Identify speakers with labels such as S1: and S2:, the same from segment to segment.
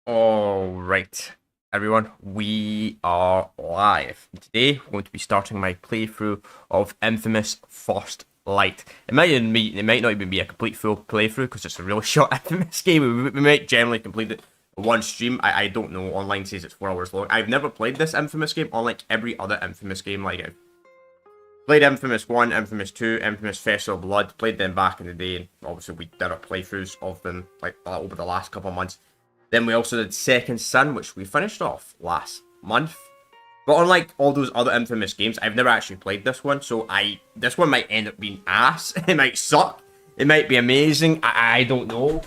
S1: Alright, everyone, we are live. Today, we're going to be starting my playthrough of Infamous First Light. It might not even be a complete full playthrough because it's a really short Infamous game. We might generally complete it in one stream. I don't know. Online says it's 4 hours long. I've never played this Infamous game, unlike every other Infamous game. Like I've played Infamous 1, Infamous 2, Infamous Festival of Blood. Played them back in the day, and obviously we did our playthroughs of them like over the last couple of months. Then we also did Second Son, which we finished off last month. But unlike all those other Infamous games, I've never actually played this one, so this one might end up being ass. It might suck. It might be amazing. I don't know.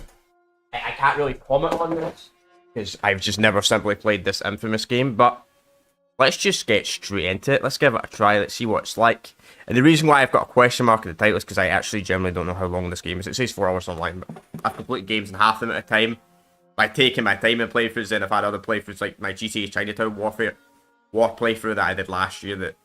S1: I can't really comment on this, because I've just never simply played this Infamous game, but let's just get straight into it. Let's give it a try. Let's see what it's like. And the reason why I've got a question mark at the title is because I actually generally don't know how long this game is. It says 4 hours online, but I've completed games in half the amount of time. By taking my time in playthroughs, then I've had other playthroughs like my GTA Chinatown War playthrough that I did last year that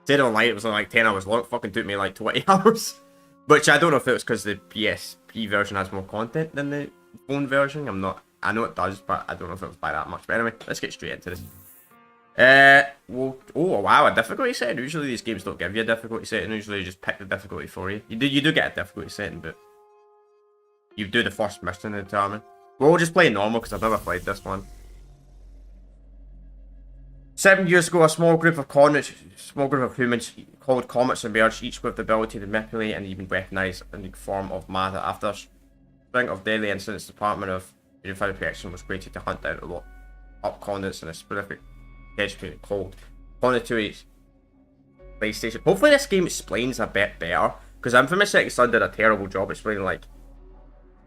S1: said online it was only like 10 hours long. It fucking took me like 20 hours. Which I don't know if it was because the PSP version has more content than the phone version. I know it does, but I don't know if it was by that much. But anyway, let's get straight into this. Oh wow, a difficulty setting. Usually these games don't give you a difficulty setting. Usually you just pick the difficulty for you. You do get a difficulty setting, but you do the first mission to determine. We'll just play normal because I've never played this one. 7 years ago, a small group of humans called comets emerged, each with the ability to manipulate and even weaponize in the form of matter. After a string of deadly incidents, the Department of Unified Protection was created to hunt down up comets in a specific hedge planet called Planetary PlayStation. Hopefully this game explains a bit better, because Infamous Second Son did a terrible job explaining, like,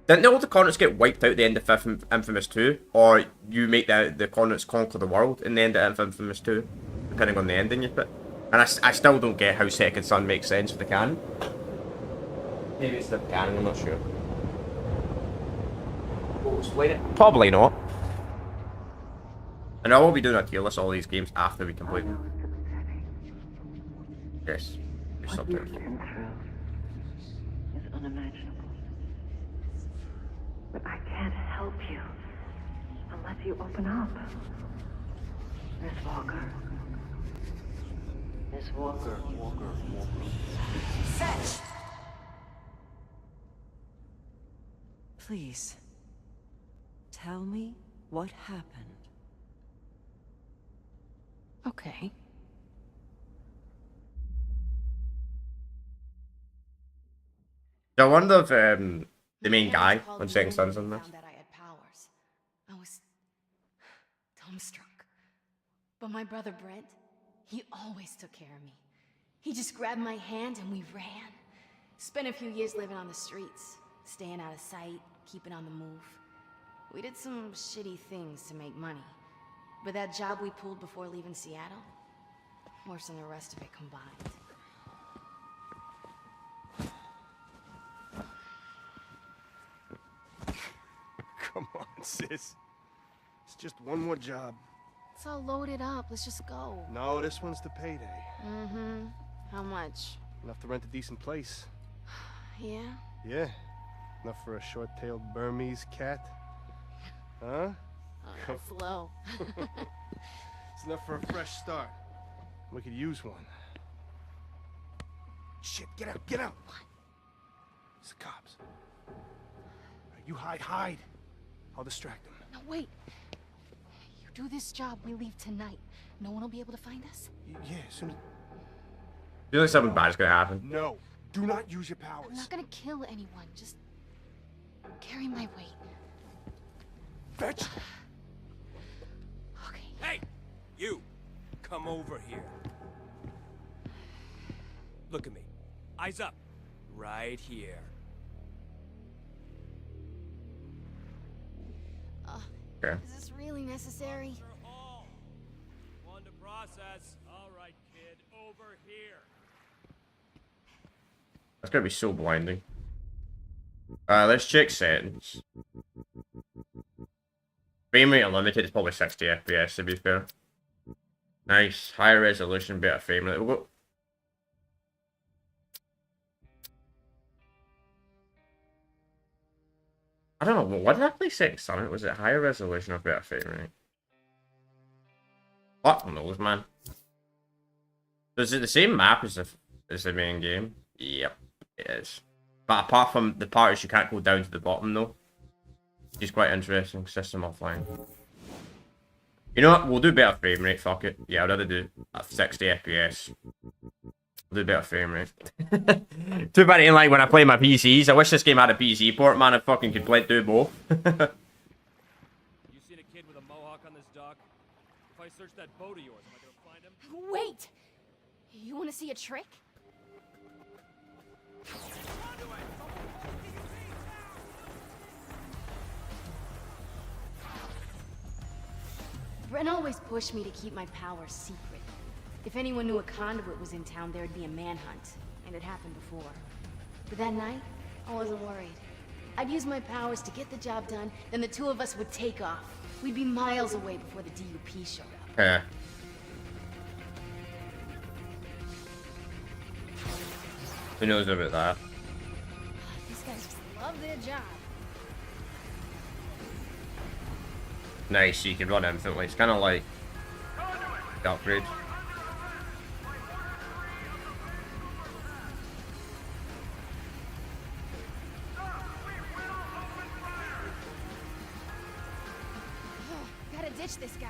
S1: didn't all the continents get wiped out at the end of Infamous 2? Or you make the continents conquer the world in the end of Infamous 2? Depending on the ending you put. And I still don't get how Second Son makes sense with the canon. Maybe it's the canon, I'm not sure. We'll explain it. Probably not. And I will be doing a tier list of all these games after we complete them. Yes. There's subtitles.
S2: Is unimaginable. But I can't help you unless you open up. Miss Walker. Miss Walker. Fetch!
S3: Please, tell me what happened.
S2: Okay.
S1: I wonder if the main guy on Second Son's in this.
S4: That I had powers. I was dumbstruck. But my brother Brent, he always took care of me. He just grabbed my hand and we ran. Spent a few years living on the streets, staying out of sight, keeping on the move. We did some shitty things to make money. But that job we pulled before leaving Seattle, worse than the rest of it combined.
S5: Come on, sis. It's just one more job.
S4: It's all loaded up. Let's just go.
S5: No, this one's the payday.
S4: Mm-hmm. How much?
S5: Enough to rent a decent place.
S4: Yeah?
S5: Yeah. Enough for a short-tailed Burmese cat. Huh?
S4: Oh, that's low.
S5: It's enough for a fresh start. We could use one. Shit, get out, get out!
S4: What?
S5: It's the cops. Right, you hide. I'll distract them.
S4: No, wait. You do this job, we leave tonight. No one will be able to find us?
S5: Yeah, as soon as...
S1: I feel like something bad is gonna happen.
S5: No, do not use your powers.
S4: I'm not gonna kill anyone. Just carry my weight.
S5: Fetch!
S4: Okay.
S6: Hey! You! Come over here. Look at me. Eyes up. Right here.
S1: Okay.
S4: Is this really necessary?
S6: On to process. All right, kid. Over here.
S1: That's gonna be so blinding. Let's check settings. Frame rate unlimited is probably 60 FPS to be fair. Nice. Higher resolution, better frame rate. We'll go. I don't know, what did I play Second Son? Was it higher resolution or better frame rate? Fuck knows, man. Is it the same map as the main game? Yep, it is. But apart from the parts you can't go down to the bottom though. Which is quite interesting. System offline. You know what? We'll do better frame rate, fuck it. Yeah, I'd rather do 60 FPS. We'll do better frame rate. Too bad it ain't like when I play my PCs. I wish this game had a PC port, man. I fucking could play do both.
S6: You seen a kid with a mohawk on this dock? If I search that boat of yours, am I gonna find him?
S4: Wait! You want to see a trick? Brent always pushed me to keep my powers secret. If anyone knew a conduit was in town, there'd be a manhunt. And it happened before. But that night, I wasn't worried. I'd use my powers to get the job done, then the two of us would take off. We'd be miles away before the DUP showed up.
S1: Yeah. Who knows about that?
S4: These guys just love their job.
S1: Nice, you can run infinitely. It's kind of like the upgrade.
S4: Gotta ditch this guy.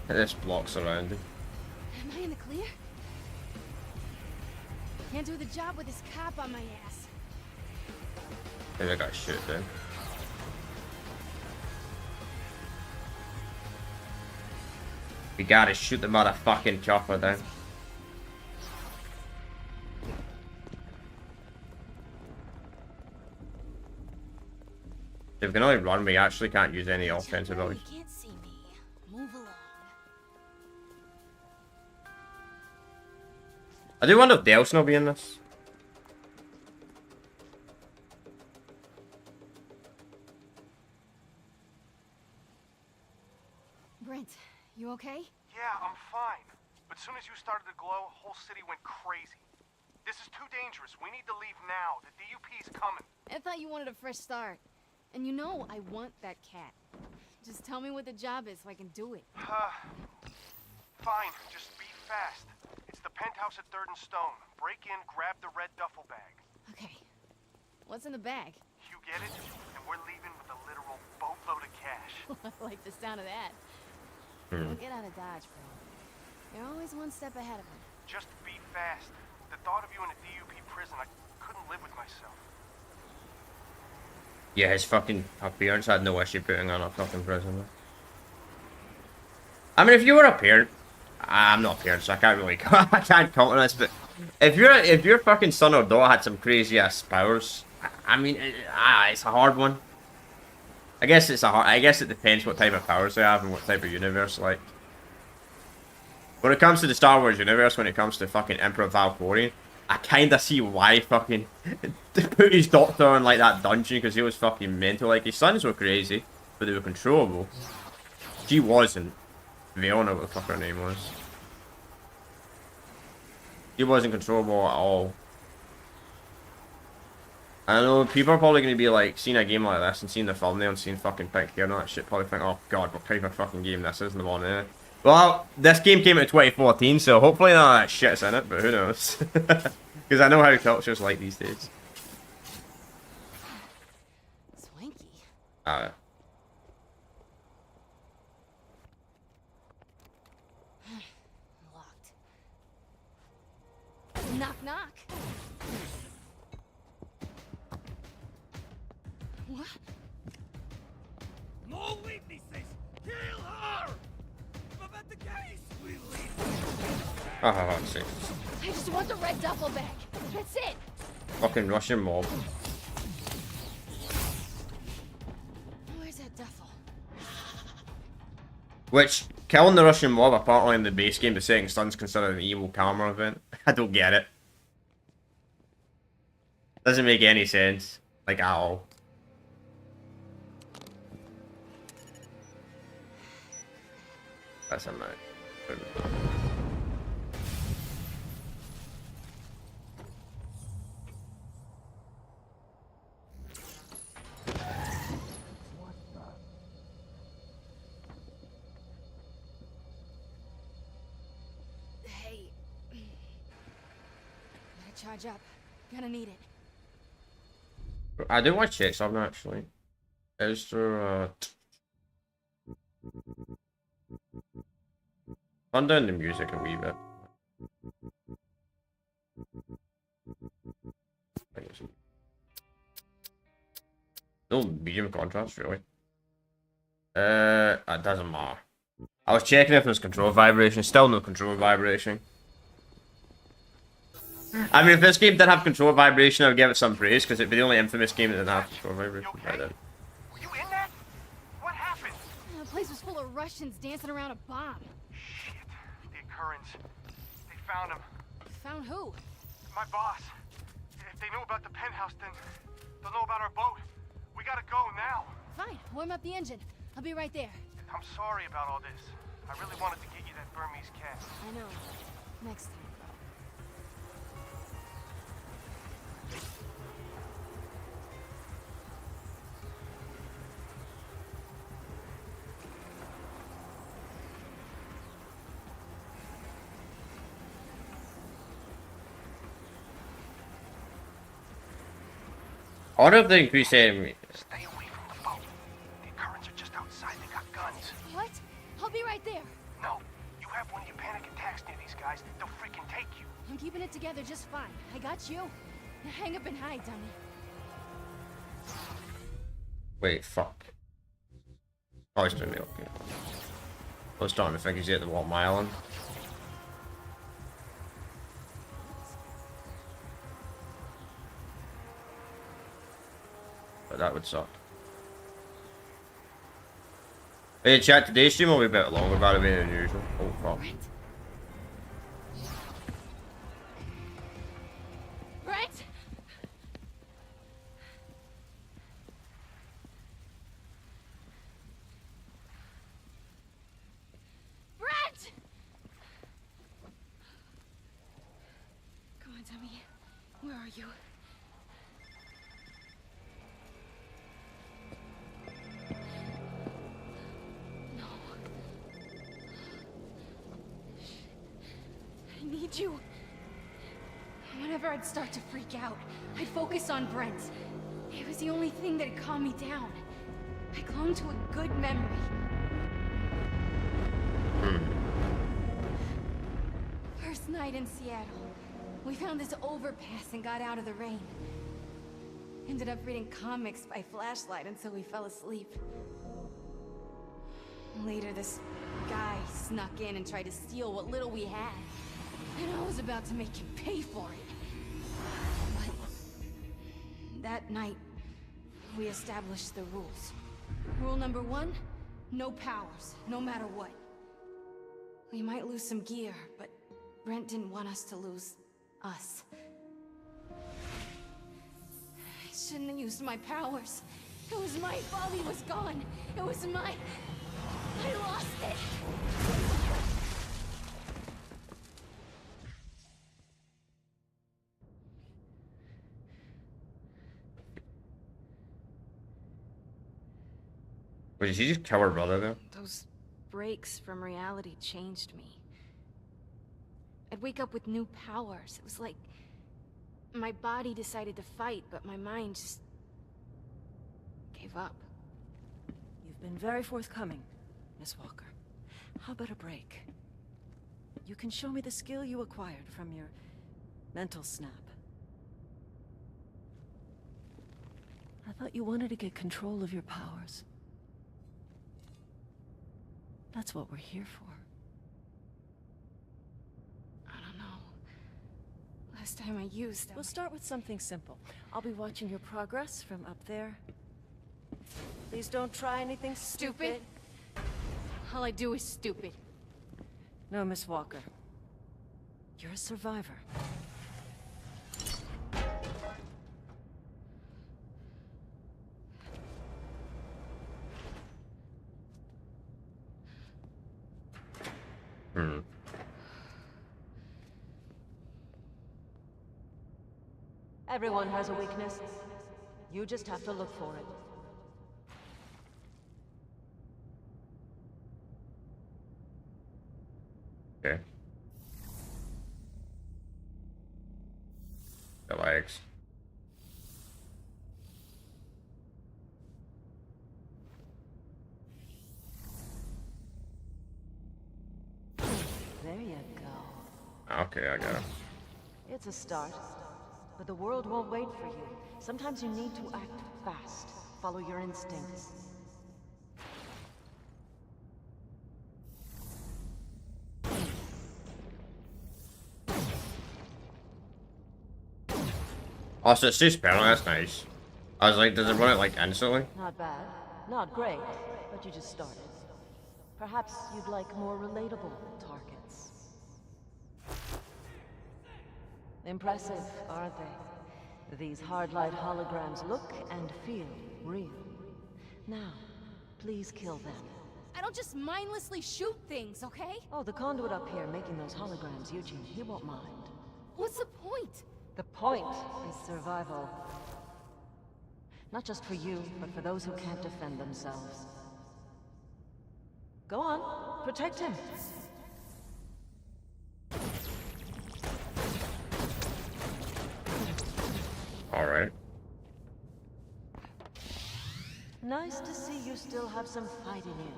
S1: This block's surrounded.
S4: Am I in the clear? Can't do the job with this cop on my ass.
S1: Maybe I got shit down. We gotta shoot the motherfucking chopper down. If we can only run, we actually can't use any offensive abilities.
S4: You can't see me. Move along.
S1: I do wonder if Delson will be in this.
S4: Brent, you okay?
S5: Yeah, I'm fine. But as soon as you started to glow, whole city went crazy. This is too dangerous. We need to leave now. The DUP's coming.
S4: I thought you wanted a fresh start. And you know I want that cat. Just tell me what the job is so I can do it.
S5: Fine. Just be fast. It's the penthouse at 3rd and Stone. Break in, grab the red duffel bag.
S4: Okay. What's in the bag?
S5: You get it? And we're leaving with a literal boatload of cash.
S4: I like the sound of that. Well, get out of Dodge, bro. You're always one step ahead of him.
S5: Just be fast. The thought of you in a DUP prison, I couldn't live with myself.
S1: Yeah, his fucking appearance had no issue putting on a fucking prisoner. I mean, if you were a parent, I'm not a parent, so I can't really, I can't comment on this. But if your fucking son or daughter had some crazy ass powers, I mean, it's a hard one. I guess it depends what type of powers they have and what type of universe. Like, when it comes to the Star Wars universe, when it comes to fucking Emperor Valkorion, I kinda see why fucking put his doctor in like that dungeon, because he was fucking mental. Like, his sons were crazy, but they were controllable. She wasn't. Veona, what the fuck her name was. She wasn't controllable at all. I know people are probably going to be like, seeing a game like this and seeing the thumbnail and seeing fucking pink hair and all that shit, probably think, oh god, what type of fucking game this is, and the one in it. Well, this game came out in 2014, so hopefully none of that shit's in it, but who knows. Because I know how culture's like these days.
S4: Swanky. Locked. Knock, knock. What?
S6: No, leave these things! Kill her! Prevent the case! We leave.
S1: Oh, shit.
S4: I just want the red duffel bag. That's it.
S1: Fucking Russian mob.
S4: Where's that duffel?
S1: Which, killing the Russian mob, apparently in the base game, the Second Son's considered an evil karma event. I don't get it. Doesn't make any sense. Like, at all. That's a mount.
S4: Charge up. Gonna need it.
S1: I do want to check something actually. Is there turn down the music a wee bit. No medium contrast, really. It doesn't matter. I was checking if there's control vibration. Still no control vibration. I mean, if this game did have control vibration, I would give it some praise because it'd be the only infamous game that didn't have control vibration.
S5: You okay? Were you in that? What happened?
S4: The place was full of Russians dancing around a bomb.
S5: Shit. The occurrence. They found him.
S4: Found who?
S5: My boss. If they knew about the penthouse, then they'll know about our boat. We gotta go now.
S4: Fine, warm up the engine. I'll be right there.
S5: I'm sorry about all this. I really wanted to get you that Burmese cat.
S4: I know. Next time.
S1: I wonder if they increase enemy.
S5: Stay away from the boat. The occurrence are just outside. They got guns.
S4: What? I'll be right there.
S5: No. You have one of your panic attacks near these guys, they'll freaking take you.
S4: I'm keeping it together just fine. I got you. Now hang up and hide, dummy.
S1: Wait, fuck. Oh, he's doing me okay. I was starting to think he's at the Walton Island. But that would suck. Hey, chat, today's stream will be a bit longer by the way than usual. Oh, fuck.
S4: Brent? Brent? Brent! Come on, dummy. Where are you? I need you. Whenever I'd start to freak out, I'd focus on Brent. It was the only thing that'd calm me down. I clung to a good memory. First night in Seattle, we found this overpass and got out of the rain. Ended up reading comics by flashlight until we fell asleep. Later, this guy snuck in and tried to steal what little we had. And I was about to make him pay for it. But that night, we established the rules. Rule number 1, no powers, no matter what. We might lose some gear, but Brent didn't want us to lose us. I shouldn't have used my powers. It was my fault he was gone. It was my... I lost it.
S1: Wait, did she just kill her brother though?
S4: Those breaks from reality changed me. I'd wake up with new powers. It was like my body decided to fight, but my mind just gave up.
S3: You've been very forthcoming, Miss Walker. How about a break? You can show me the skill you acquired from your mental snap. I thought you wanted to get control of your powers. That's what we're here for.
S4: I don't know. Last time I used them.
S3: We'll start with something simple. I'll be watching your progress from up there. Please don't try anything stupid.
S4: All I do is stupid.
S3: No, Miss Walker. You're a survivor. Everyone has a weakness. You just have to look for it.
S1: Okay. The legs.
S3: There you go.
S1: Okay, I got it.
S3: It's a start. But the world won't wait for you. Sometimes you need to act fast. Follow your instincts.
S1: Oh, so it's just penalty. That's nice. I was like, does it run it like instantly?
S3: Not bad. Not great, but you just started. Perhaps you'd like more relatable targets. Impressive, aren't they? These hard-light holograms look and feel real. Now, please kill them.
S4: I don't just mindlessly shoot things, okay?
S3: Oh, the conduit up here making those holograms, Eugene, he won't mind.
S4: What's the point?
S3: The point is survival. Not just for you, but for those who can't defend themselves. Go on, protect him.
S1: Alright.
S3: Nice to see you still have some fight in you.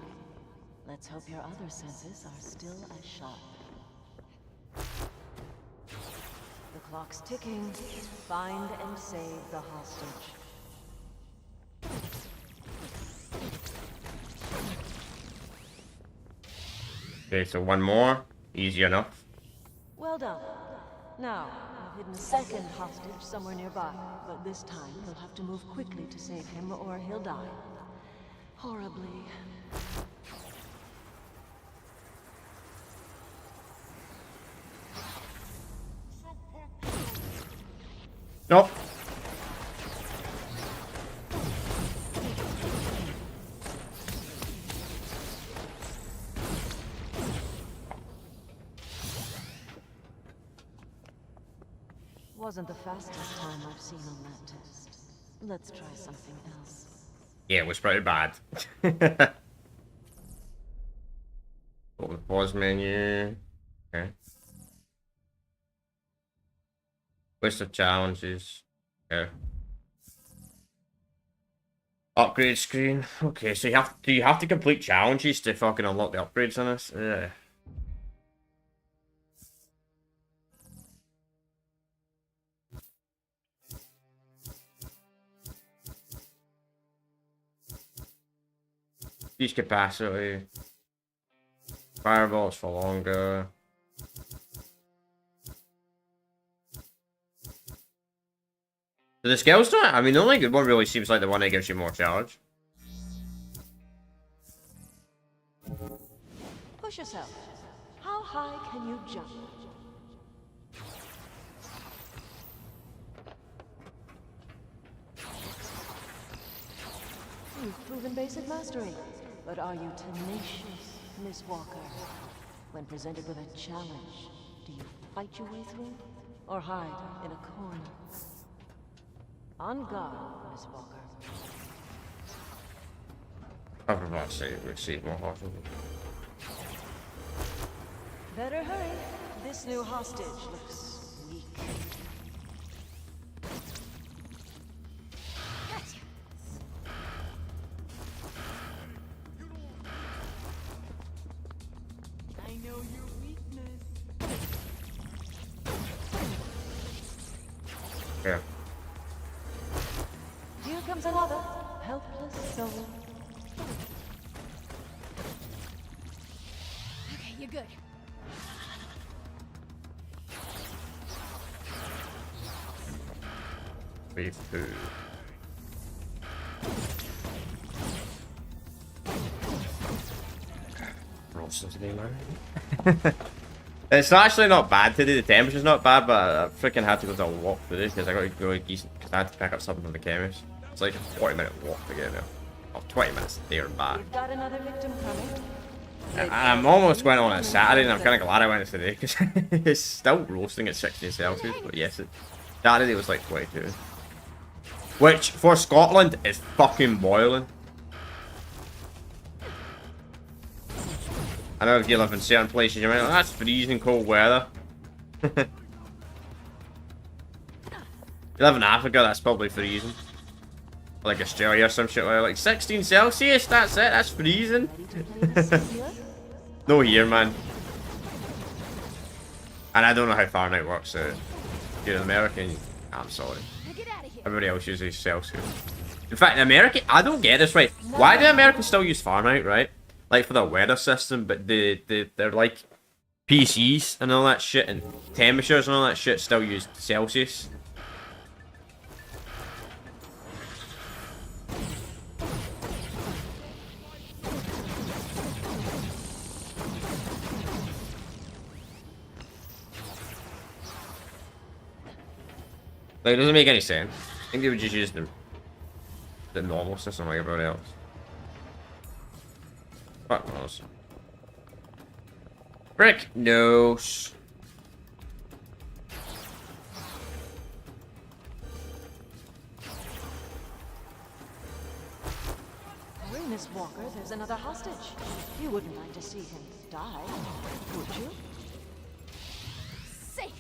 S3: Let's hope your other senses are still as sharp. The clock's ticking. Find and save the hostage.
S1: Okay, so one more. Easy enough.
S3: Well done. Now, I've hidden a second hostage somewhere nearby, but this time you'll have to move quickly to save him or he'll die. Horribly.
S1: Nope.
S3: Wasn't the fastest time I've seen on that test. Let's try something else.
S1: Yeah, it was pretty bad. Open the pause menu. Okay. List of challenges. Okay. Upgrade screen. Okay, so do you have to complete challenges to fucking unlock the upgrades on this? Yeah. Speech capacity. Fireballs for longer. So the skills not? I mean, the only good one really seems like the one that gives you more charge.
S3: Push yourself. How high can you jump? You've proven basic mastery. But are you tenacious, Miss Walker? When presented with a challenge, do you fight your way through? Or hide in a corner? On guard, Miss Walker.
S1: I was about to say receive more hostages.
S3: Better hurry. This new hostage looks weak.
S4: Gotcha. I know your weakness.
S1: Yeah.
S3: Here comes another helpless soul.
S4: Okay, you're good.
S1: Beef food. Roasting today, man. It's actually not bad today. The temperature's not bad, but I freaking had to go to a walk today because I got to go because I had to pick up something from the chemist. It's like a 40-minute walk to get there. Oh, 20 minutes there and back.
S3: We've got another victim coming.
S1: I'm almost going on a Saturday, and I'm kind of glad I went today because it's still roasting at 60 Celsius. But yes, Saturday was like 22, which for Scotland is fucking boiling. I know if you live in certain places, you might be like, that's freezing cold weather. You live in Africa, that's probably freezing. Like Australia or some shit like 16 Celsius, that's it, that's freezing.
S3: Ready to play this here?
S1: No here, man. And I don't know how Fahrenheit works. You're an American, I'm sorry.
S4: Now get out of here.
S1: Everybody else uses Celsius. In fact, in America, I don't get this right. Why do Americans still use Fahrenheit, right? Like for their weather system, but they're like PCs and all that shit and temperatures and all that shit still use Celsius. Like, it doesn't make any sense. I think they would just use the normal system like everybody else. Fuck knows. Frick knows.
S3: Hurry, Miss Walker, there's another hostage. You wouldn't like to see him die, would you?
S4: Safe.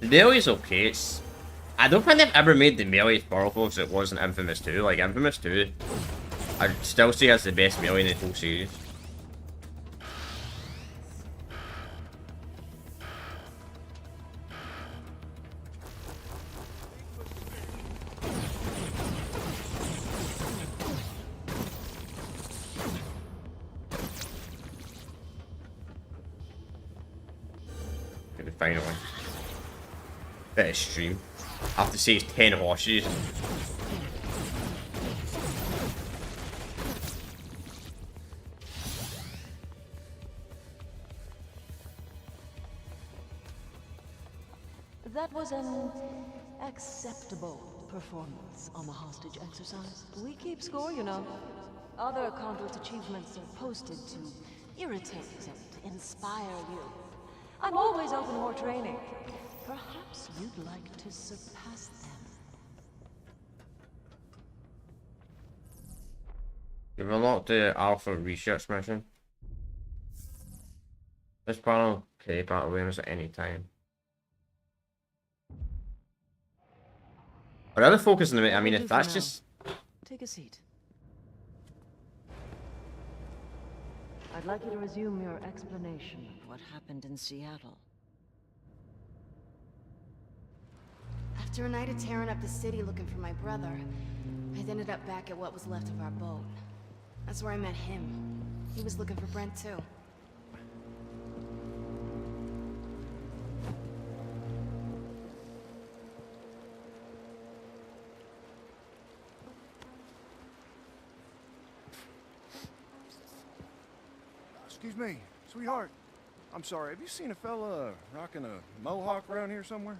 S1: The melee is okay. I don't think they've ever made the melee as powerful as it was in Infamous 2. Like, Infamous 2, I'd still say has the best melee in the whole series. Finally. Bit extreme. I have to save 10 hostages.
S3: That was an acceptable performance on the hostage exercise. We keep score, you know. Other Conduit's achievements are posted to irritate and inspire you. I'm always open to more training. Perhaps you'd like to surpass them.
S1: You've unlocked the Alpha Research mission. This panel can battle awareness at any time. I'd rather focus on the. I mean, if that's just.
S3: Take a seat. I'd like you to resume your explanation of what happened in Seattle.
S4: After a night of tearing up the city looking for my brother, I ended up back at what was left of our boat. That's where I met him. He was looking for Brent too.
S5: Excuse me, sweetheart. I'm sorry, have you seen a fella rocking a mohawk around here somewhere?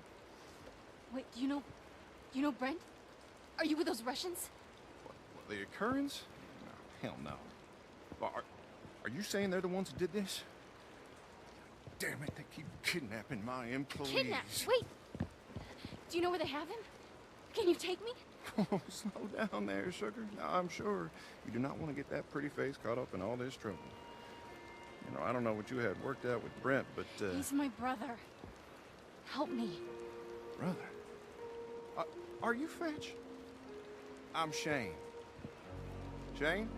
S4: Wait, you know Brent? Are you with those Russians?
S5: What, the occurrence? No, hell no. Are you saying they're the ones who did this? Damn it, they keep kidnapping my employees.
S4: Kidnap? Wait! Do you know where they have him? Can you take me?
S5: Oh, slow down there, sugar. No, I'm sure you do not want to get that pretty face caught up in all this trouble. You know, I don't know what you had worked out with Brent, but,
S4: He's my brother. Help me.
S5: Brother? Are you Fetch? I'm Shane. Shane?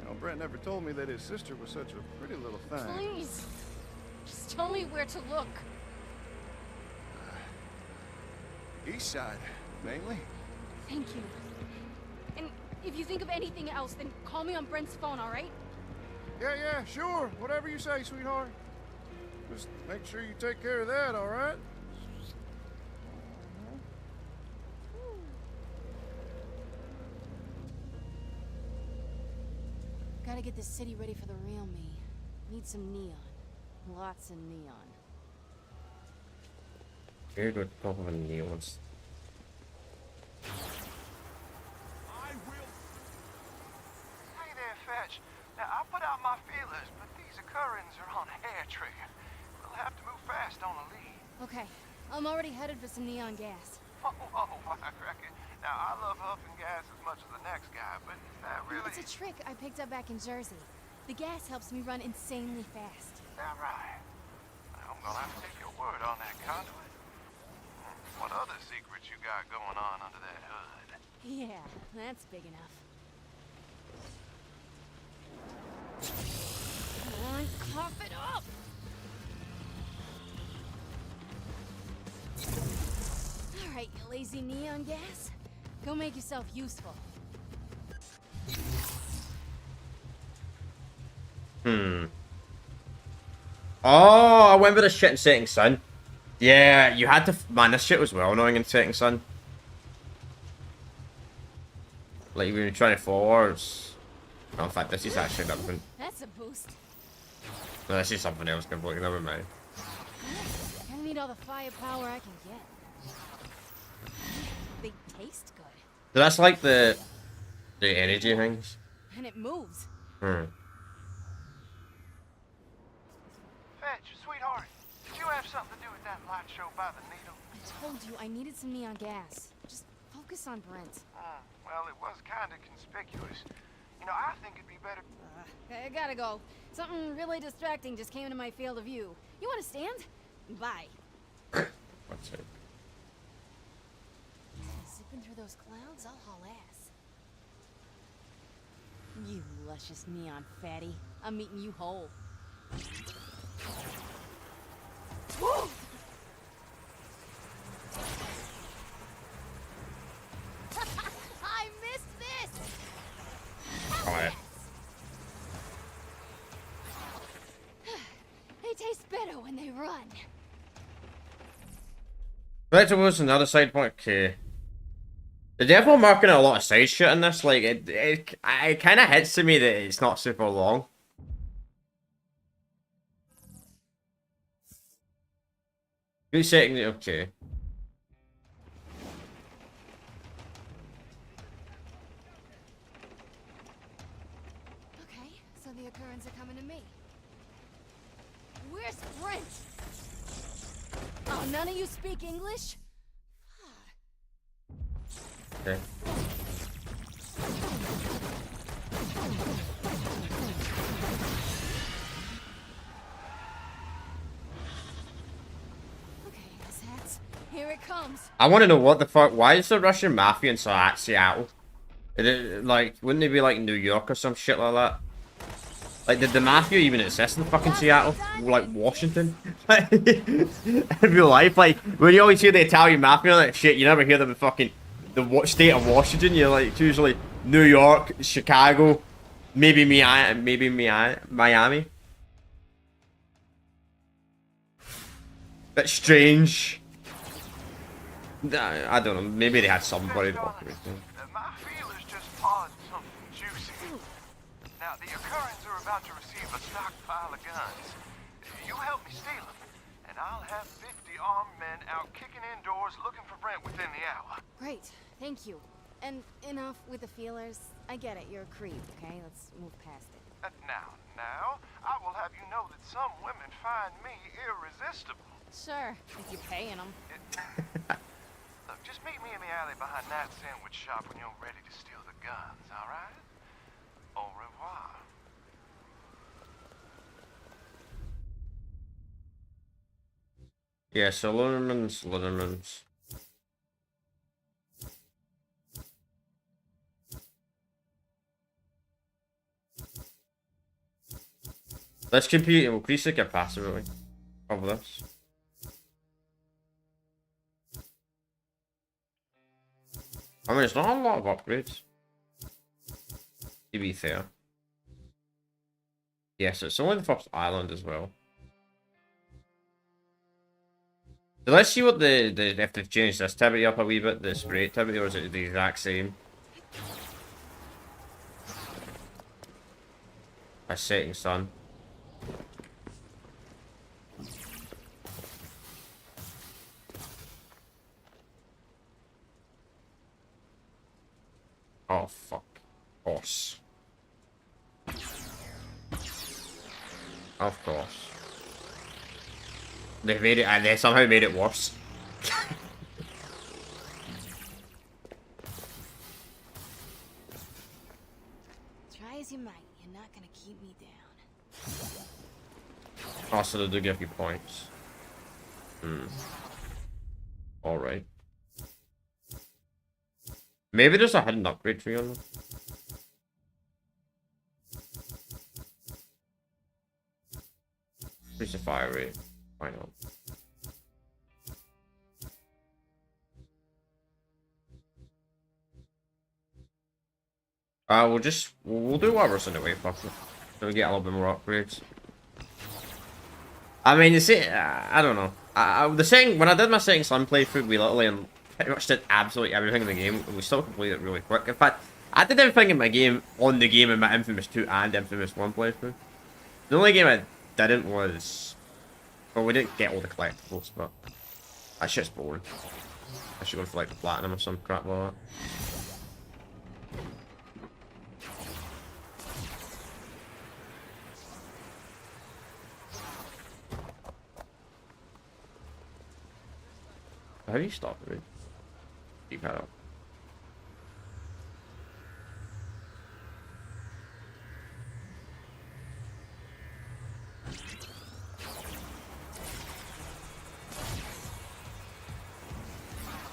S5: You know, Brent never told me that his sister was such a pretty little thing.
S4: Please. Just tell me where to look.
S5: East side, mainly.
S4: Thank you. And if you think of anything else, then call me on Brent's phone, all right?
S5: Yeah, sure. Whatever you say, sweetheart. Just make sure you take care of that, all right?
S4: Gotta get this city ready for the real me. Need some neon. Lots of neon.
S1: Weird with top of the neons.
S4: Okay, I'm already headed for some neon gas.
S5: Oh, I reckon. Now, I love huffing gas as much as the next guy, but is that really...
S4: It's a trick I picked up back in Jersey. The gas helps me run insanely fast.
S5: That right? I'm gonna have to take your word on that conduit. What other secrets you got going on under that hood?
S4: Yeah, that's big enough. Come on, cough it up! Alright, you lazy neon gas. Go make yourself useful.
S1: Oh, I went with the shit in Setting Sun. Yeah, you had to... Man, this shit was well annoying in Setting Sun. Like, when you're trying to forwards. Oh, in fact, this is actually different.
S4: That's a boost.
S1: No, this is something else completely. Never mind.
S4: I need all the firepower I can get. They taste good.
S1: So that's like the energy things.
S4: And it moves.
S1: Hmm.
S5: Fetch, sweetheart, did you have something to do with that light show by the needle?
S4: I told you I needed some neon gas. Just focus on Brent.
S5: Well, it was kind of conspicuous. You know, I think it'd be better...
S4: I gotta go. Something really distracting just came into my field of view. You wanna stand? Bye.
S1: What's it?
S4: Zipping through those clouds, I'll haul ass. You luscious neon fatty. I'm eating you whole. Woo! I missed this!
S1: Alright.
S4: They taste better when they run.
S1: That was another side point. Okay. They're definitely marking a lot of side shit in this. Like, it kind of hits to me that it's not super long. Good setting. Okay.
S4: Okay, so the occurrence are coming to me. Where's Brent? Oh, none of you speak English?
S1: Okay.
S4: Okay, Sats, here it comes.
S1: I want to know what the fuck. Why is the Russian mafia in Seattle? Like, wouldn't they be like New York or some shit like that? Like, did the mafia even exist in fucking Seattle? Like, Washington? In real life, like, when you always hear the Italian mafia and that shit, you never hear them in fucking the state of Washington. You're like, it's usually New York, Chicago, maybe Miami. Bit strange. I don't know, maybe they had somebody fucking with them.
S5: My feelers just pawed something juicy. Now, the occurrence are about to receive a stockpile of guns. You help me steal them, and I'll have 50 armed men out kicking indoors looking for Brent within the hour.
S4: Great, thank you. And enough with the feelers. I get it, you're a creep, okay? Let's move past it.
S5: Now, I will have you know that some women find me irresistible.
S4: Sure, if you're paying them.
S5: Look, just meet me in the alley behind that sandwich shop when you're ready to steal the guns, all right? Au revoir.
S1: Yeah, so Lindermans. Let's compete. We'll increase the capacity of this. I mean, it's not a lot of upgrades, to be fair. Yes, it's only the first island as well. So let's see what if they've changed this activity up a wee bit, the spray activity, or is it the exact same? A setting sun. Oh fuck. Course. Of course. They made it, and they somehow made it worse.
S4: Try as you might, you're not gonna keep me down.
S1: Also, they do give you points. Alright. Maybe there's a hidden upgrade tree on them. Increase the fire rate. Why not? We'll do whatever's in the way, fuck it. So we get a little bit more upgrades. I mean, you see, I don't know. When I did my second Slim playthrough, we literally pretty much did absolutely everything in the game, and we still completed it really quick. In fact, I did everything in my game, on the game in my Infamous 2 and Infamous 1 playthrough. The only game I didn't was... Well, we didn't get all the collectibles, but... That shit's boring. I should go for like the platinum or some crap like that. How do you stop it? Keep that up.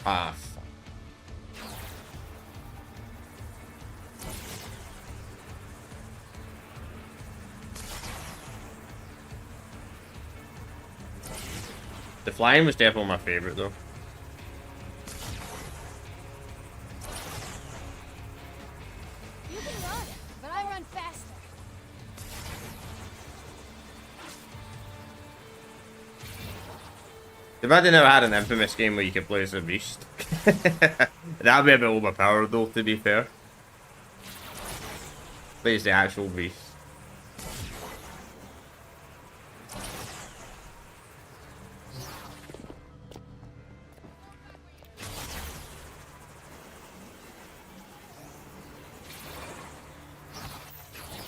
S1: Ah, fuck. The flying was definitely my favorite though.
S4: You can run, but I run faster.
S1: If I never had an Infamous game where you could play as a beast. That'd be a bit overpowered though, to be fair. Play as the actual beast.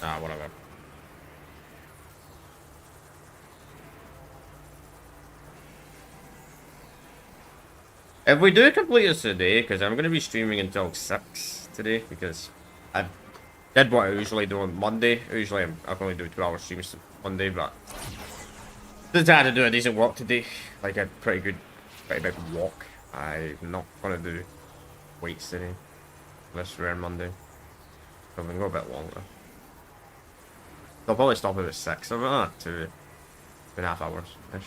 S1: Ah, whatever. If we do complete this today, because I'm going to be streaming until 6 today, because I did what I usually do on Monday. Usually I can only do 2-hour streams Monday, but since I had to do a decent walk today, like a pretty big walk, I'm not going to do weights today, unless we're on Monday. So we can go a bit longer. I'll probably stop at 6, so about 2.5 hours-ish.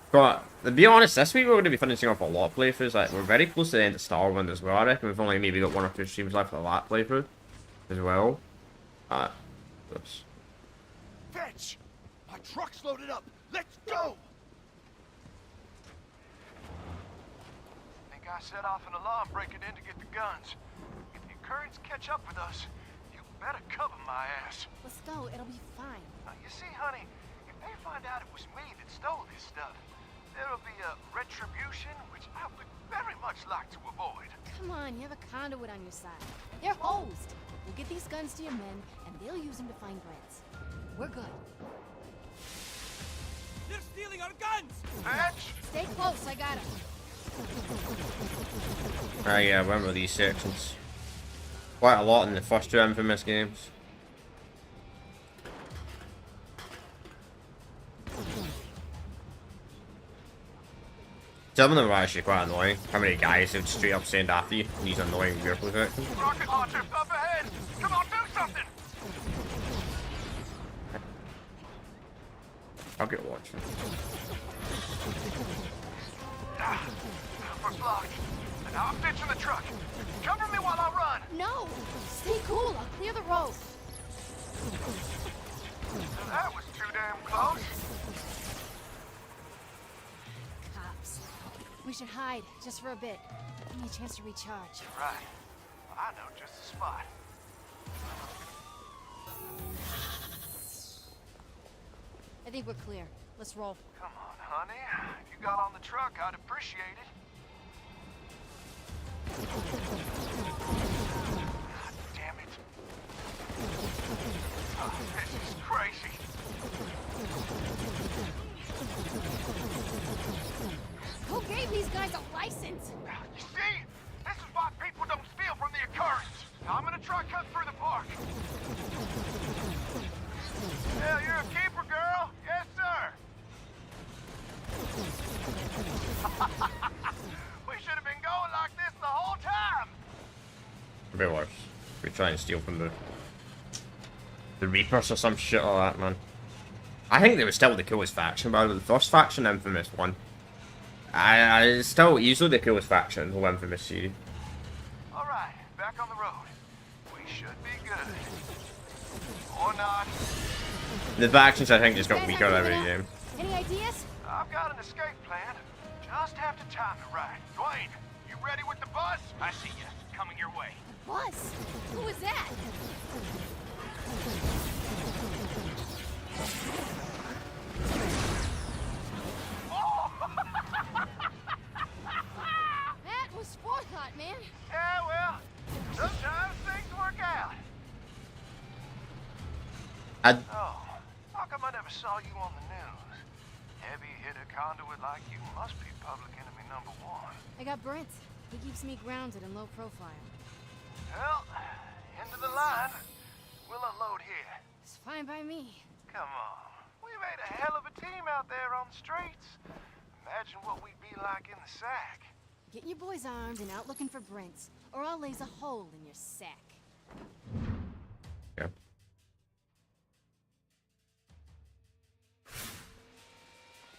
S1: But to be honest, this week we're going to be finishing off a lot of playthroughs. Like, we're very close to the end of Starwind as well. I reckon we've only maybe got 1 or 2 streams left of that playthrough as well. Oops.
S5: Fetch! My truck's loaded up. Let's go! Think I set off an alarm breaking in to get the guns. If the currents catch up with us, you better cover my ass.
S4: Let's go, it'll be fine.
S5: You see, honey, if they find out it was me that stole this stuff, there'll be a retribution which I would very much like to avoid.
S4: Come on, you have a conduit on your side. They're hosed. We'll get these guns to your men, and they'll use them to find Brents. We're good.
S6: They're stealing our guns!
S5: Fetch!
S4: Stay close, I got him.
S1: Yeah, I remember these sections. Quite a lot in the first 2 Infamous games. Some of them were actually quite annoying. How many guys would straight up send after you in these annoying vehicle sections.
S5: Rocket launcher up ahead! Come on, do something!
S1: I'll get watching.
S5: We're blocked. Now I'm ditching the truck. Cover me while I run.
S4: No! Stay cool, I'll clear the road.
S5: That was too damn close.
S4: Cops. We should hide, just for a bit. Give me a chance to recharge.
S5: Right. I know just the spot.
S4: I think we're clear. Let's roll.
S5: Come on, honey. If you got on the truck, I'd appreciate it. God damn it. This is crazy.
S4: Who gave these guys a license?
S5: You see? This is why people don't steal from the occurrence. Now I'm gonna try cut through the park. Yeah, you're a keeper, girl. Yes, sir. We should have been going like this the whole time.
S1: A bit worse. We try and steal from the Reapers or some shit like that, man. I think they were still the coolest faction, but the first faction, Infamous, won. I still easily the coolest faction in the whole Infamous series.
S5: All right, back on the road. We should be good. Or not.
S1: The factions, I think, just got
S4: Guys,
S1: weaker
S4: have
S1: every
S4: you been
S1: game.
S4: Any ideas?
S5: I've got an escape plan. Just have to time it right. Dwayne, you ready with the bus? I see you. Coming your way.
S4: Bus? Who was that? That was forethought, man.
S5: Yeah, well, sometimes things work out. Oh, how come I never saw you on the news? Heavy hitter conduit like you must be public enemy number one.
S4: I got Brent. He keeps me grounded and low profile.
S5: Well, into the line. We'll unload here.
S4: It's fine by me.
S5: Come on. We made a hell of a team out there on the streets. Imagine what we'd be like in the sack.
S4: Get your boys armed and out looking for Brent, or I'll laze a hole in your sack.
S1: Yeah.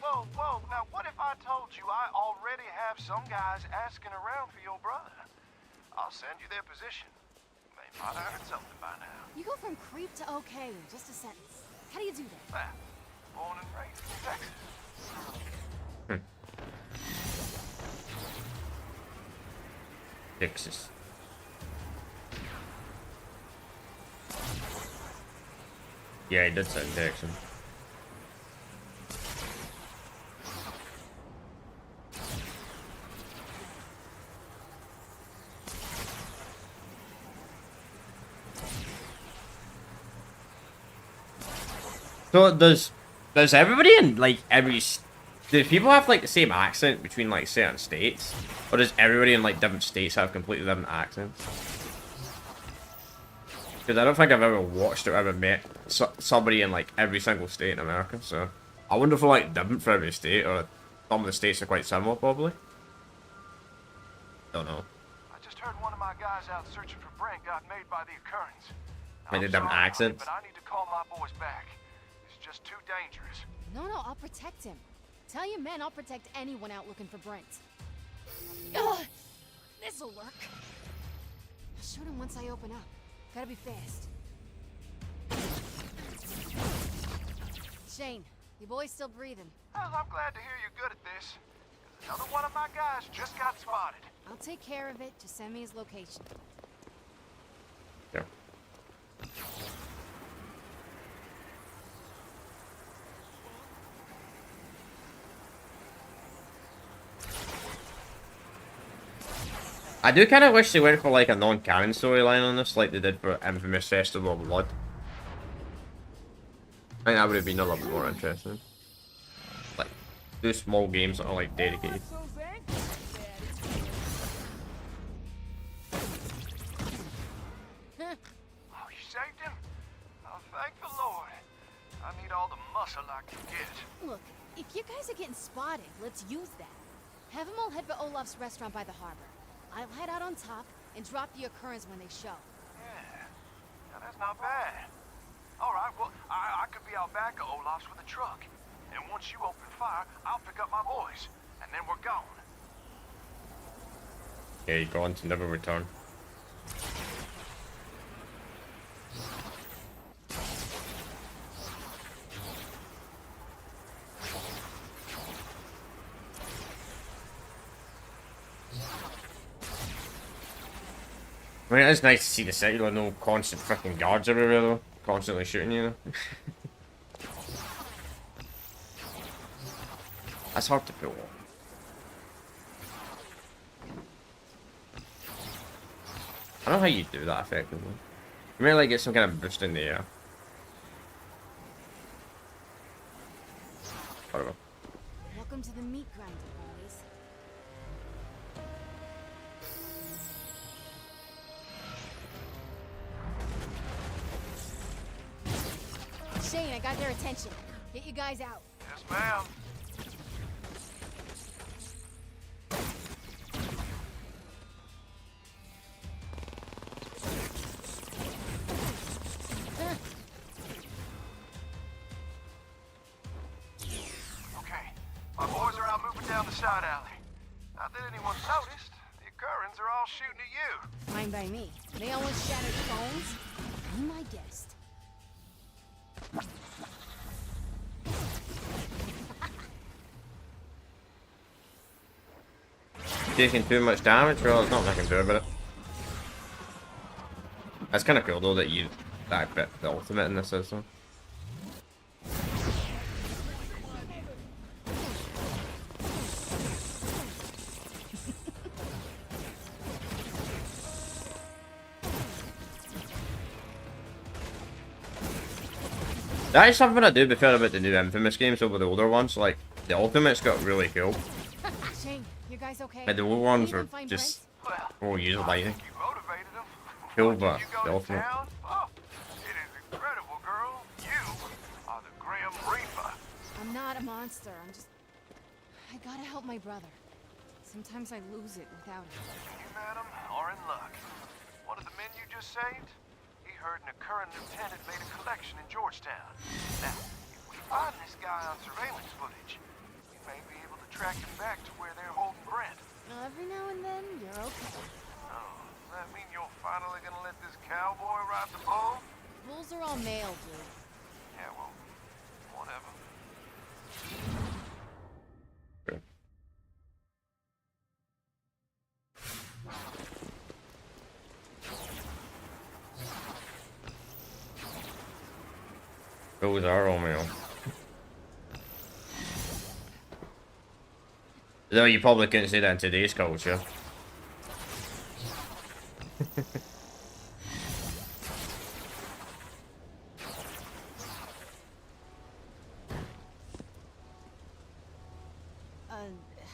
S5: Whoa, whoa, now what if I told you I already have some guys asking around for your brother? I'll send you their position. They might have heard something by now.
S4: You go from creep to okay in just a sentence. How do you do that?
S5: Born and raised in Texas.
S1: Texas. Yeah, he did say Texas. So does everybody in like do people have like the same accent between like certain states, or does everybody in like different states have completely different accents? Because I don't think I've ever watched or ever met somebody in like every single state in America. So I wonder if they're like different for every state, or some of the states are quite similar, probably. Don't know.
S5: I just heard one of my guys out searching for Brent got made by the occurrence.
S1: Maybe
S5: I'm
S1: different
S5: sorry,
S1: accents.
S5: but I need to call my boys back. It's just too dangerous.
S4: No, I'll protect him. Tell your men I'll protect anyone out looking for Brent. Ugh, this'll work. I'll shoot him once I open up. Gotta be fast. Shane, your boy's still breathing.
S5: Well, I'm glad to hear you're good at this. 'Cause another one of my guys just got spotted.
S4: I'll take care of it. Just send me his location.
S1: Yeah. I do kind of wish they went for like a non-canon storyline on this, like they did for Infamous Festival of Blood. I think that would have been a little bit more interesting. Like, do small games that are like dedicated.
S5: Oh, you saved him? Oh, thank the Lord. I need all the muscle I can get.
S4: Look, if you guys are getting spotted, let's use that. Have them all head for Olaf's restaurant by the harbor. I'll head out on top and drop the occurrence when they show.
S5: Yeah, now that's not bad. All right, well, I could be out back at Olaf's with a truck. And once you open fire, I'll pick up my boys. And then we're gone.
S1: Yeah, you're gone to never return. I mean, it's nice to see the city with no constant freaking guards everywhere though. Constantly shooting you, know? That's hard to pull off. I don't know how you do that effectively. You may like get some kind of boost in the air. Whatever.
S4: Welcome to the meat grinder, boys. Shane, I got their attention. Get you guys out.
S5: Yes, ma'am. Okay, my boys are out moving down the side alley. Not that anyone's noticed. The occurrence are all shooting at you.
S4: Fine by me. They almost shattered phones. Be my guest.
S1: Taking too much damage? Well, there's nothing I can do about it. That's kind of cool though that you bit the ultimate in this system. That is something I do prefer about the new Infamous games over the older ones. Like, the ultimates got really cool.
S4: Shane, you guys okay?
S1: Like, the old ones
S4: Anyone
S1: are
S4: find
S1: just
S5: Well,
S1: more user lightning.
S5: you motivated them.
S1: Cool,
S5: Did
S1: but
S5: you go
S1: the
S5: to
S1: ultimate.
S5: town? Oh, it is incredible, girl. You are the Grim Reaper.
S4: I'm not a monster. I'm just... I gotta help my brother. Sometimes I lose it without him.
S5: You, madam, are in luck. One of the men you just saved, he heard an current lieutenant made a collection in Georgetown. Now, if we find this guy on surveillance footage, we may be able to track him back to where they're holding Brent.
S4: Every now and then, you're okay.
S5: Oh, does that mean you're finally gonna let this cowboy ride the bull?
S4: Bulls are all male, dude.
S5: Yeah, well, whatever.
S1: Those are all male. Though you probably couldn't say that in today's culture.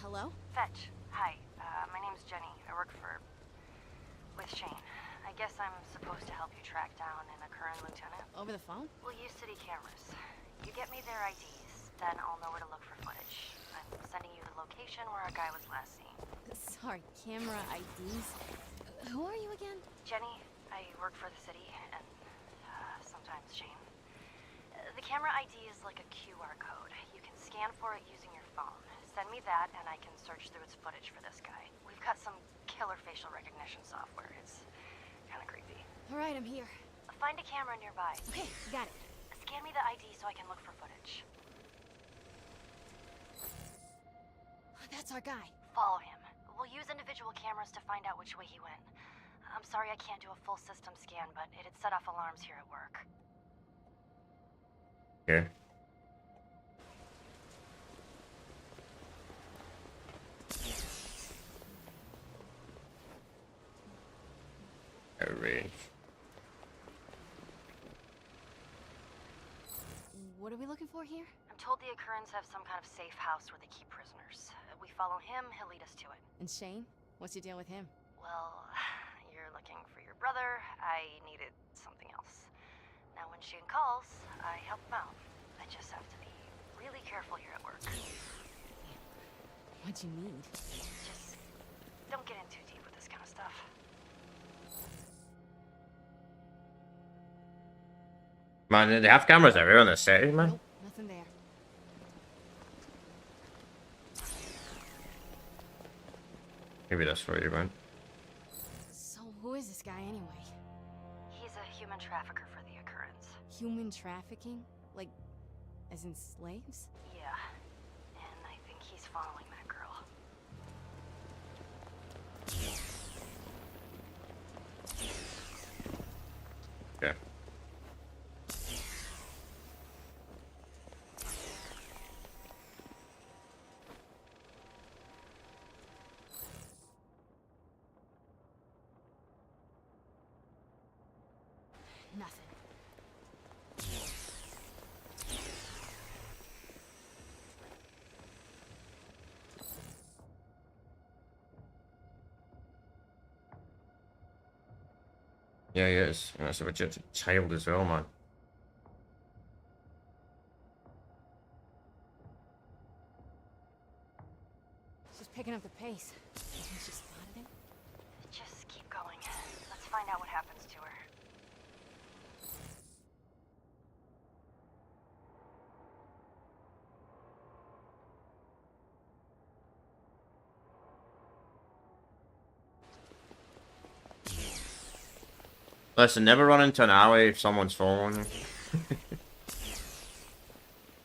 S4: Hello?
S7: Fetch. Hi. My name's Jenny. I work with Shane. I guess I'm supposed to help you track down an current lieutenant.
S4: Over the phone?
S7: We'll use city cameras. You get me their IDs, then I'll know where to look for footage. I'm sending you the location where our guy was last seen.
S4: Sorry, camera IDs? Who are you again?
S7: Jenny, I work for the city, and sometimes Shane. The camera ID is like a QR code. You can scan for it using your phone. Send me that, and I can search through its footage for this guy. We've got some killer facial recognition software. It's kind of creepy.
S4: All right, I'm here.
S7: Find a camera nearby.
S4: Okay, got it.
S7: Scan me the ID so I can look for footage.
S4: That's our guy.
S7: Follow him. We'll use individual cameras to find out which way he went. I'm sorry I can't do a full system scan, but it'd set off alarms here at work.
S1: Okay. Arrange.
S4: What are we looking for here?
S7: I'm told the occurrence have some kind of safe house where they keep prisoners. We follow him, he'll lead us to it.
S4: And Shane? What's your deal with him?
S7: Well, you're looking for your brother. I needed something else. Now when Shane calls, I help him out. I just have to be really careful here at work.
S4: What'd you need?
S7: Just don't get in too deep with this kind of stuff.
S1: Man, they have cameras everywhere in the city, man.
S4: Nope, nothing there.
S1: Maybe that's for you, man.
S4: So who is this guy anyway?
S7: He's a human trafficker for the occurrence.
S4: Human trafficking? Like, as in slaves?
S7: Yeah, and I think he's following that girl.
S1: Okay. Yeah, he is. And that's a legit child as well, man.
S4: She's picking up the pace. You think she spotted him?
S7: Just keep going. Let's find out what happens to her.
S1: Listen, never run into an alley if someone's following you.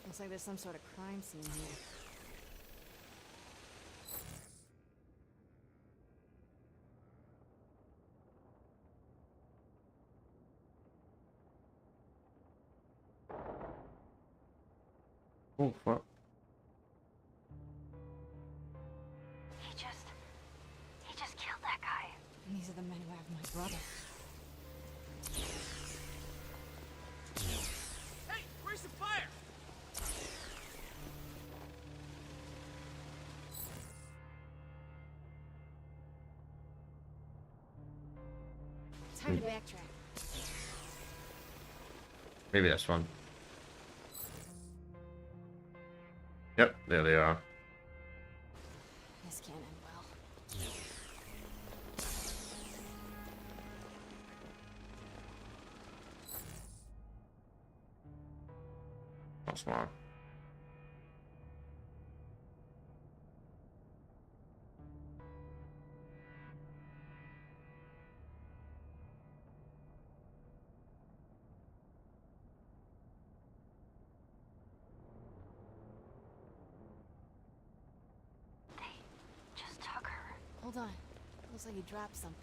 S4: Looks like there's some sort of crime scene here.
S1: Oh, fuck.
S7: He just killed that guy.
S4: And these are the men who have my brother.
S6: Hey, where's the fire?
S4: Time to backtrack.
S1: Maybe this one. Yep, there they are.
S4: This can't end well.
S1: That's smart.
S7: Just took her.
S4: Hold on. Looks like you dropped something.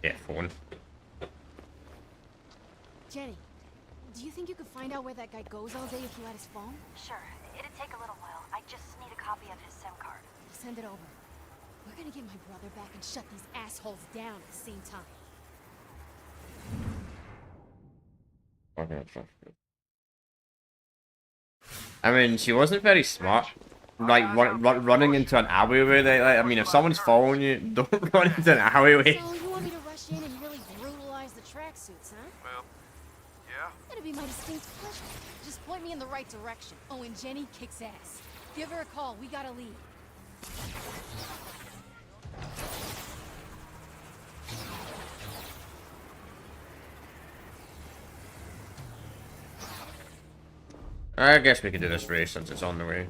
S1: Yeah, phone.
S4: Jenny, do you think you could find out where that guy goes all day if you had his phone?
S7: Sure, it'd take a little while. I just need a copy of his SIM card.
S4: Send it over. We're gonna get my brother back and shut these assholes down at the same time.
S1: Okay, that's good. I mean, she wasn't very smart. Like, running into an alleyway. I mean, if someone's following you, don't run into an alleyway.
S4: So you want me to rush in and really brutalize the tracksuits, huh?
S5: Well, yeah.
S4: That'd be my distinct pleasure. Just point me in the right direction. Oh, and Jenny kicks ass. Give her a call. We gotta leave.
S1: I guess we can do this race since it's on the way.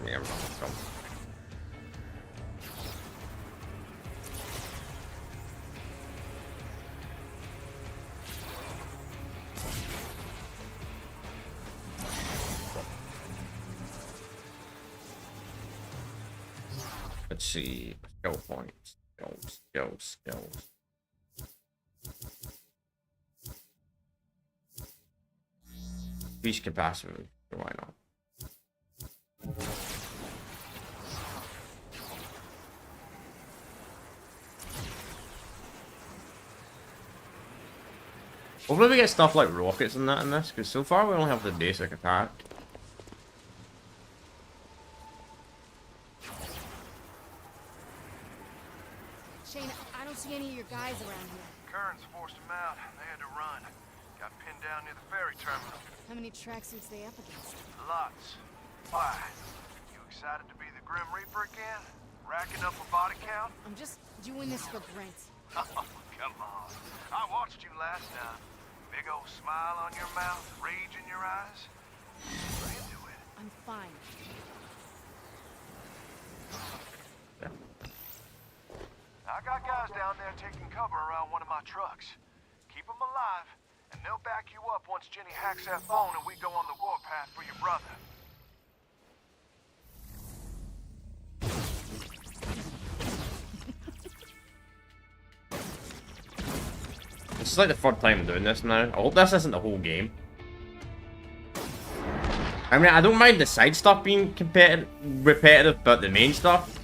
S1: Yeah, go. Let's see. Skill points. Skills. Speech capacity. Why not? Hopefully we get stuff like rockets and that in this, because so far we only have the basic attack.
S4: Shane, I don't see any of your guys around here.
S5: Kearns forced them out. They had to run. Got pinned down near the ferry terminal.
S4: How many tracksuits they up against?
S5: Lots. Why? You excited to be the Grim Reaper again? Racking up a body count?
S4: I'm just doing this for Brent.
S5: Oh, come on. I watched you last time. Big old smile on your mouth, rage in your eyes. We're into it.
S4: I'm fine.
S5: I got guys down there taking cover around one of my trucks. Keep them alive, and they'll back you up once Jenny hacks that phone and we go on the warpath for your brother.
S1: is like the third time I'm doing this now. I hope this isn't the whole game. I mean, I don't mind the side stuff being repetitive, but the main stuff.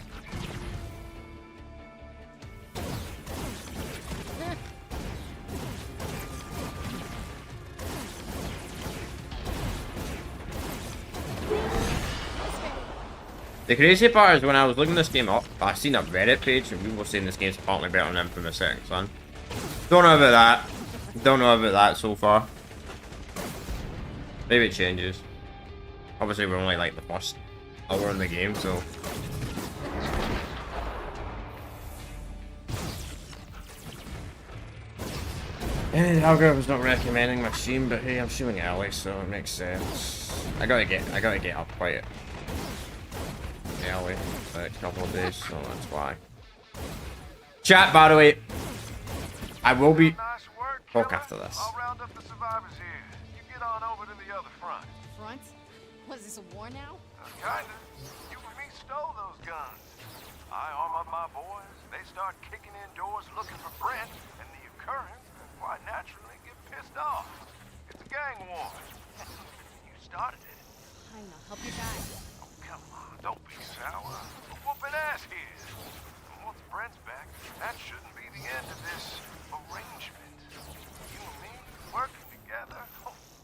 S1: The crazy part is when I was looking this game up, I seen a Reddit page and people were saying this game's apparently better than Infamous Second Son. Don't know about that. Don't know about that so far. Maybe it changes. Obviously we're only like the first hour in the game, so. The algorithm's not recommending my stream, but hey, I'm streaming early, so it makes sense. I gotta get up quite early, like a couple of days, so that's why. Chat, by the way, I will be talk after this.
S5: I'll round up the survivors here. You get on over to the other front.
S4: Front? What is this, a war now?
S5: Kinda. You and me stole those guns. I arm up my boys. They start kicking in doors looking for Brent, and the occurrence, quite naturally, get pissed off. It's a gang war. You started it.
S4: Fine, I'll help you guys.
S5: Oh, come on, don't be sour. We're whooping ass here. Once Brent's back, that shouldn't be the end of this arrangement. You and me working together,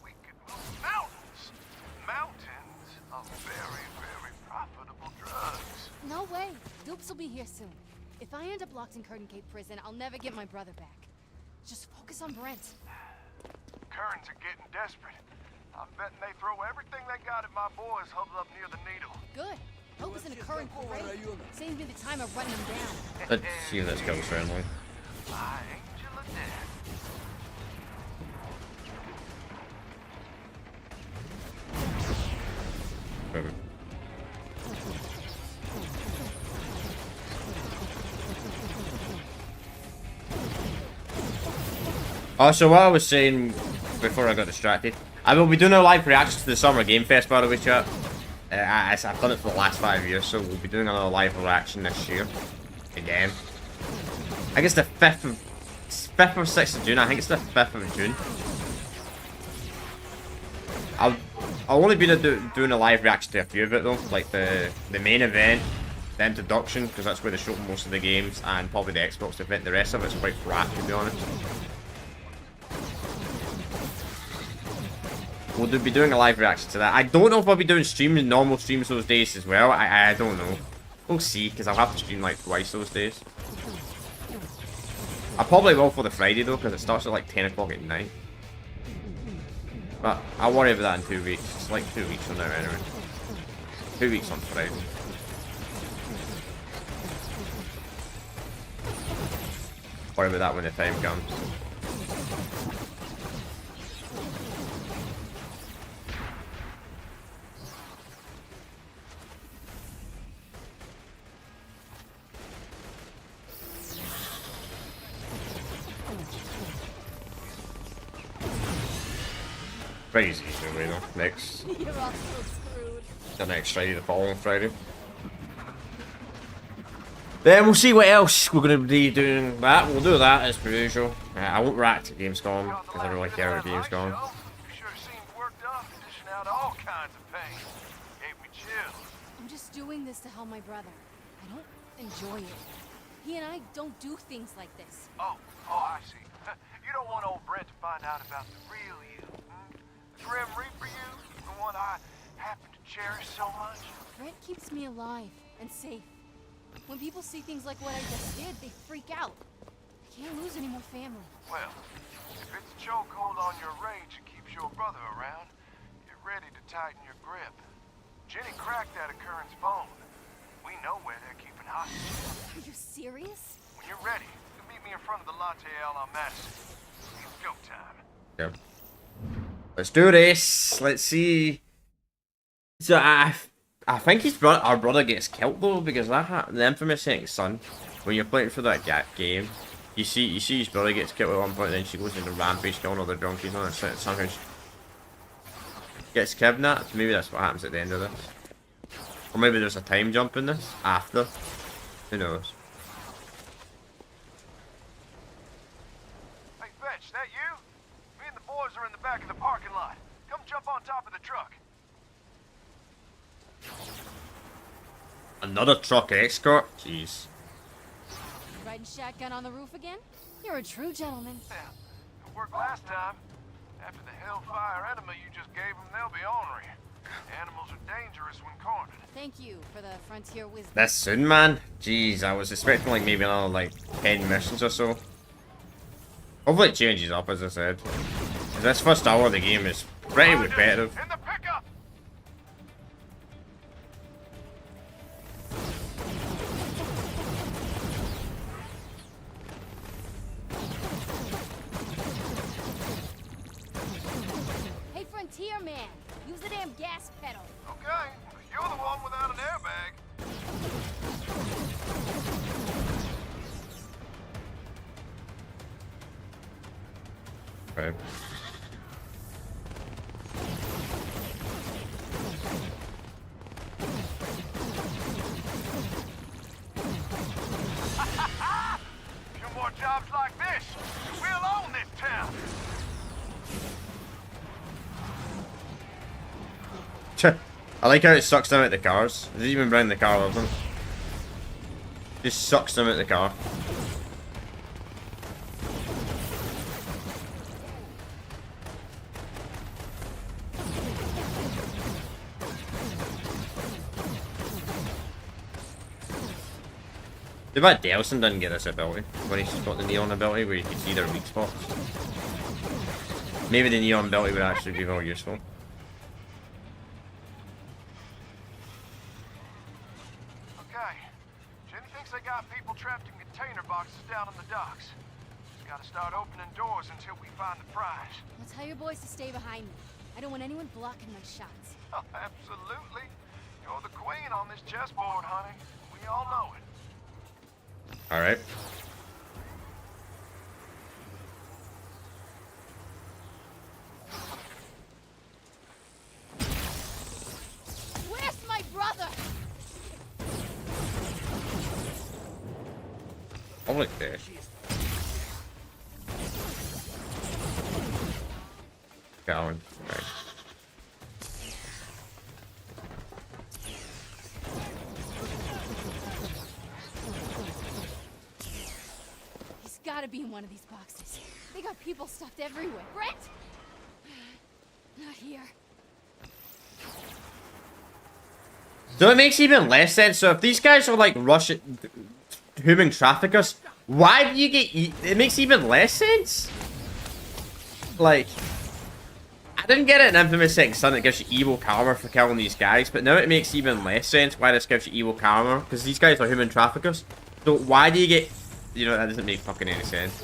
S5: we could move mountains. Mountains of very, very profitable drugs.
S4: No way. Dupes will be here soon. If I end up locked in Curtain Cape Prison, I'll never get my brother back. Just focus on Brent.
S5: Kearns are getting desperate. I'm betting they throw everything they got at my boys huddled up near the needle.
S4: Good. Hope it's in a current parade. Saves me the time of running him down.
S1: Let's see if this goes friendly.
S5: My angel of death.
S1: Perfect. So what I was saying before I got distracted, I will be doing a live reaction to the Summer Game Fest, by the way, chat. I've done it for the last 5 years, so we'll be doing another live reaction this year. Again. I guess the 5th or 6th of June. I think it's the 5th of June. I'll only be doing a live reaction to a few of it though, like the main event, the introduction, because that's where they show most of the games, and probably the Xbox event. The rest of it's quite flat, to be honest. We'll be doing a live reaction to that. I don't know if I'll be doing normal streams those days as well. I don't know. We'll see, because I'll have to stream like twice those days. I probably will for the Friday though, because it starts at like 10 o'clock at night. But I'll worry about that in 2 weeks. It's like 2 weeks from now anyway. 2 weeks on Friday. Worry about that when the time comes. Friday's easy anyway though. Next.
S4: You're all so screwed.
S1: The next Friday, the following Friday. Then we'll see what else we're going to be doing. We'll do that as per usual. I won't react to Gamescom because I don't really care about Gamescom.
S5: You sure seemed worked up, dishing out all kinds of pain. Gave me chills.
S4: I'm just doing this to help my brother. I don't enjoy it. He and I don't do things like this.
S5: Oh, I see. You don't want old Brent to find out about the real you. The Grim Reaper you, the one I happen to cherish so much.
S4: Brent keeps me alive and safe. When people see things like what I just did, they freak out. I can't lose any more family.
S5: Well, if it's a chokehold on your rage that keeps your brother around, you're ready to tighten your grip. Jenny cracked that occurrence phone. We know where they're keeping hostages.
S4: Are you serious?
S5: When you're ready, you meet me in front of the Latte Ale on Madison. It's go time.
S1: Yeah. Let's do this. Let's see. So I think our brother gets killed though, because the infamous Second Son, when you're playing for that game, you see his brother gets killed at one point, then she goes into rampage killing all the drunkies on it. Somehow she gets kidnapped. Maybe that's what happens at the end of this, or maybe there's a time jump in this after. Who knows?
S5: Hey, Fetch, that back in the parking lot. Come jump on top of the truck.
S1: Another truck escort? Jeez.
S4: Riding shotgun on the roof again? You're a true gentleman.
S5: Yeah, it worked last time. After the hellfire enema you just gave them, they'll be ornery. Animals are dangerous when cornered.
S4: Thank you for the frontier wisdom.
S1: This soon, man? Jeez, I was expecting like maybe another like 10 missions or so. Hopefully it changes up, as I said. This first hour of the game is pretty repetitive.
S5: In the pickup!
S4: Hey, frontier man, use the damn gas pedal.
S5: Okay, but you're the one without an airbag.
S1: Okay.
S5: Few more jobs like this, we'll own this town.
S1: I like how it sucks them out the cars. It doesn't even bring the car with them. Just sucks them out the car. Too bad Delson didn't get this ability when he's got the neon ability where you can see their weak spots. Maybe the neon ability would actually be more useful.
S5: Okay, Jenny thinks they got people trapped in container boxes down on the docks. Just gotta start opening doors until we find the prize.
S4: I'll tell your boys to stay behind me. I don't want anyone blocking my shots.
S5: Oh, absolutely. You're the queen on this chessboard, honey. We all know it.
S1: Alright.
S4: Where's my brother?
S1: I'll look there. Going. Right.
S4: He's gotta be in one of these boxes. They got people stuffed everywhere. Brent! Not here.
S1: So it makes even less sense. So if these guys are like Russian human traffickers, why do you get? It makes even less sense. Like, I didn't get it in Infamous Second Son that gives you evil karma for killing these guys, but now it makes even less sense why this gives you evil karma, because these guys are human traffickers. So why do you get? You know, that doesn't make fucking any sense.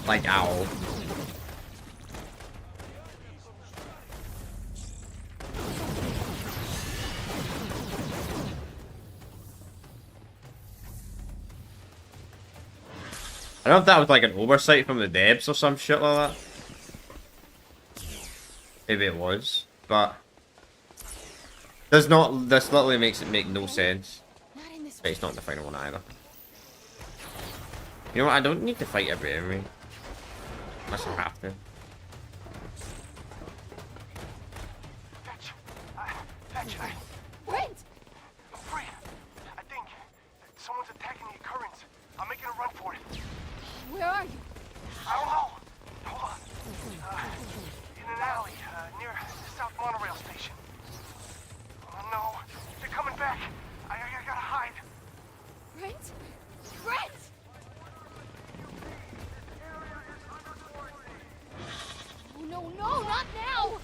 S1: Like, ow. I don't know if that was like an oversight from the devs or some shit like that. Maybe it was, but this literally makes it make no sense.
S4: Not in this
S1: But it's not the final one either. You know what? I don't need to fight every enemy. Unless I have to.
S4: Brent!
S5: I'm free. I think someone's attacking the occurrence. I'm making a run for it.
S4: Where are you?
S5: I don't know. Hold on. In an alley near the South Monorail station. Oh no, they're coming back. I gotta hide.
S4: Brent? Brent! Oh no, no, not now!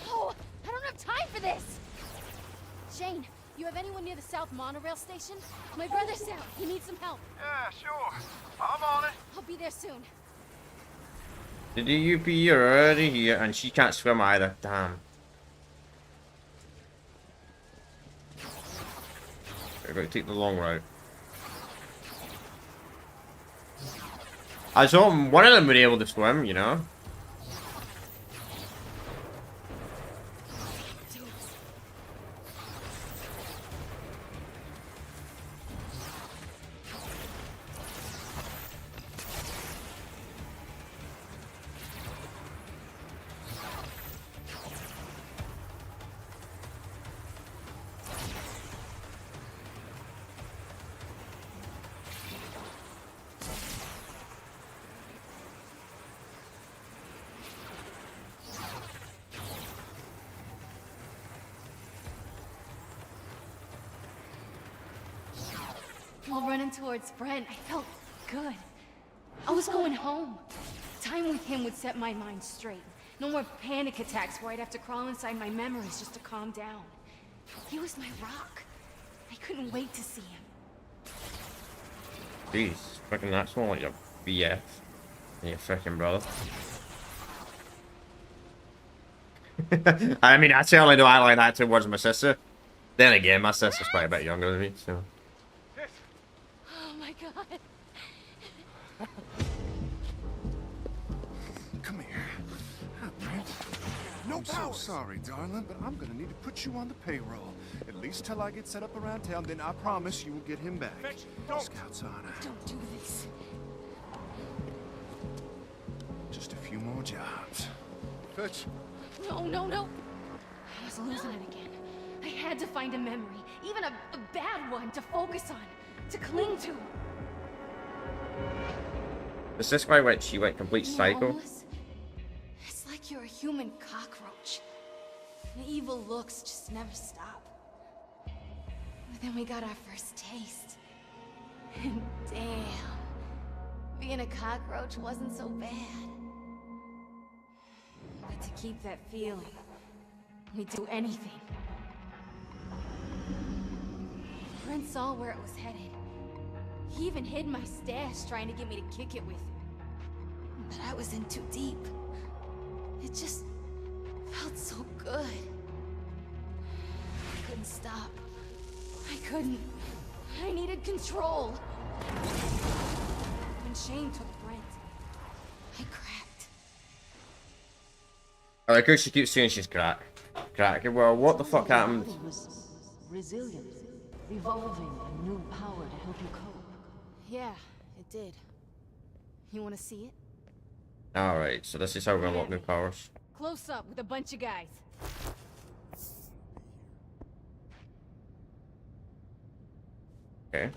S4: Oh, I don't have time for this! Shane, you have anyone near the South Monorail station? My brother's out. He needs some help.
S5: Yeah, sure. I'm on it.
S4: I'll be there soon.
S1: The DUP are already here, and she can't swim either. Damn. We're going to take the long route. I was hoping one of them would be able to swim, you know?
S4: While running towards Brent, I felt good. I was going home. Time with him would set my mind straight. No more panic attacks where I'd have to crawl inside my memories just to calm down. He was my rock. I couldn't wait to see him.
S1: Jeez, fucking that's more like your BF and your freaking brother. I mean, I certainly don't act like that towards my sister. Then again, my sister's probably a bit younger than me, so.
S4: Oh my god.
S5: Come here. Hi, Brent. I'm so sorry, darling, but I'm gonna need to put you on the payroll. At least till I get set up around town, then I promise you will get him back.
S6: Fetch, don't.
S5: Scout's honor.
S4: Don't do this.
S5: Just a few more jobs. Fetch.
S4: No, no, no. I was losing it again. I had to find a memory, even a bad one, to focus on, to cling to.
S1: Is this why she went complete
S4: Being
S1: psycho?
S4: homeless, it's like you're a human cockroach. The evil looks just never stop. But then we got our first taste. And damn, being a cockroach wasn't so bad. But to keep that feeling, we'd do anything. Brent saw where it was headed. He even hid my stash trying to get me to kick it with him. But I was in too deep. It just felt so good. I couldn't stop. I couldn't. I needed control. When Shane took Brent, I cracked.
S1: I like how she keeps saying she's cracked. Well, what the fuck happened?
S3: Body was resilient, evolving a new power to help you cope.
S4: Yeah, it did. You want to see it?
S1: Alright, so this is how we're gonna unlock new powers.
S4: Close up with a bunch of guys.
S1: Okay.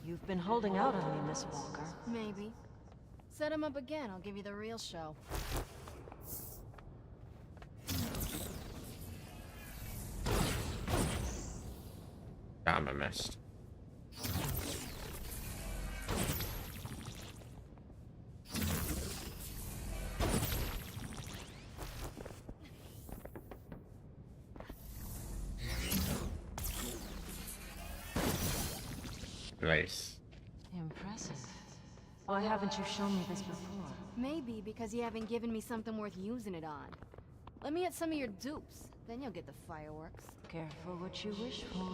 S3: You've been holding out on me, Miss Walker.
S4: Maybe. Set him up again, I'll give you the real show.
S1: Damn, I missed. Nice.
S3: Impressive. Why haven't you shown me this before?
S4: Maybe because you haven't given me something worth using it on. Let me at some of your dupes, then you'll get the fireworks.
S3: Careful what you wish for.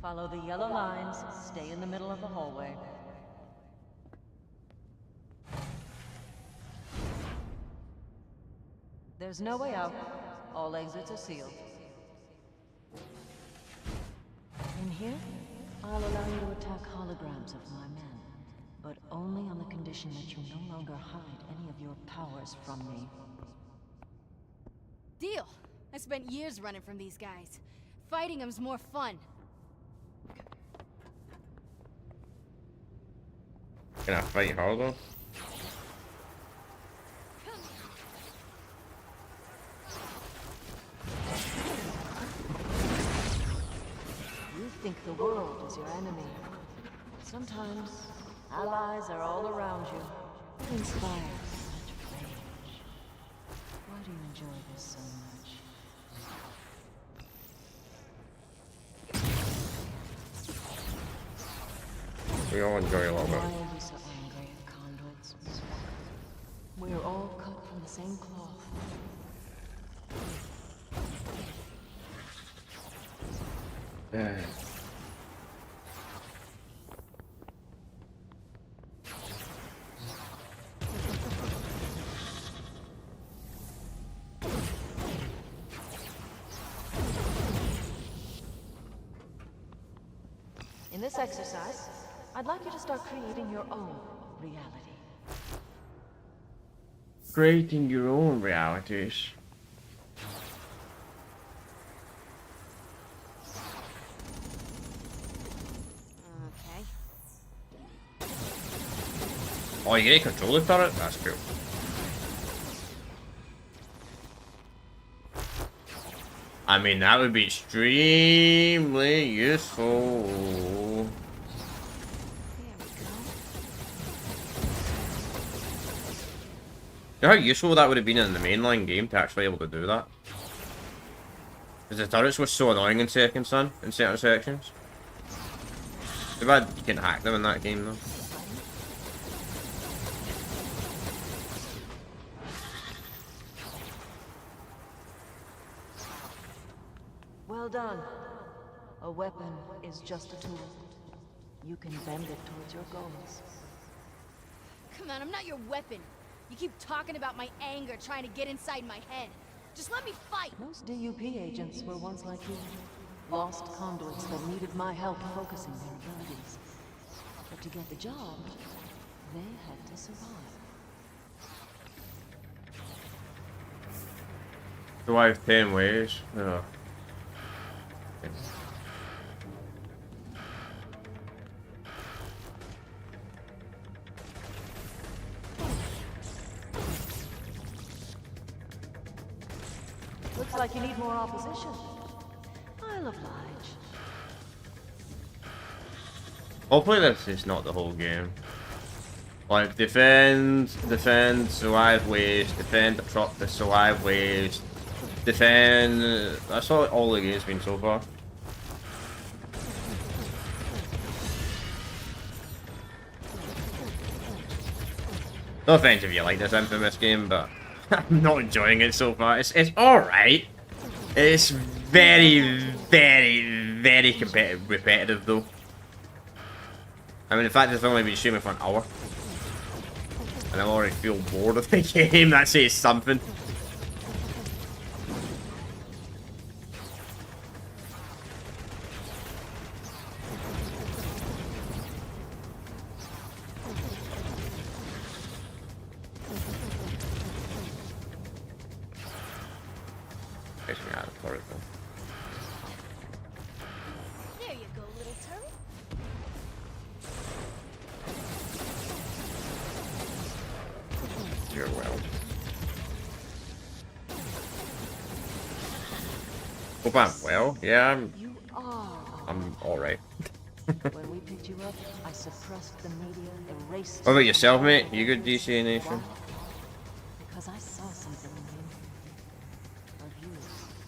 S3: Follow the yellow lines, stay in the middle of the hallway. There's no way out. All exits are sealed. In here, I'll allow you to attack holograms of my men, but only on the condition that you no longer hide any of your powers from me.
S4: Deal! I spent years running from these guys. Fighting them's more fun.
S1: Can I fight her though?
S3: You think the world is your enemy. Sometimes, allies are all around you. It inspires such rage. Why do you enjoy this so much?
S1: We all enjoy a little
S3: Why
S1: bit.
S3: are you so angry at conduits, Miss Walker? We're all cut from the same cloth. In this exercise, I'd like you to start creating your own reality.
S1: Creating your own realities.
S4: Okay.
S1: Oh, you get to control the turret? That's cool. I mean, that would be extremely useful. You know how useful that would have been in the mainline game to actually be able to do that? Because the turrets were so annoying in Second Son, in certain sections. Too bad you can hack them in that game though.
S3: Well done. A weapon is just a tool. You can bend it towards your goals.
S4: Come on, I'm not your weapon. You keep talking about my anger trying to get inside my head. Just let me fight!
S3: Most DUP agents were once like you. Lost conduits that needed my help focusing their abilities. But to get the job, they had to survive.
S1: Do I have 10 ways? No.
S3: Looks like you need more opposition. I'll oblige.
S1: Hopefully this is not the whole game. Like, defend, survive waves, defend, disrupt the survive waves, defend... That's all the game's been so far. No offense if you like this Infamous game, but I'm not enjoying it so far. It's alright. It's very, very repetitive though. I mean, in fact, I've only been streaming for an hour. And I already feel bored of the game. That says something. Takes me out of the protocol.
S4: There you go, little turret.
S1: You're well. Hope I'm well. Yeah,
S3: You are.
S1: I'm alright.
S3: When we picked you up, I suppressed the media, erased.
S1: What about yourself, mate? You good, DCA Nation?
S3: Because I saw something in you. Of you.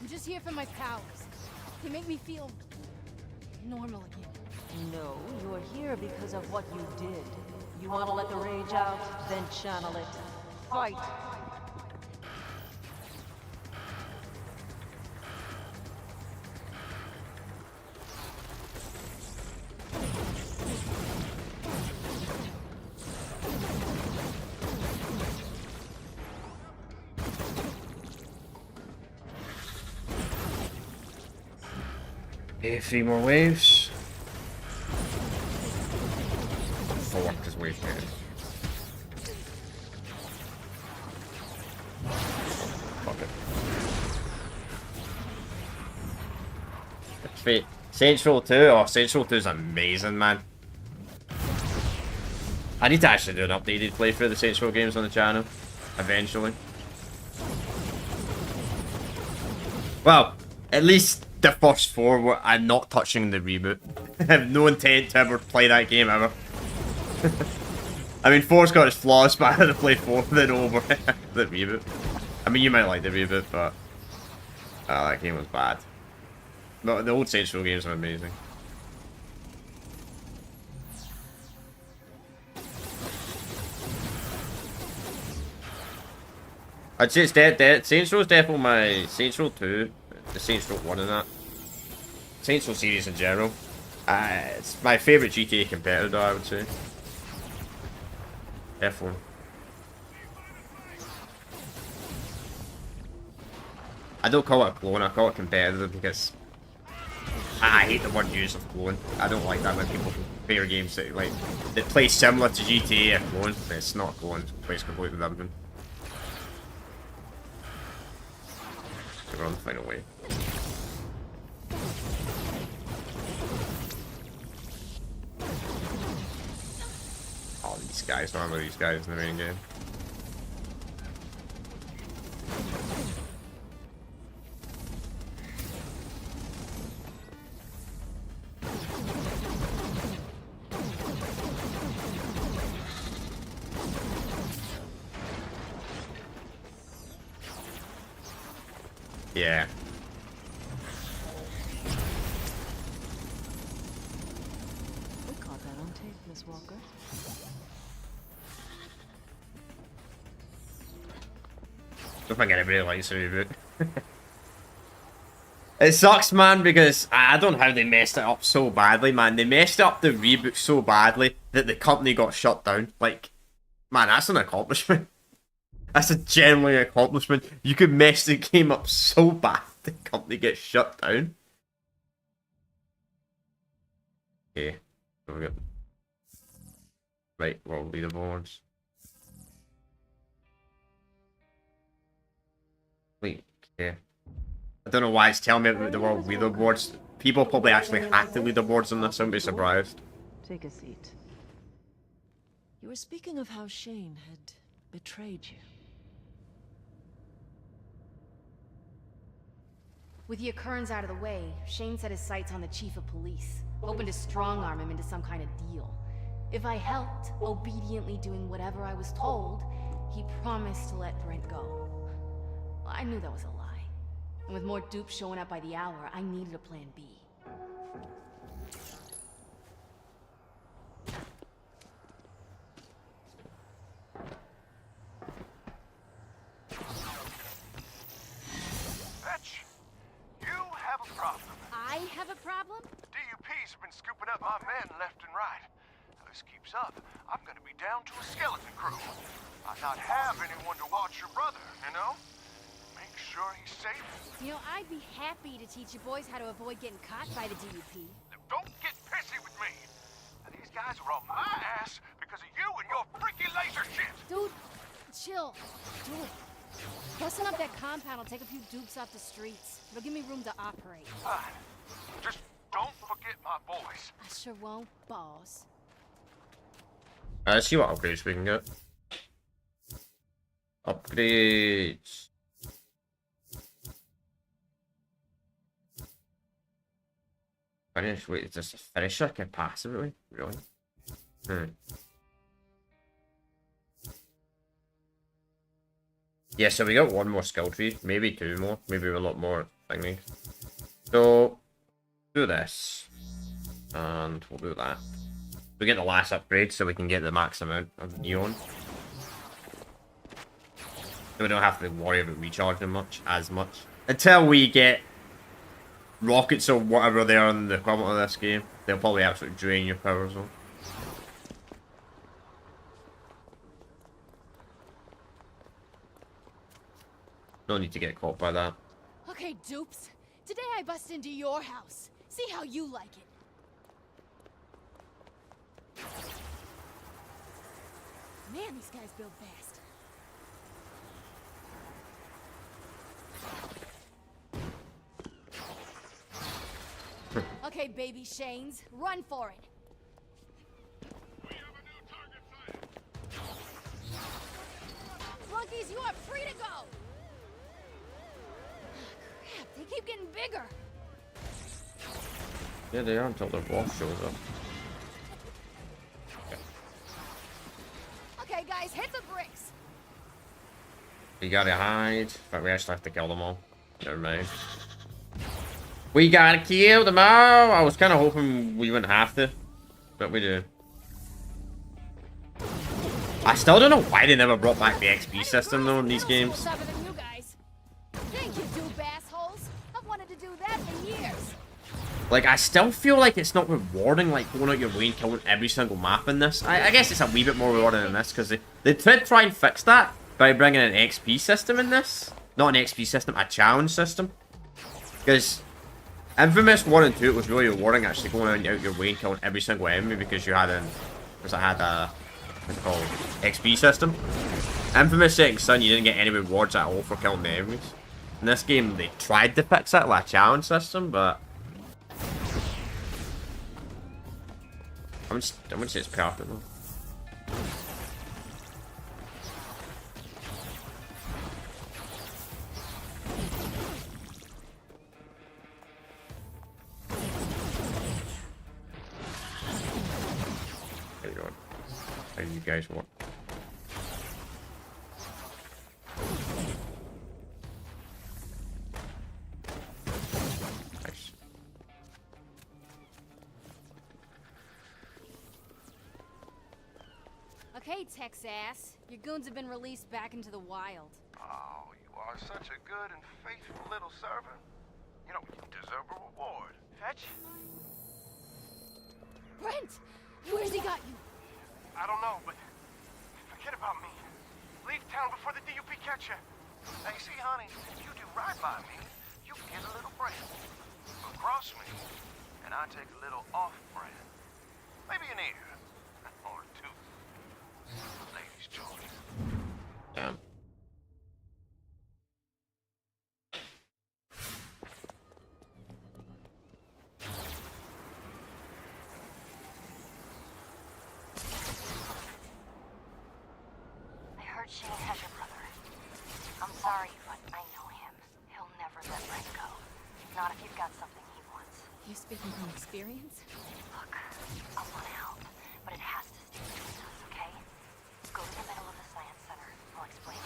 S4: I'm just here for my powers. They make me feel normal again.
S3: No, you're here because of what you did. You want to let the rage out, then channel it. Fight.
S1: Okay, 3 more waves. 4, because wave 10. Fuck it. Fate. Saints Row 2? Oh, Saints Row 2 is amazing, man. I need to actually do an updated playthrough of the Saints Row games on the channel. Eventually. Well, at least the first 4 where I'm not touching the reboot. I have no intent to ever play that game ever. I mean, 4's got its flaws, but I'd rather play 4 than over the reboot. I mean, you might like the reboot, but that game was bad. No, the old Saints Row games are amazing. I'd say it's dead. Saints Row's definitely my Saints Row 2, the Saints Row 1 and that. Saints Row series in general. It's my favourite GTA competitor, I would say. F1. I don't call it a clone, I call it competitive because I hate the word use of clone. I don't like that when people compare games that play similar to GTA a clone. It's not a clone, it plays completely different. So we're on the final way. Oh, these guys. Don't remember these guys in the main game. Yeah.
S3: We caught that on tape, Miss Walker.
S1: Don't think anybody likes the reboot. It sucks, man, because I don't know how they messed it up so badly, man. They messed up the reboot so badly that the company got shut down. Like, man, that's an accomplishment. That's a genuine accomplishment. You could mess the game up so bad the company gets shut down. Okay, so we got right world leaderboards. Wait, okay. I don't know why it's telling me about the world leaderboards. People probably actually hack the leaderboards on this. I wouldn't be surprised.
S3: Take a seat. You were speaking of how Shane had betrayed you.
S4: With the occurrence out of the way, Shane set his sights on the chief of police, hoping to strong-arm him into some kind of deal. If I helped, obediently doing whatever I was told, he promised to let Brent go. Well, I knew that was a lie. And with more dupes showing up by the hour, I needed a plan B.
S5: Fetch, you have a problem.
S4: I have a problem?
S5: DUPs have been scooping up my men left and right. If this keeps up, I'm gonna be down to a skeleton crew. Might not have anyone to watch your brother, you know? Make sure he's safe.
S4: You know, I'd be happy to teach you boys how to avoid getting caught by the DUP.
S5: Don't get pissy with me. Now, these guys are on my ass because of you and your freaky laser shit.
S4: Dude, chill. Do it. Busting up that compound will take a few dupes off the streets. It'll give me room to operate.
S5: Fine. Just don't forget my boys.
S4: I sure won't, boss.
S1: Let's see what upgrades we can get. Upgrades. Finish. Wait, is this a finisher capacity? Really? Yeah, so we got one more skill tree, maybe two more, maybe a lot more thingies. So, do this, and we'll do that. We get the last upgrade so we can get the max amount of neon. So we don't have to worry about recharging as much. Until we get rockets or whatever they are in the equivalent of this game. They'll probably absolutely drain your power zone. No need to get caught by that.
S4: Okay, dupes. Today I bust into your house. See how you like it. Man, these guys build fast. Okay, baby Shanes, run for it.
S5: We have a new target sighted.
S4: Flunkies, you are free to go! Crap, they keep getting bigger.
S1: Yeah, they are until their boss shows up.
S4: Okay, guys, hit the bricks.
S1: We gotta hide. In fact, we actually have to kill them all. Never mind. We gotta kill them all! I was kind of hoping we wouldn't have to, but we do. I still don't know why they never brought back the XP system though in these games.
S4: Thank you, dupe assholes. I've wanted to do that for years.
S1: Like, I still feel like it's not rewarding, like, going out your way and killing every single map in this. I guess it's a wee bit more rewarding in this, because they did try and fix that by bringing an XP system in this. Not an XP system, a challenge system. Because Infamous 1 and 2, it was really rewarding, actually, going out your way and killing every single enemy, because you had what's it called? XP system. Infamous Second Son, you didn't get any rewards at all for killing the enemies. In this game, they tried to fix it like a challenge system, but I wouldn't say it's perfect though. you guys want. Nice.
S4: Okay, Texas. Your goons have been released back into the wild.
S5: Oh, you are such a good and faithful little servant. You know, you deserve a reward. Fetch?
S4: Brent! Where's he got you?
S5: I don't know, but forget about me. Leave town before the DUP catch you. Hey, see, honey, if you do right by me, you get a little bread. But cross me, and I take a little off bread. Maybe an ear. Or two. Ladies' choice.
S1: Damn.
S7: I heard Shane has your brother. I'm sorry, but I know him. He'll never let Brent go. Not if you've got something he wants.
S4: You speaking from experience?
S7: Look, I want to help, but it has to stay between us, okay? Go to the middle of the science center. I'll explain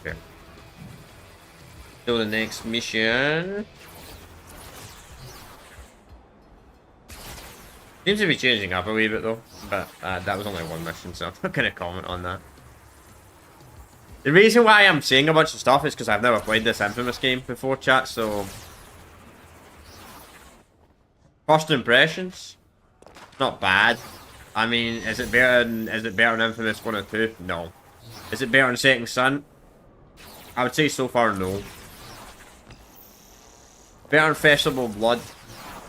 S7: there.
S1: Okay. So the next mission seems to be changing up a wee bit though, but that was only one mission, so I'm not gonna comment on that. The reason why I'm saying a bunch of stuff is because I've never played this Infamous game before, chat. So first impressions, not bad. I mean, is it better than Infamous 1 or 2? No. Is it better than Second Son? I would say so far no. Better than Festival of Blood?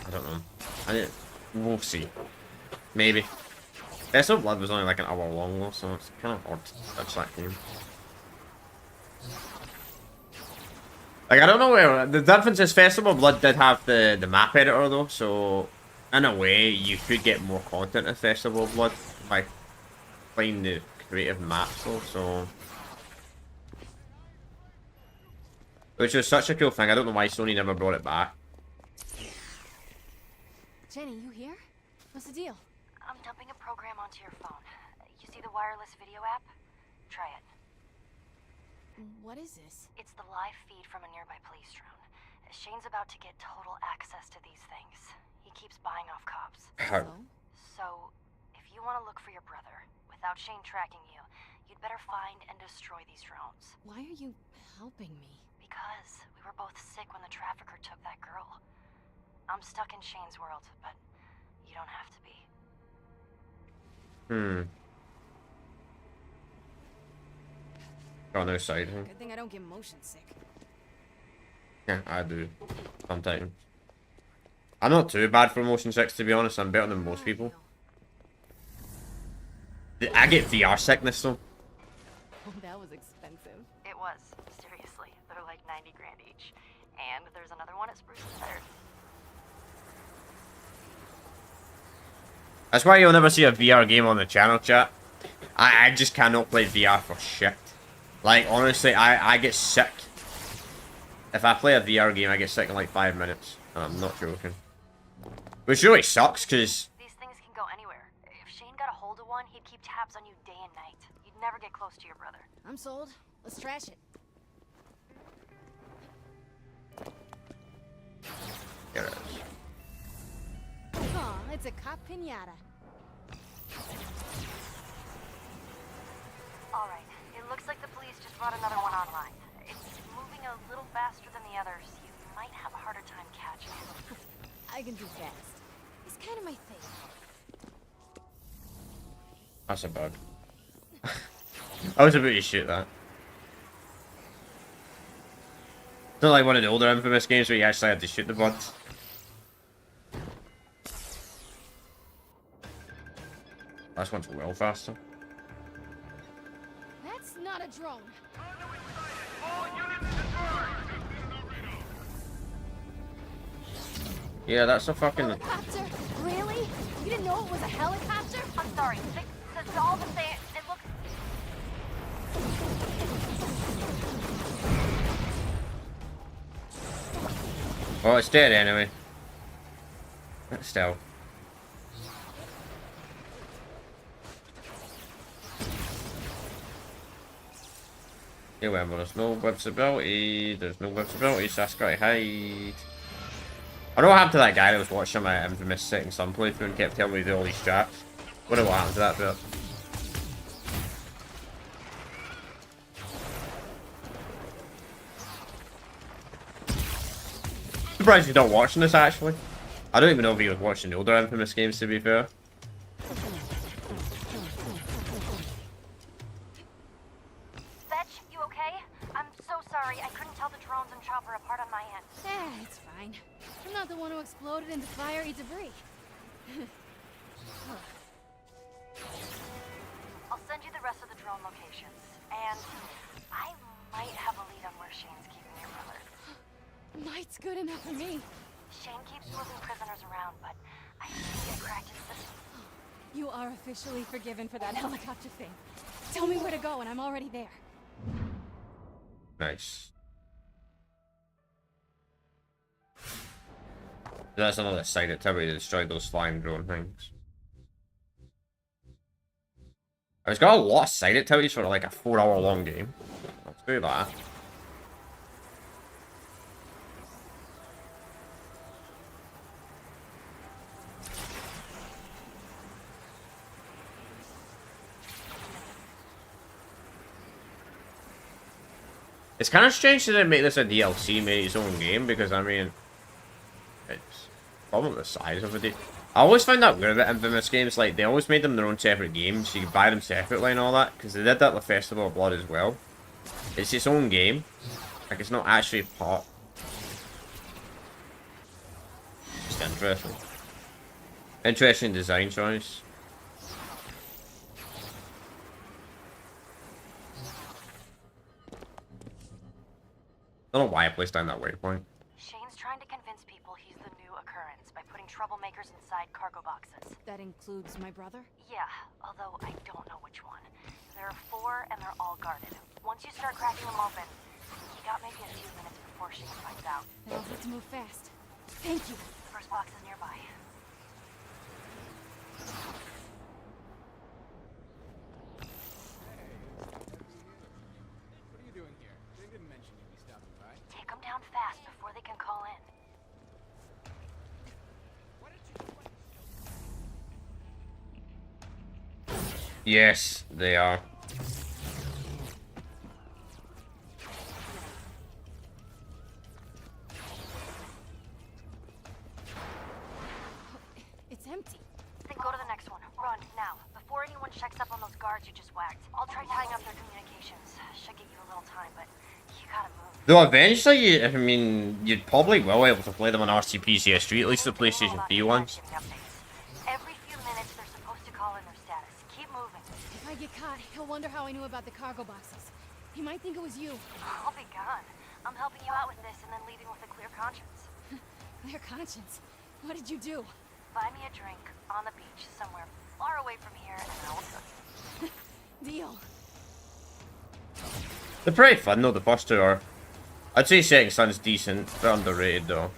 S1: I don't know. We'll see. Maybe. Festival of Blood was only like an hour long though, so it's kind of hard to touch that game. Like, I don't know where... The difference is Festival of Blood did have the map editor though, so... In a way, you could get more content in Festival of Blood by playing the creative maps though, so... Which was such a cool thing, I don't know why Sony never brought it back.
S4: Jenny, you here? What's the deal?
S7: I'm dumping a program onto your phone. You see the wireless video app? Try it.
S4: What is this?
S7: It's the live feed from a nearby police drone. Shane's about to get total access to these things. He keeps buying off cops. So, if you want to look for your brother, without Shane tracking you, you'd better find and destroy these drones.
S4: Why are you helping me?
S7: Because we were both sick when the trafficker took that girl. I'm stuck in Shane's world, but you don't have to be.
S1: Got no side.
S4: Good thing I don't get motion sick.
S1: Yeah, I do. Sometimes. I'm not too bad for motion 6 to be honest, I'm better than most people. I get VR sickness though.
S4: Oh, that was expensive.
S7: It was, seriously. They're like 90 grand each. And there's another one at Spruce and Third.
S1: That's why you'll never see a VR game on the channel, chat. I just cannot play VR for shit. Like, honestly, I get sick. If I play a VR game, I get sick in like 5 minutes. I'm not joking. Which really sucks, because...
S7: These things can go anywhere. If Shane got a hold of one, he'd keep tabs on you day and night. You'd never get close to your brother.
S4: I'm sold. Let's trash it.
S1: Here it is.
S4: Aw, it's a cop pinata.
S7: Alright, it looks like the police just brought another one online. It's moving a little faster than the others. You might have a harder time catching it.
S4: I can do fast. It's kind of my thing.
S1: That's a bug. I was about to shoot that. It's not like one of the older Infamous games where you actually had to shoot the bugs. This one's well faster.
S4: That's not a drone.
S1: Yeah, that's a fucking...
S4: Helicopter? Really? You didn't know it was a helicopter?
S7: I'm sorry, it's all the same. It looks...
S1: Well, it's dead anyway. But still. Remember, there's no whipsability. There's no whipsability, so that's gotta hide. I know what happened to that guy that was watching my infamous Setting Sun playthrough and kept telling me to do all these strats. Wonder what happened to that bit. Surprised he's not watching this actually. I don't even know if he was watching the older infamous games to be fair.
S7: Fetch, you okay? I'm so sorry. I couldn't tell the drones and chopper apart on my end.
S4: It's fine. I'm not the one who exploded into fiery debris.
S7: I'll send you the rest of the drone locations. And I might have a lead on where Shane's keeping your brother.
S4: Might's good enough for me.
S7: Shane keeps moving prisoners around, but I think I cracked his system.
S4: You are officially forgiven for that helicopter thing. Tell me where to go and I'm already there.
S1: Nice. That's another side activity to destroy those flying drone things. It's got a lot of side activities for like a 4-hour long game. Let's do that. It's kind of strange that they make this a DLC, made its own game, because I mean, it's probably the size of it. I always find that weird about Infamous games, like, they always made them their own separate games, so you can buy them separately and all that, because they did that with Festival of Blood as well. It's its own game, like, it's not actually part. Just interesting. Interesting design choice. I don't know why I placed down that waypoint.
S7: Shane's trying to convince people he's the new occurrence by putting troublemakers inside cargo boxes.
S4: That includes my brother?
S7: Yeah, although I don't know which one. There are 4 and they're all guarded. Once you start cracking them open, you got maybe a few minutes before Shane finds out.
S4: Then I'll have to move fast. Thank you.
S7: The first box is nearby.
S8: What are you doing here? They didn't mention you'd be stopping by.
S7: Take them down fast before they can call in.
S1: Yes, they are.
S4: It's empty.
S7: Then go to the next one. Run, now. Before anyone checks up on those guards you just whacked. I'll try tying up their communications. Should give you a little time, but you gotta move.
S1: Though eventually, I mean, you'd probably will be able to play them on RCPCS3, at least the PlayStation 3 ones.
S7: Every few minutes they're supposed to call in their status. Keep moving.
S4: If I get caught, he'll wonder how I knew about the cargo boxes. He might think it was you.
S7: I'll be gone. I'm helping you out with this and then leaving with a clear conscience.
S4: Clear conscience. What did you do?
S7: Buy me a drink on the beach somewhere far away from here and I will tell you.
S4: Deal.
S1: They're pretty fun though, the first two are. I'd say Setting Sun's decent, they're underrated though.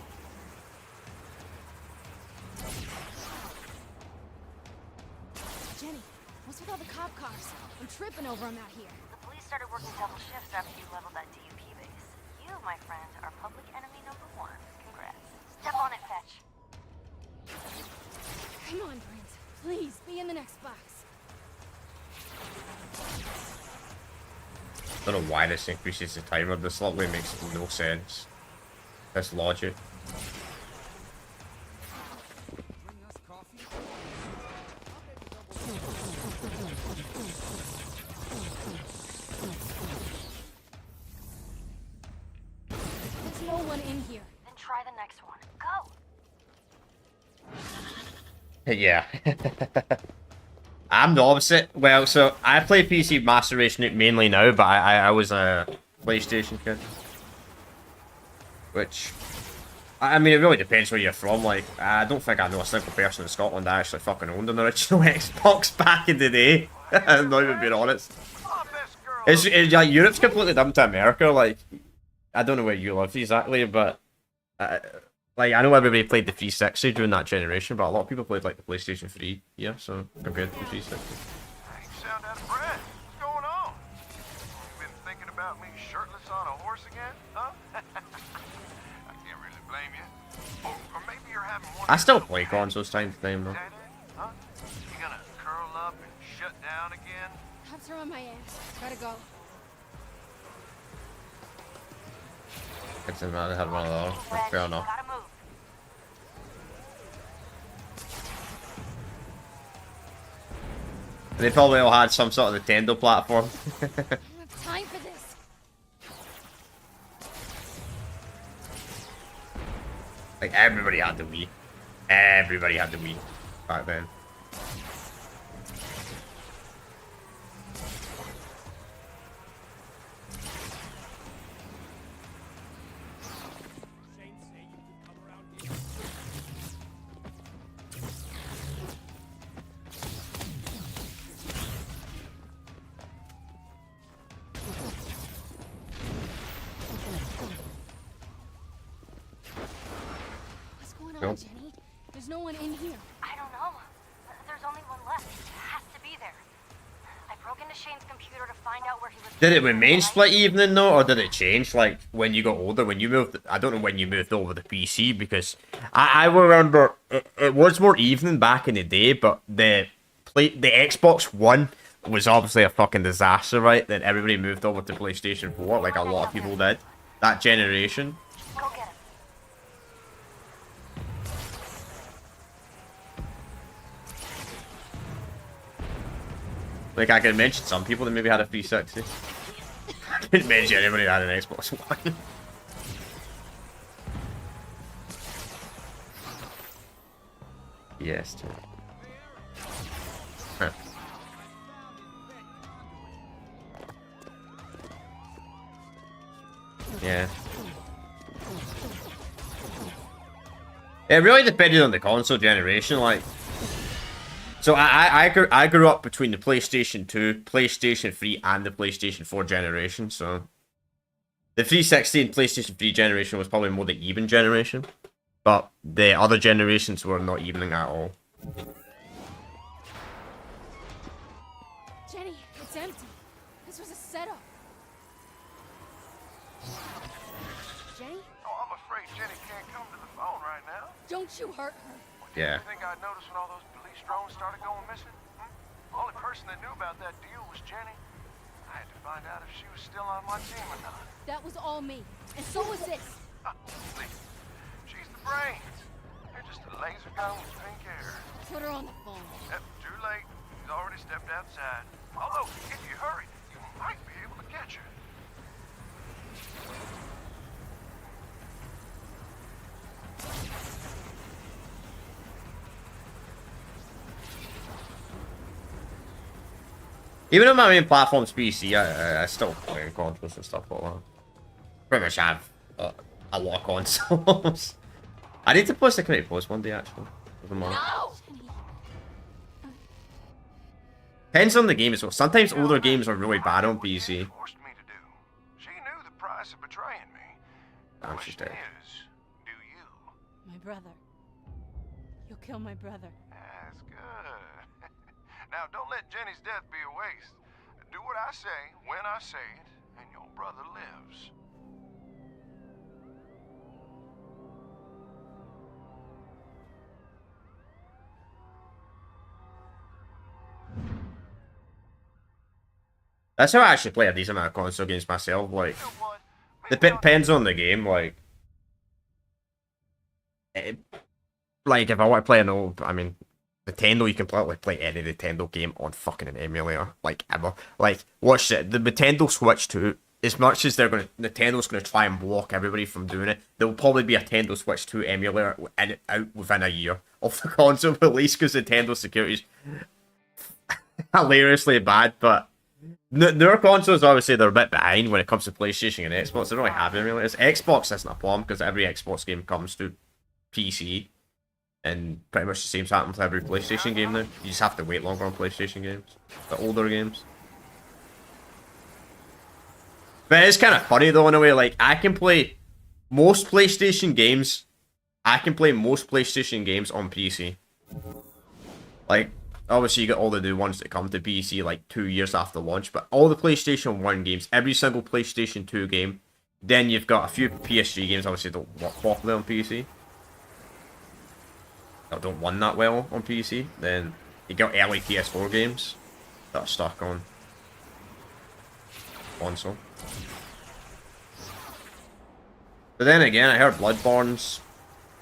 S4: Jenny, what's with all the cop cars? I'm tripping over them out here.
S7: The police started working double shifts after you leveled that DUP base. You, my friend, are public enemy number 1. Congrats. Step on it, Fetch.
S4: Come on, Brent. Please, be in the next box.
S1: I don't know why this increases the timer, this way makes no sense. That's logic.
S8: Bring us coffee?
S4: There's no one in here.
S7: Then try the next one. Go!
S1: Yeah. I'm the opposite. Well, so I play PC Master Race mainly now, but I was a PlayStation kid. Which, I mean, it really depends where you're from. Like, I don't think I know a single person in Scotland that actually fucking owned an original Xbox back in the day. I'm not even being honest. It's like, Europe's completely dumb to America. Like, I don't know where you live exactly, but like, I know everybody played the 360 during that generation, but a lot of people played like the PlayStation 3, yeah, so compared to the 360.
S5: I ain't sound out of breath. What's going on? You been thinking about me us on a horse again, huh? I can't really blame you. Or maybe you're having one.
S1: I still play consoles time to time though.
S5: Huh? You gonna curl up and shut down again?
S4: Cops are on my ass. Gotta go.
S1: It's another had one of those. Fair enough.
S7: Gotta move.
S1: They probably all had some sort of Nintendo platform.
S4: I don't have time for this.
S1: Like everybody had the Wii. Everybody had the Wii back then.
S6: Shane say you can come around here.
S4: What's going on,
S1: Nope.
S4: Jenny? There's no one in here.
S7: I don't know. There's only one left. It has to be there. I broke into Shane's computer to find out where he was.
S1: Did it remain split evening though, or did it change like when you got older? When you moved, I don't know when you moved over the PC because I remember it was more evening back in the day, but the Xbox One was obviously a fucking disaster, right? Then everybody moved over to PlayStation 4, like a lot of people did. That generation.
S7: Go get him.
S1: Like I could mention some people that maybe had a 360. I didn't mention anybody that had an Xbox One. Yes, too. Huh. Yeah. It really depended on the console generation, like. So I grew up between the PlayStation 2, PlayStation 3, and the PlayStation 4 generation. So the 360 and PlayStation 3 generation was probably more the even generation, but the other generations were not evening at all.
S4: Jenny, it's empty. This was a setup. Jenny,
S5: Oh, I'm afraid Jenny can't come to the phone right now.
S4: don't you hurt her.
S1: Yeah.
S5: You think I'd notice when all those police drones started going missing? Only person that knew about that deal was Jenny. I had to find out if she was still on my team or not.
S4: That was all me. And so was this.
S5: Please. She's the brains. You're just a laser gun with pink hair.
S4: Put her on the phone.
S5: Too late. She's already stepped outside. Although, if you hurry, you might be able to catch her.
S1: Even on my main platform's PC, I still play on consoles and stuff like that. Pretty much have a lot of consoles. I need to post a community post one day actually.
S4: No!
S1: Depends on the game as well. Sometimes older games are really bad on PC.
S5: Forced me to do. She knew the price of betraying me. The
S1: Damn, she's
S5: question
S1: dead.
S5: is, do you?
S4: My brother. You'll kill my brother.
S5: That's good. Now, don't let Jenny's death be a waste. Do what I say, when I say it, and your brother lives.
S1: That's how I actually play a decent amount of console games myself. Like,
S5: You know what?
S1: it depends on the game. Like, like if I want to play an old, I mean, Nintendo, you can play any Nintendo game on fucking an emulator, like ever. Like, watch it. The Nintendo Switch 2, as much as Nintendo's gonna try and block everybody from doing it, there will probably be a Nintendo Switch 2 emulator out within a year of the console release because Nintendo security's hilariously bad. But newer consoles, obviously, they're a bit behind when it comes to PlayStation and Xbox. They don't really have emulators. Xbox isn't a problem because every Xbox game comes to PC. And pretty much the same's happened with every PlayStation game now. You just have to wait longer on PlayStation games. The older games. But it's kind of funny though in a way, like I can play most PlayStation games on PC. Like, Obviously, you get all the new ones that come to PC like 2 years after launch, but all the PlayStation 1 games, every single PlayStation 2 game, then you've got a few PS3 games, obviously don't work properly on PC. Or don't run that well on PC. Then you got early PS4 games that are stuck on console. But then again, I heard Bloodborne's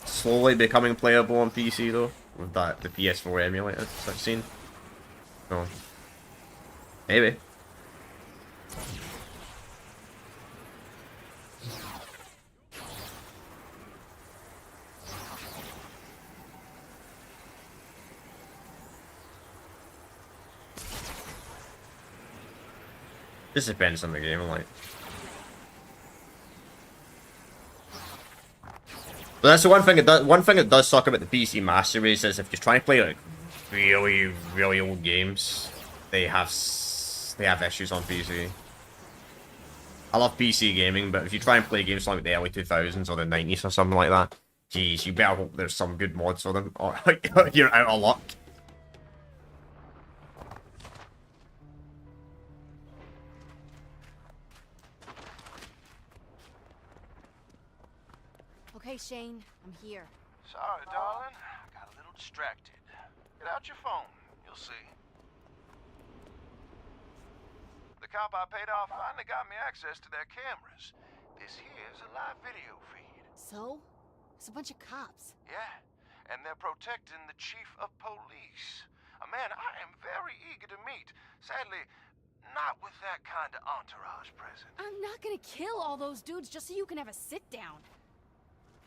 S1: slowly becoming playable on PC though, with that the PS4 emulator I've seen. So maybe. Just depends on the game, like. But that's the one thing. One thing that does suck about the PC Master Race is if you're trying to play like really old games, they have issues on PC. I love PC gaming, but if you try and play games like the early 2000s or the 90s or something like that, geez, you better hope there's some good mods for them, or you're out of luck.
S4: Okay, Shane, I'm here.
S5: Sorry, darling. I got a little distracted. Get out your phone. You'll see. The cop I paid off finally got me access to their cameras. This here's a live video feed.
S4: So? It's a bunch of cops.
S5: Yeah, and they're protecting the chief of police. A man I am very eager to meet. Sadly, not with that kind of entourage present.
S4: I'm not gonna kill all those dudes just so you can have a sit down.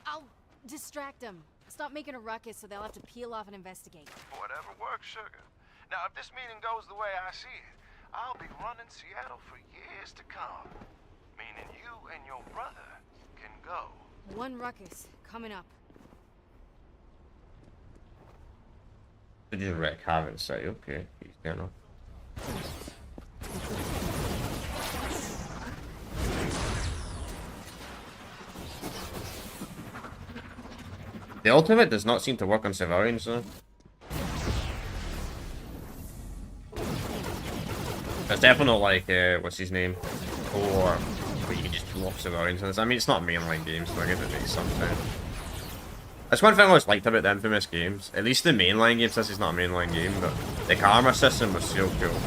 S4: I'll distract them. Stop making a ruckus so they'll have to peel off and investigate.
S5: Whatever works, sugar. Now, if this meeting goes the way I see it, I'll be running Seattle for years to come. Meaning you and your brother can go.
S4: One ruckus coming up.
S1: Did you wreck Haven't say okay? He's gonna. The ultimate does not seem to work on civilians though. There's definitely like, what's his name? Or where you can just pull off civilians. I mean, it's not mainline games, so I guess it makes some sense. That's one thing I always liked about the Infamous games. At least the mainline games, this is not a mainline game, but the camera system was so cool.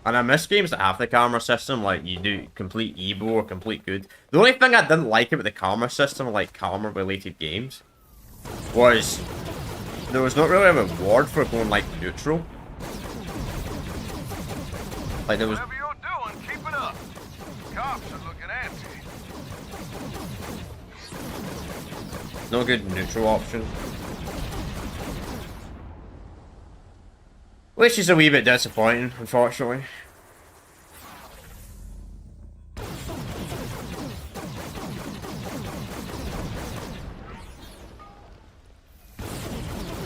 S1: And I miss games that have the camera system, like you do complete Evo or complete good. The only thing I didn't like about the camera system, like camera-related games, was there was not really a reward for going like neutral. Like there was.
S5: Whatever you're doing, keep it up. Cops are looking antsy.
S1: No good neutral option. Which is a wee bit disappointing, unfortunately.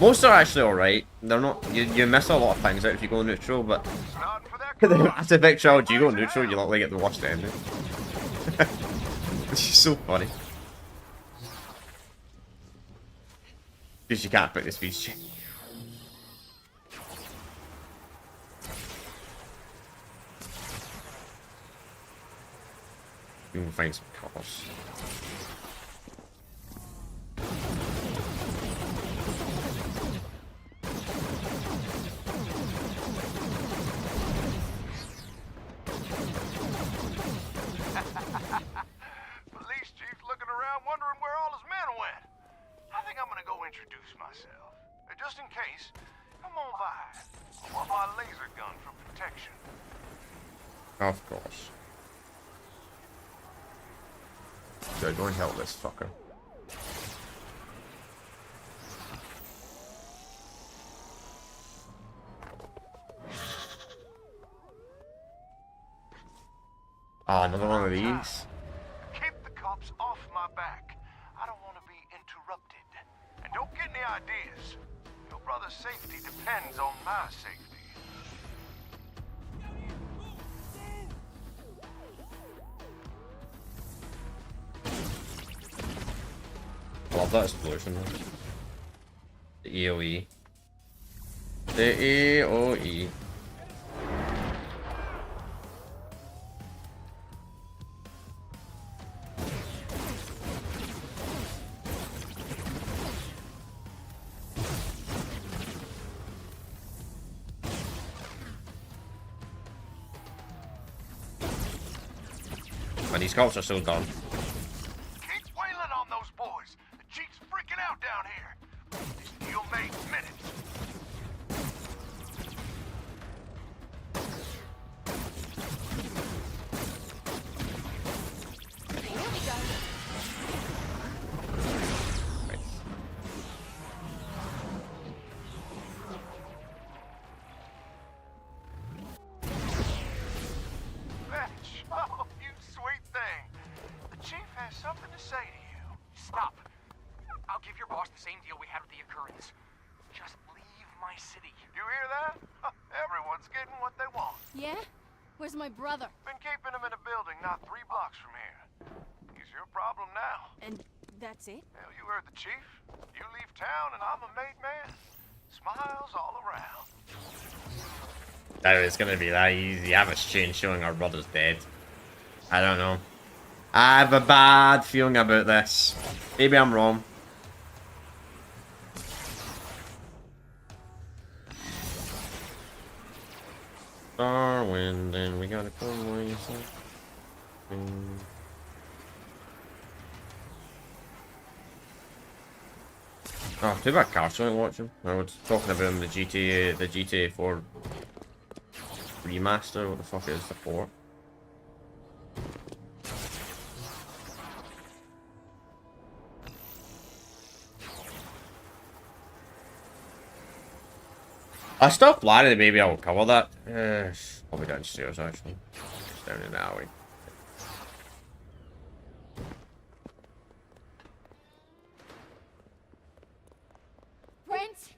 S1: Most are actually alright. They're not. You miss a lot of things out if you go neutral, but
S5: Not for that
S1: the
S5: car.
S1: Mass Effect child, you go neutral, you literally get the worst ending. Which is so funny. Because you can't pick this feature. We can find some cars.
S5: Police chief's looking around wondering where all his men went. I think I'm gonna go introduce myself. Just in case, come on by. I want my laser gun for protection.
S1: Of course. So go and help this fucker. Ah, another one of these.
S5: Keep the cops off my back. I don't want to be interrupted. And don't get any ideas. Your brother's safety depends on my safety.
S1: I love that explosion. The AoE. The AOE. And these cops are so dumb.
S5: Keep wailing on those boys. The chief's freaking out down here. This deal made minutes. Fetch. Oh, you sweet thing. The chief has something to say to you.
S9: Stop. I'll give your boss the same deal we had with the occurrence. Just leave my city.
S5: You hear that? Everyone's getting what they want.
S4: Yeah? Where's my brother?
S5: Been keeping him in a building not 3 blocks from here. He's your problem now.
S4: And that's it?
S5: Hell, you heard the chief. You leave town and I'm a made man. Smiles all around.
S1: That it's gonna be that easy. I have a chain showing our brother's dead. I don't know. I have a bad feeling about this. Maybe I'm wrong. Starwind, and we gotta come away. Oh, too bad Carson ain't watching. I was talking about him, the GTA 4 remaster. What the fuck is the 4? I still planning that maybe I will cover that. Probably downstairs actually. Just down in the alley.
S4: Brent?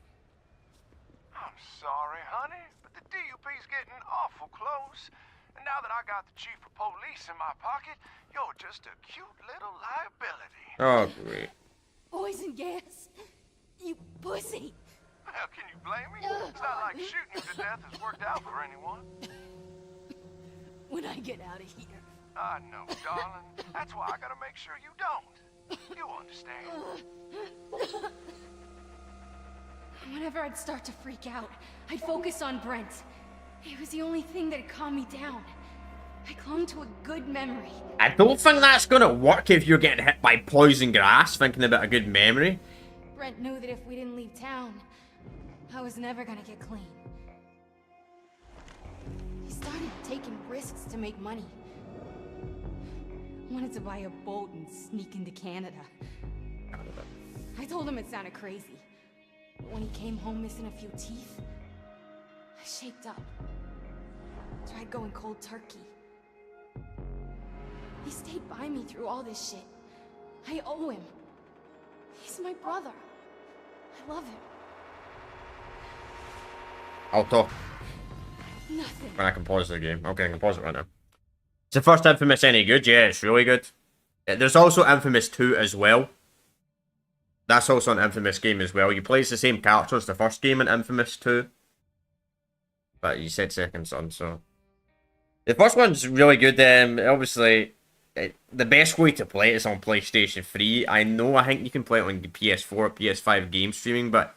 S5: I'm sorry, honey, but the DUP's getting awful close. And now that I got the chief of police in my pocket, you're just a cute little liability.
S1: Oh, great.
S4: Poison gas? You pussy!
S5: Well, can you blame me? It's not like shooting you to death has worked out for anyone.
S4: When I get out of here.
S5: I know, darling. That's why I gotta make sure you don't. You understand.
S4: Whenever I'd start to freak out, I'd focus on Brent. It was the only thing that'd calm me down. I clung to a good memory.
S1: I don't think that's gonna work if you're getting hit by poison grass thinking about a good memory.
S4: Brent knew that if we didn't leave town, I was never gonna get clean. He started taking risks to make money. Wanted to buy a boat and sneak into Canada. I told him it sounded crazy. But when he came home missing a few teeth, I shaped up. Tried going cold turkey. He stayed by me through all this shit. I owe him. He's my brother. I love him.
S1: I'll talk
S4: Nothing.
S1: when I can pause the game. Okay, I can pause it right now. Is the first Infamous any good? Yeah, it's really good. There's also Infamous 2 as well. That's also an Infamous game as well. You play as the same character as the first game in Infamous 2. But you said second son, so... The first one's really good. Obviously, the best way to play it is on PlayStation 3. I think you can play it on PS4, PS5 game streaming, but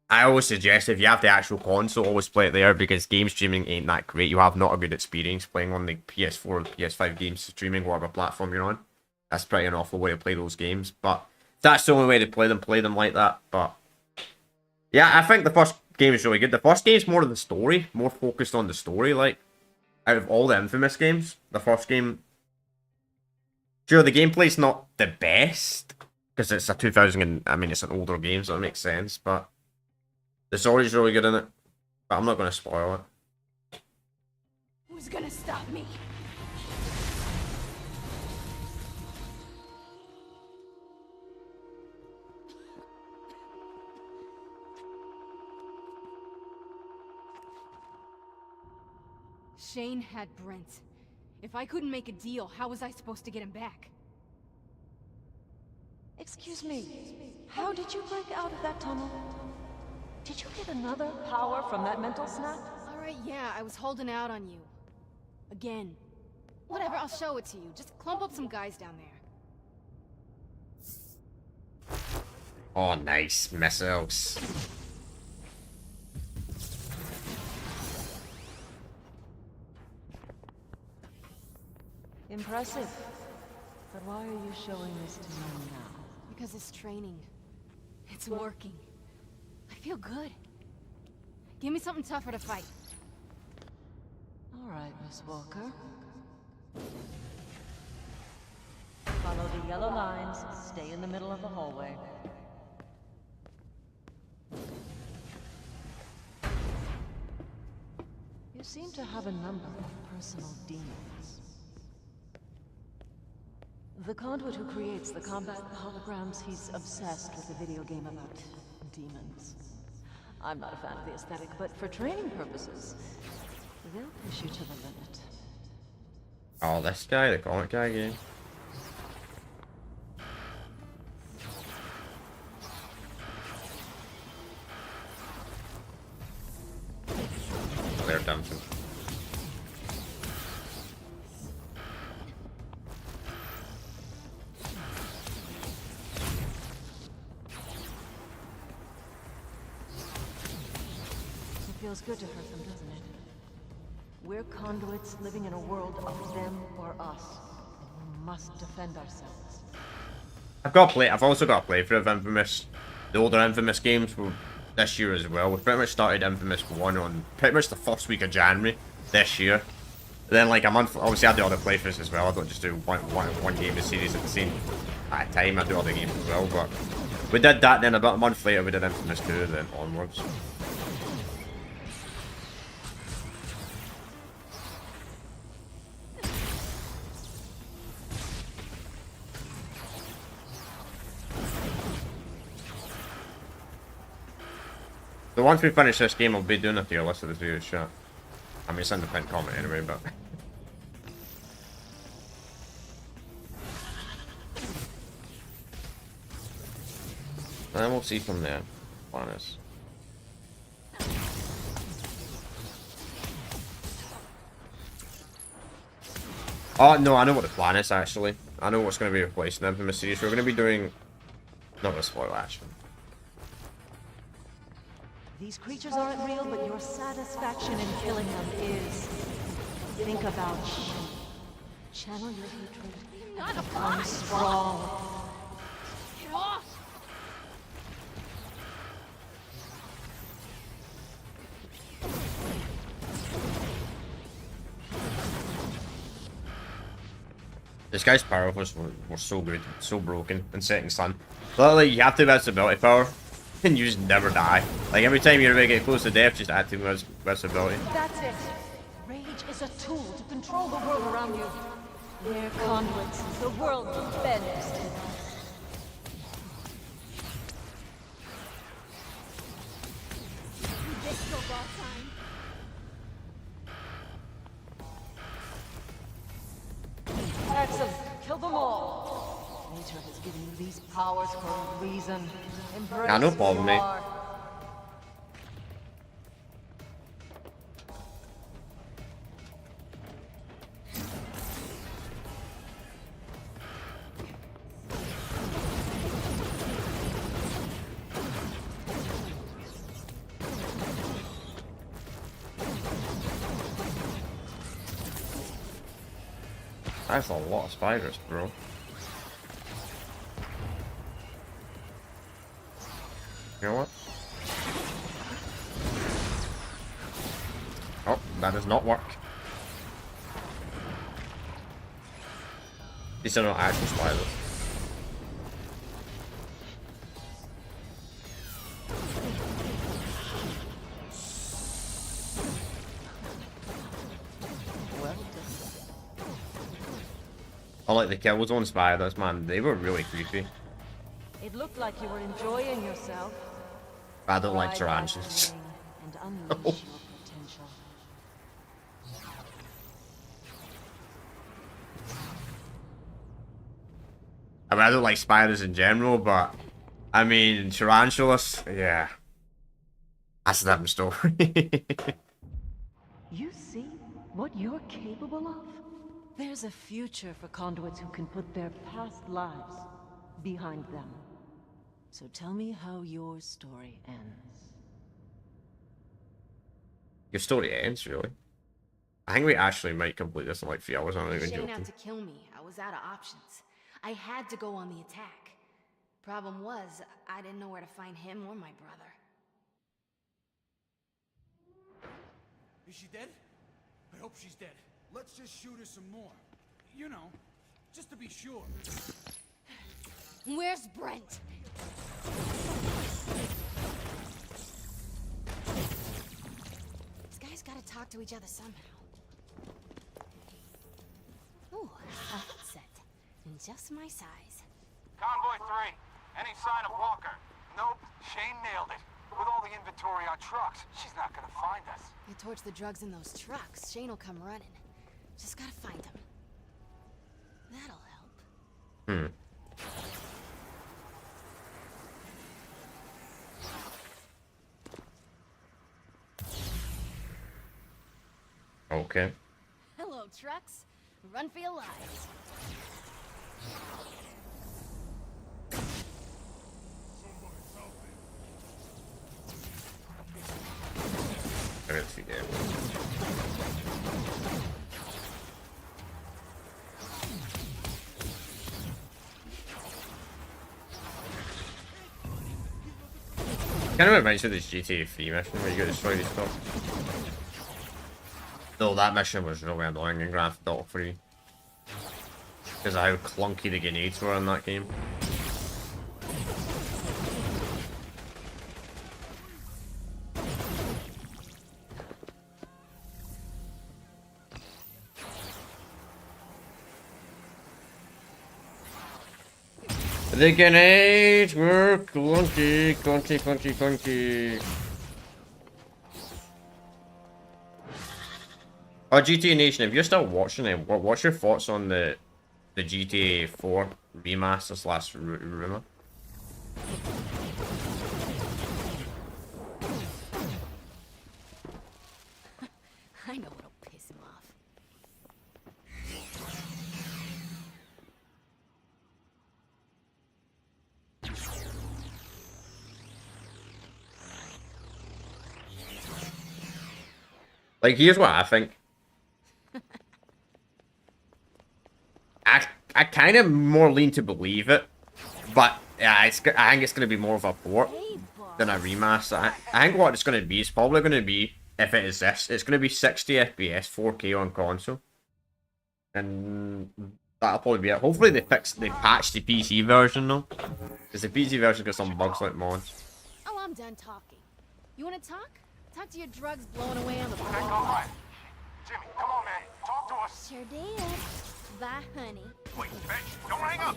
S1: I always suggest if you have the actual console, always play it there, because game streaming ain't that great. You have not a good experience playing on the PS4 or PS5 game streaming, whatever platform you're on. That's pretty an awful way to play those games, but if that's the only way to play them like that. But yeah, I think the first game is really good. The first game's more of the story, more focused on the story, like, out of all the Infamous games, the first game... Sure, the gameplay's not the best, because it's a 2000 it's an older game, so it makes sense, but the story's really good in it. But I'm not going to spoil it.
S4: Who's gonna stop me? Shane had Brent. If I couldn't make a deal, how was I supposed to get him back?
S3: Excuse me, how did you break out of that tunnel? Did you get another power from that mental snap?
S4: Alright, yeah, I was holding out on you. Again. Whatever, I'll show it to you. Just clump up some guys down there.
S1: Oh, nice. Missiles.
S3: Impressive. But why are you showing this to me now?
S4: Because it's training. It's working. I feel good. Give me something tougher to fight.
S3: All right, Miss Walker. Follow the yellow lines. Stay in the middle of the hallway. You seem to have a number of personal demons. The conduit who creates the combat holograms, he's obsessed with a video game about demons. I'm not a fan of the aesthetic, but for training purposes, they'll push you to the limit.
S1: Oh, this guy, the comic guy again. They're dumping.
S3: It feels good to hurt them, doesn't it? We're conduits living in a world of them or us. We must defend ourselves.
S1: I've also got a playthrough of Infamous. The older Infamous games were this year as well. We pretty much started Infamous 1 on pretty much the first week of January this year. Then like a month, obviously I do other playthroughs as well. I don't just do one game of series at the same time. I do other games as well, but we did that. Then about a month later we did Infamous 2, then onwards. So once we finish this game, I'll be doing a tier list of the videos, sure. I mean, it's in the pinned comment anyway, but... And then we'll see from there. Plan is. Oh, no, I know what the plan is, actually. I know what's going to be replaced in the Infamous series. We're going to be doing... Not going to spoil, actually.
S3: These creatures aren't real, but your satisfaction in killing them is. Think about shame. Channel your hatred.
S4: Not a
S3: Become strong.
S4: Get off!
S1: This guy's power was so good, so broken in Setting Sun. Literally, you have to have ability power, and you just never die. Like every time you're about to get close to death, just add to ability.
S3: That's it. Rage is a tool to control the world around you. We're conduits. The world bends to them.
S4: This still boss time.
S3: Excellent. Kill them all. Nature has given you these powers for a reason. Embrace
S1: Yeah, no problem,
S3: who
S1: mate.
S3: you are.
S1: That's a lot of spiders, bro. You know what? Oh, that does not work. These are not actual spiders.
S3: Well done.
S1: I like the Killzone spiders, man. They were really creepy.
S3: It looked like you were enjoying yourself.
S1: I don't like
S3: Ride that
S1: tarantulas.
S3: wing and unleash your potential.
S1: I mean, I don't like spiders in general, but I mean, tarantulas, yeah. That's a different story.
S2: You see what you're capable of?
S3: There's a future for conduits who can put their past lives behind them. So tell me how your story ends.
S1: Your story ends, really. I think we actually might complete this in like 3 hours. I'm not even
S4: Shane
S1: joking.
S4: out to kill me. I was out of options. I had to go on the attack. Problem was, I didn't know where to find him or my brother.
S8: Is she dead? I hope she's dead. Let's just shoot her some more. You know, just to be sure.
S4: Where's Brent? These guys gotta talk to each other somehow. Ooh, a headset. And just my size.
S9: Convoy 3, any sign of Walker? Nope, Shane nailed it. With all the inventory on trucks, she's not gonna find us.
S4: You torch the drugs in those trucks, Shane will come running. Just gotta find him. That'll help.
S1: Okay.
S4: Hello, trucks. Run for your lives.
S1: I got 2 damage. Kind of reminds me of this GTA 3 mission where you go destroy this stuff. Though that mission was really annoying in Grand Theft Auto 3. Because of how clunky the grenades were in that game. The grenades were clunky, clunky. Oh, GTA Nation, if you're still watching it, what's your thoughts on the GTA 4 remaster slash rumor?
S4: I know what'll piss him off.
S1: Like, here's what I think. I kind of more lean to believe it, but yeah, I think it's going to be more of a port than a remaster. I think what it's going to be is probably going to be, if it is this, it's going to be 60 FPS, 4K on console. And that'll probably be it. Hopefully they patch the PC version though. Because the PC version got some bugs like mods.
S4: Oh, I'm done talking. You wanna talk? Talk to your drugs blowing away on the
S9: Heck,
S4: floor.
S9: all right. Jimmy, come on, man. Talk to us.
S4: Sure did. Bye, honey.
S9: Wait, bitch, don't hang up.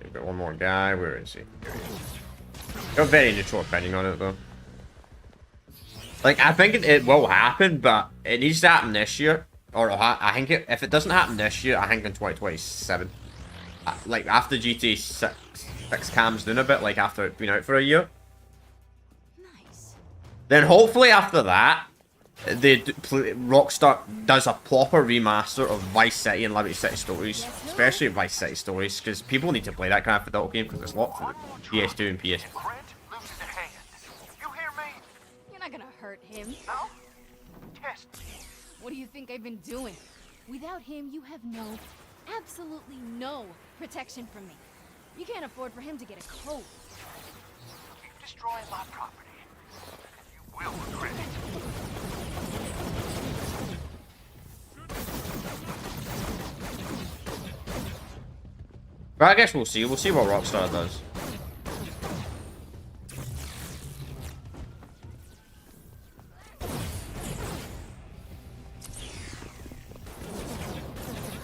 S1: We've got one more guy. Where is he? Got a very neutral opinion on it though. Like, I think it will happen, but it needs to happen this year. Or I think if it doesn't happen this year, I think in 2027. Like, after GTA 6 calms down a bit, like after it's been out for a year.
S4: Nice.
S1: Then hopefully after that, Rockstar does a proper remaster of Vice City and Liberty City Stories. Especially Vice City Stories, because people need to play that Grand Theft Auto game, because it's locked for the PS2 and PS3.
S9: Brent loses a hand. You hear me?
S4: You're not gonna hurt him.
S9: No? Test me.
S4: What do you think I've been doing? Without him, you have absolutely no protection from me. You can't afford for him to get a cold.
S9: You destroy my property. You will regret it.
S1: But I guess we'll see. We'll see what Rockstar does.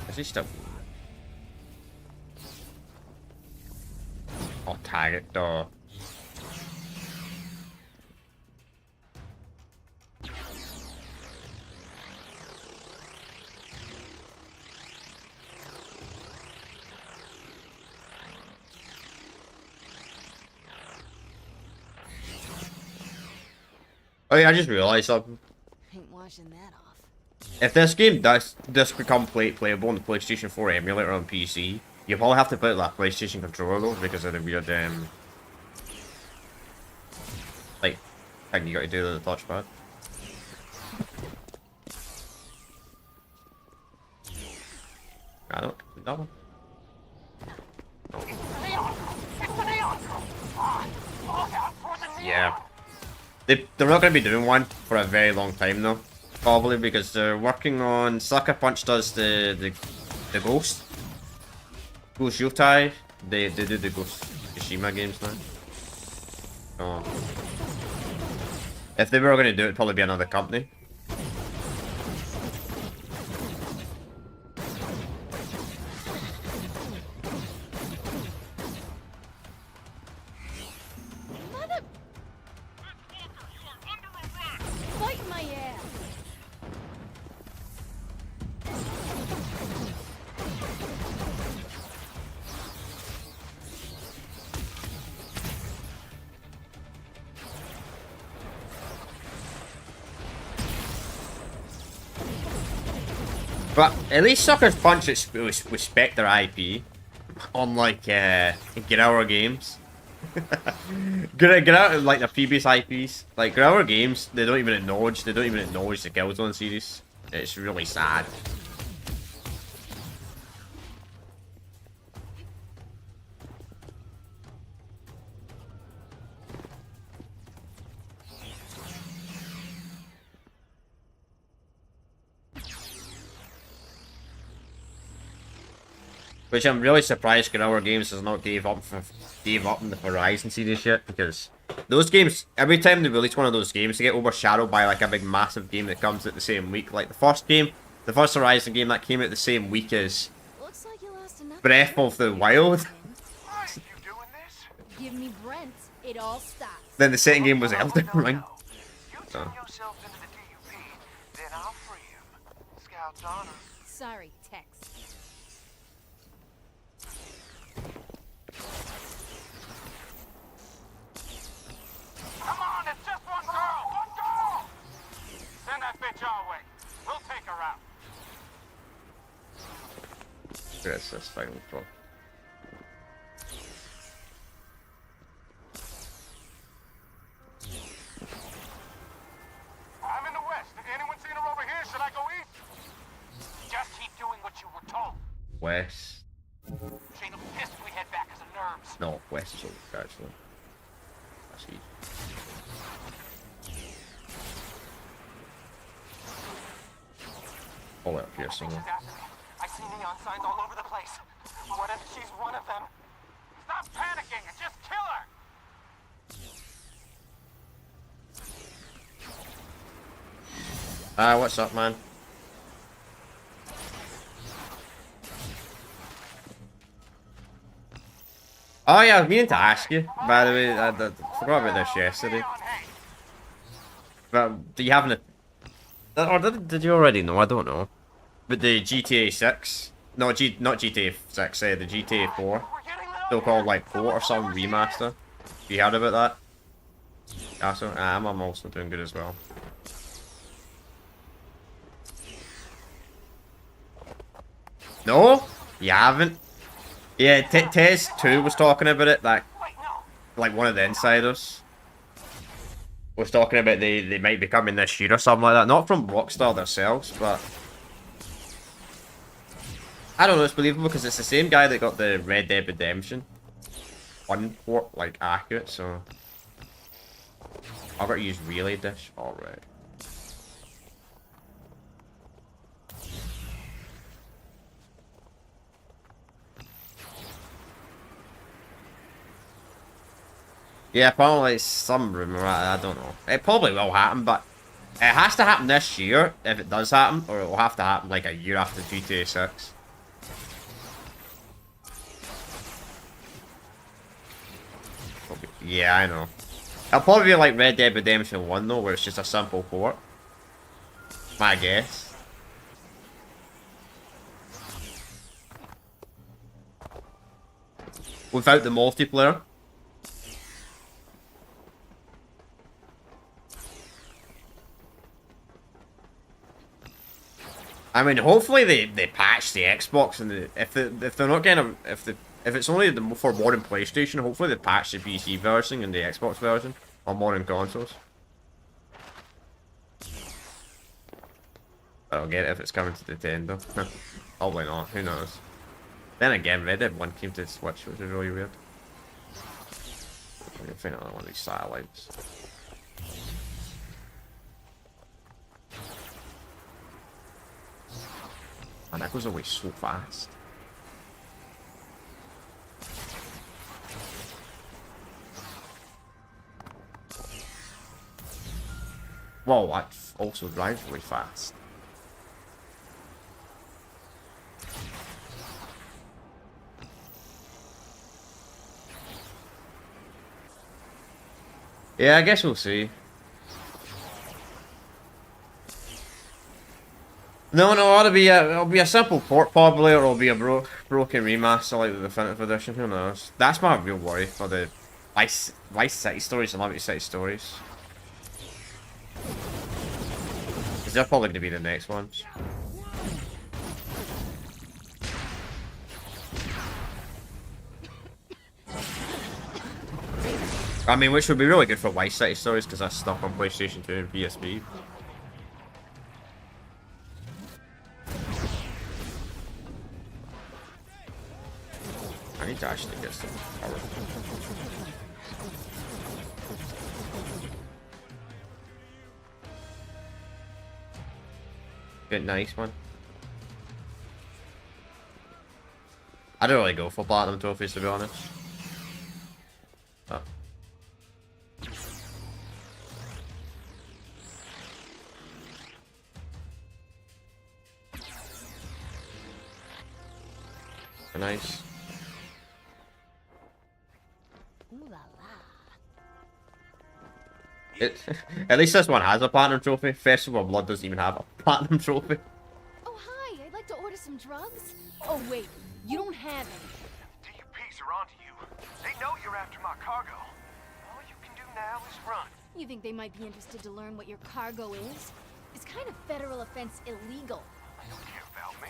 S1: Is he still? Oh, tag it, duh. Oh yeah, I just realised something.
S3: Ain't washing that off.
S1: If this game does become playable on the PlayStation 4 emulator on PC, you probably have to put that PlayStation controller though because of the weird like thing you got to do with the touchpad. I don't that one. Yeah. They're not going to be doing one for a very long time though. Probably because they're working on... Sucker Punch does the Ghost. Ghost Yotai. They do the Ghost Tsushima games now. So, if they were going to do it, it'd probably be another company.
S4: Fight my ass!
S1: But at least Sucker Punch respect their IP. Unlike Grower Games. Grower, like the previous IPs. Like Grower Games, they don't even acknowledge the Killzone series. It's really sad. Which I'm really surprised Grower Games has not gave up in the Horizon series yet, because those games, every time they release one of those games, they get overshadowed by like a big massive game that comes out the same week. Like the first Horizon game that came out the same week as
S3: Looks like you lost enough.
S1: Breath of the Wild.
S9: Right, you doing this?
S4: Give me Brent, it all stops.
S1: Then the second game was Elden Ring.
S9: You turn yourself into the DUP, then I'll free him. Scout's honor.
S4: Sorry, Tex.
S9: Come on, it's just one girl! One girl! Send that bitch our way. We'll take her out.
S1: Yes, that's fighting for.
S9: I'm in the west. Anyone seen her over here? Should I go east? Just keep doing what you were told.
S1: West.
S9: Shane will be pissed if we head back as a nerves.
S1: No, West is over, actually. Actually. All up here somewhere.
S9: I see neon signs all over the place. What if she's one of them? Stop panicking and just kill her!
S1: What's up, man? Oh yeah, I was meaning to ask you, by the way, I forgot about this yesterday. But do you have an... Or did you already know? I don't know. But the GTA 6... not GTA 6, the GTA 4. Still called like port or some remaster. You heard about that? Yeah, so I'm also doing good as well. No? You haven't? Yeah, Tez 2 was talking about it, that, like one of the insiders was talking about they might be coming this year or something like that. Not from Rockstar themselves, but I don't know, it's believable because it's the same guy that got the Red Dead Redemption 1 port, like, accurate, so I've got to use Relay Dish. Alright. Yeah, probably some rumor, I don't know. It probably will happen, but it has to happen this year, if it does happen, or it will have to happen like a year after GTA 6. Yeah, I know. It'll probably be like Red Dead Redemption 1 though, where it's just a simple port. My guess. Without the multiplayer. I mean, hopefully they patch the Xbox, and if they're not getting if it's only for modern PlayStation, hopefully they patch the PC version and the Xbox version on modern consoles. I'll get it if it's coming to Nintendo. Probably not. Who knows? Then again, Red Dead 1 came to Switch, which is really weird. I can find another one of these satellites. Man, that goes away so fast. Whoa, that also drives really fast. Yeah, I guess we'll see. No, it'll be a simple port probably, or it'll be a broken remaster like the Definitive Edition. Who knows? That's my real worry for the Vice City stories and Liberty City stories. Because they're probably going to be the next ones. I mean, which would be really good for Vice City stories because that's stuck on PlayStation 2 and PSP. I need to actually get some power. Good, nice one. I don't really go for platinum trophies, to be honest. Oh. Nice. At least this one has a platinum trophy. Festival of Blood doesn't even have a platinum trophy.
S4: Oh, hi. I'd like to order some drugs. Oh, wait. You don't have any.
S9: DUPs are onto you. They know you're after my cargo. All you can do now is run.
S4: You think they might be interested to learn what your cargo is? Is kind of federal offense illegal?
S9: They don't care about me.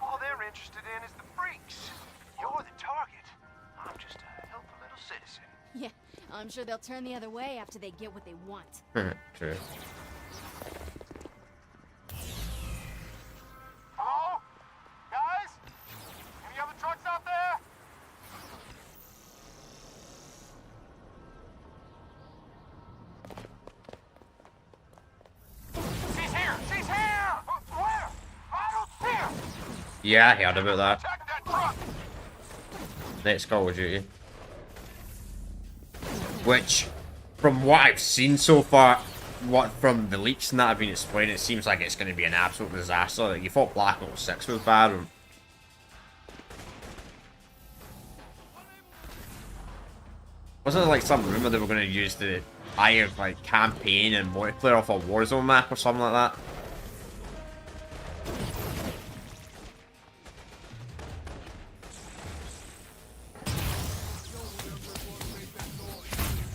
S9: All they're interested in is the freaks. You're the target. I'm just a helpful little citizen.
S4: Yeah, I'm sure they'll turn the other way after they get what they want.
S1: True.
S9: Hello? Guys? Any other trucks out there? She's here! She's here! Where? I don't see her!
S1: Yeah, I heard about that.
S9: Attack that truck!
S1: Next Call of Duty. Which, from what I've seen so far, what from the leaks and that have been explained, it seems like it's going to be an absolute disaster. Like, you thought Black Ops 6 was bad. Wasn't there like some rumor they were going to use the higher like campaign and multiplayer off a Warzone map or something like that?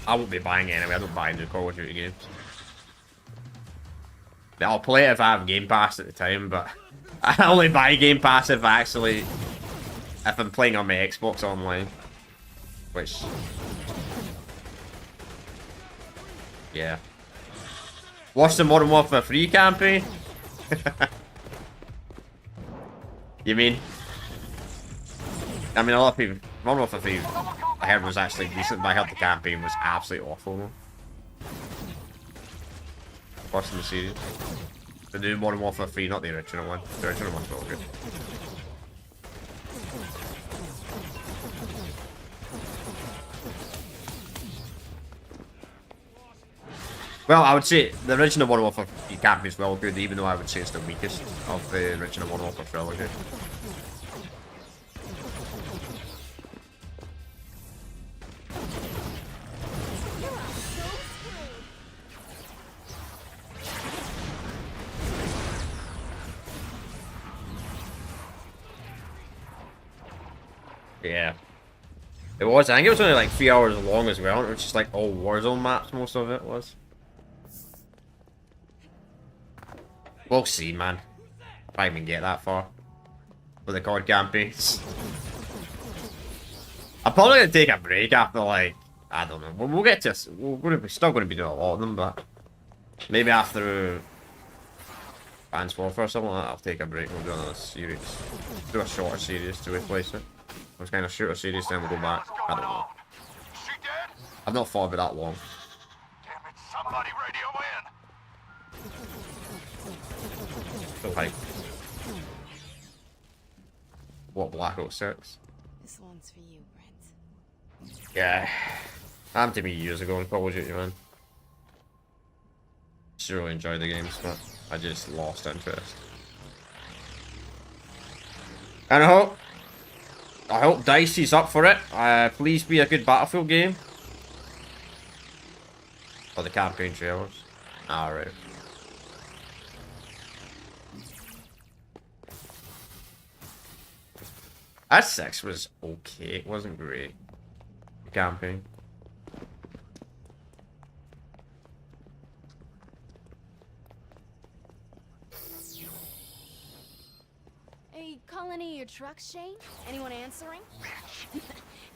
S1: I won't be buying it anyway. I don't buy new Call of Duty games. I'll play it if I have Game Pass at the time, but I only buy Game Pass if I'm playing on my Xbox online. Which, yeah. Watch the Modern Warfare 3 campaign? You mean? I mean, a lot of people. Modern Warfare 3, I heard was actually decent, but I heard the campaign was absolutely awful. Watching the series. The new Modern Warfare 3, not the original one. The original one's all good. Well, I would say the original Modern Warfare 3 campaign is well good, even though I would say it's the weakest of the original Modern Warfare trilogy. Yeah. It was. I think it was only like 3 hours long as well. It was just like all Warzone maps, most of it was. We'll see, man. If I even get that far with the COD campaigns. I'm probably gonna take a break after, like, I don't know. We'll get to. We're still gonna be doing a lot of them, but maybe after Advanced Warfare or something like that, I'll take a break. We'll do another series. Do a shorter series to replace it. Let's kind of shoot a series, then we'll go back. I don't know.
S9: She dead?
S1: I've not thought about that long.
S9: Damn it, somebody radio in.
S1: So hype. What, Black Ops 6?
S4: This one's for you, Brent.
S1: Yeah. Happened to me years ago in Call of Duty, man. Just really enjoyed the games, but I just lost interest. And I hope Dicey's up for it. Please be a good Battlefield game. Or the campaign trailers. Alright. That 6 was okay. It wasn't great. The campaign.
S4: Hey, call any of your trucks, Shane? Anyone answering?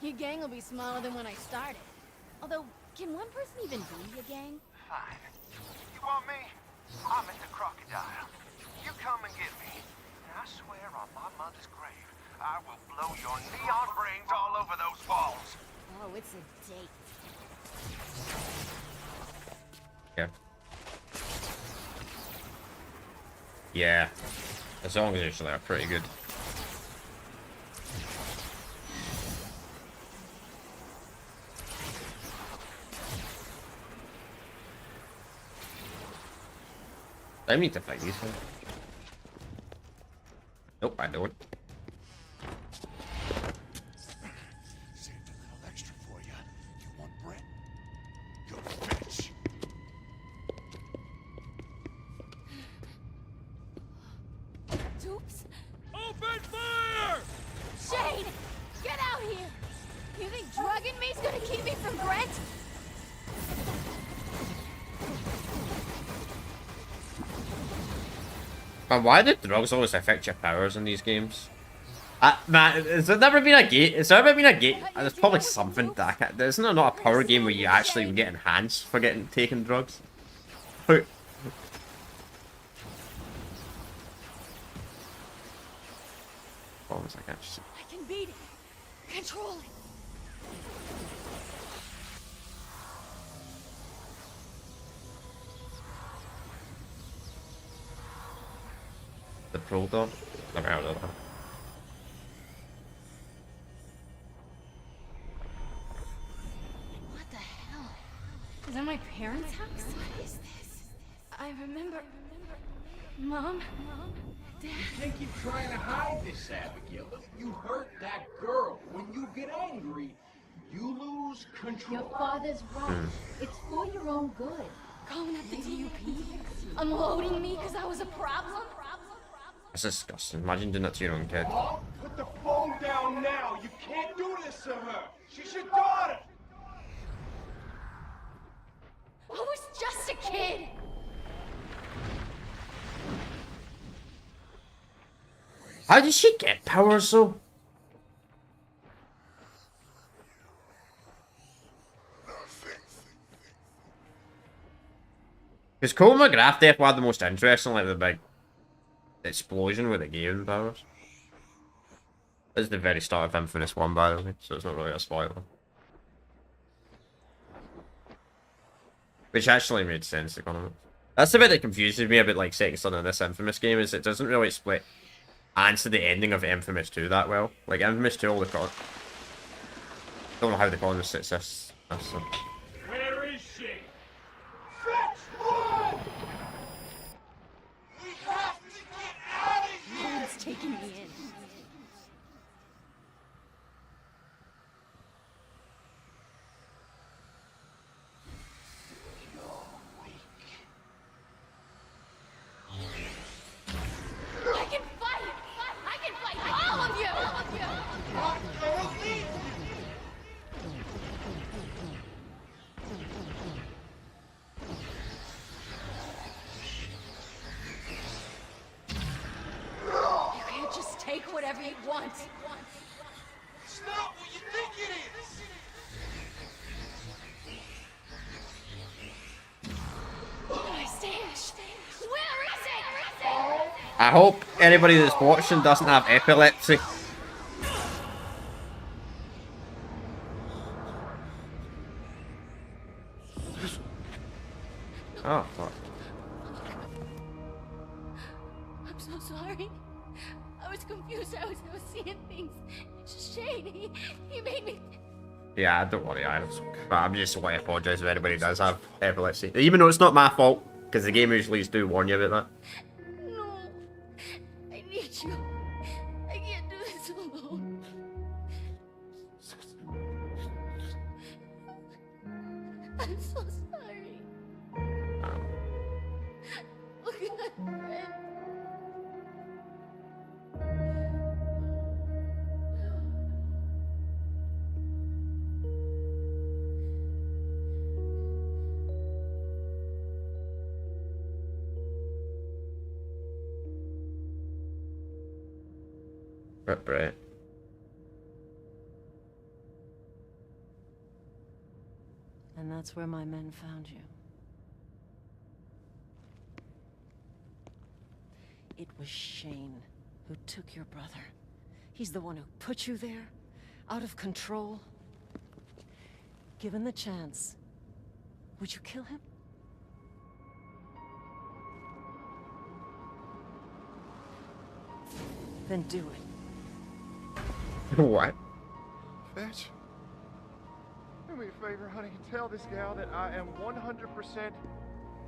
S4: Your gang will be smaller than when I started. Although, can one person even be a gang?
S9: Fine. You want me? I'm Mr. Crocodile. You come and get me. And I swear on my mother's grave, I will blow your neon brains all over those walls.
S4: Oh, it's a date.
S1: Yeah. Yeah. The songs usually are pretty good. I need to fight these ones. Nope, I don't.
S8: Saved a little extra for you. You want Brent? You bitch.
S4: Oops.
S6: Open fire!
S4: Shane! Get out here! You think drugging me's gonna keep me from Brent?
S1: Man, why do drugs always affect your powers in these games? Man, has there never been a game? Has there ever been a game? There's probably something that I can't. There's not a power game where you actually get enhanced for taking drugs. Almost like actually.
S4: I can beat it. Control it.
S1: The Pro Dog? Never heard of that.
S4: What the hell? Is that my parents' house? What is this? I remember... Mom? Dad?
S10: You can't keep trying to hide this, Abigail. You hurt that girl. When you get angry, you lose control.
S11: Your father's right. It's for your own good.
S4: Calling up the DUP? Unloading me because I was a problem?
S1: That's disgusting. Imagine doing that to your own kid.
S10: Mom, put the phone down now. You can't do this to her. She's your daughter.
S4: I was just a kid.
S1: How did she get powers though? Because Cole McGrath definitely had the most interesting, like the big explosion with the game powers. This is the very start of Infamous 1, by the way, so it's not really a spoiler. Which actually made sense, economically. That's the bit that confuses me about like Second Son in this Infamous game, is it doesn't really split answer the ending of Infamous 2 that well. Like Infamous 2, all the con. Don't know how the con sits this.
S10: Where is she? Fetch one! We have to get out of here!
S4: No one's taking me in. I can fight! I can fight all of you! All of you!
S10: Not gonna leave!
S4: want.
S9: It's not what you think it is!
S4: My stash. Where is it?
S1: I hope anybody that's watching doesn't have epilepsy. Oh, fuck.
S4: I'm so sorry. I was confused. I was seeing things. Shane, he made me.
S1: Yeah, don't worry, I'm just want to apologise if anybody does have epilepsy. Even though it's not my fault, because the game usually do warn you about that.
S4: No. I need you. I can't do this alone. I'm so sorry. Look at my friend.
S1: Right.
S3: And that's where my men found you. It was Shane who took your brother. He's the one who put you there, out of control. Given the chance, would you kill him? Then do it.
S1: What?
S5: Fetch? Do me a favor, honey. Tell this gal that I am 100%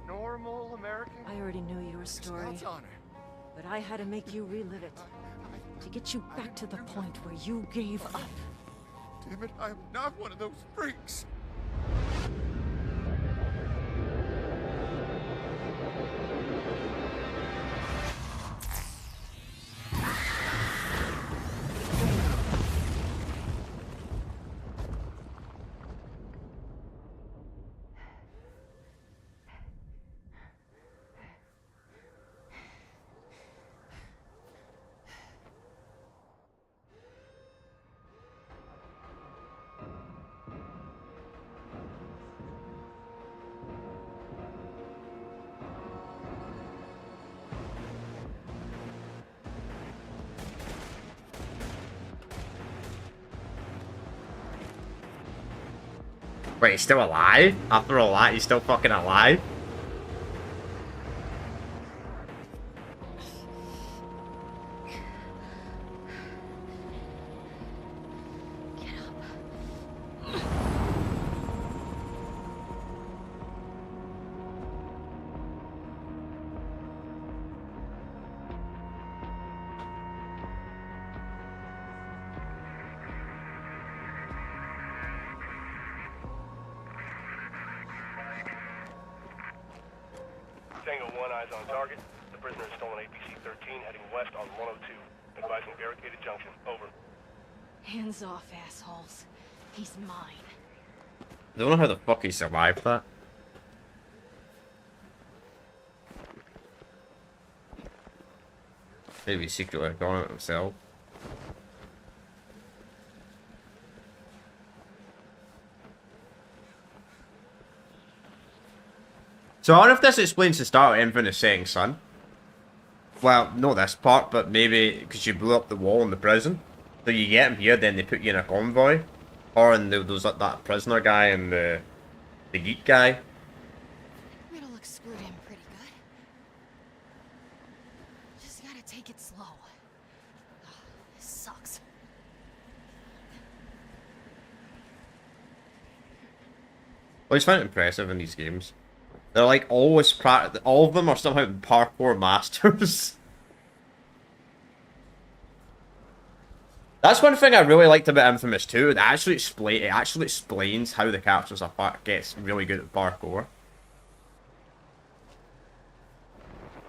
S5: normal American.
S3: I already knew your story,
S5: God's honor.
S3: but I had to make you relive it. To get you back to the point where you gave up.
S5: Damn it, I'm not one of those freaks.
S1: Wait, he's still alive? After all that, he's still fucking alive?
S12: Tango 1, eyes on target. The prisoner has stolen APC-13, heading west on 102. Advising barricaded junction. Over.
S4: Hands off, assholes. He's mine.
S1: I don't know how the fuck he survived that. Maybe he secretly got it himself. So I wonder if this explains the start of Infinite Setting Sun. Well, not this part, but maybe because you blew up the wall in the prison. So you get him here, then they put you in a convoy. Or in those that prisoner guy and the geek guy.
S4: It'll exclude him pretty good. Just gotta take it slow. This sucks.
S1: I always find it impressive in these games. They're like always all of them are somehow parkour masters. That's one thing I really liked about Infamous 2. It actually explains how the characters gets really good at parkour.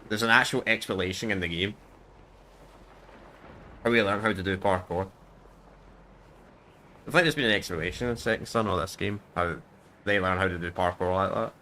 S1: There's an actual explanation in the game. How we learn how to do parkour. I think there's been an explanation in Second Son of this game. How they learn how to do parkour like that.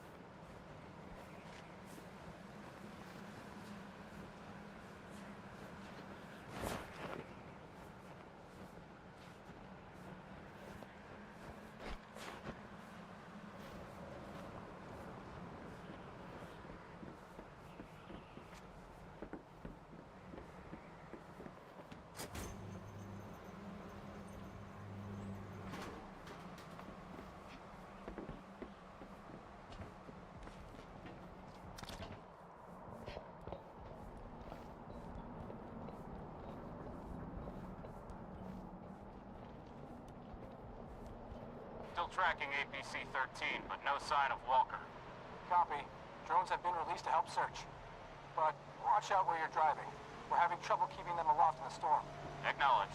S13: Still tracking APC-13, but no sign of Walker.
S14: Copy. Drones have been released to help search. But watch out where you're driving. We're having trouble keeping them aloft in the storm.
S13: Acknowledged.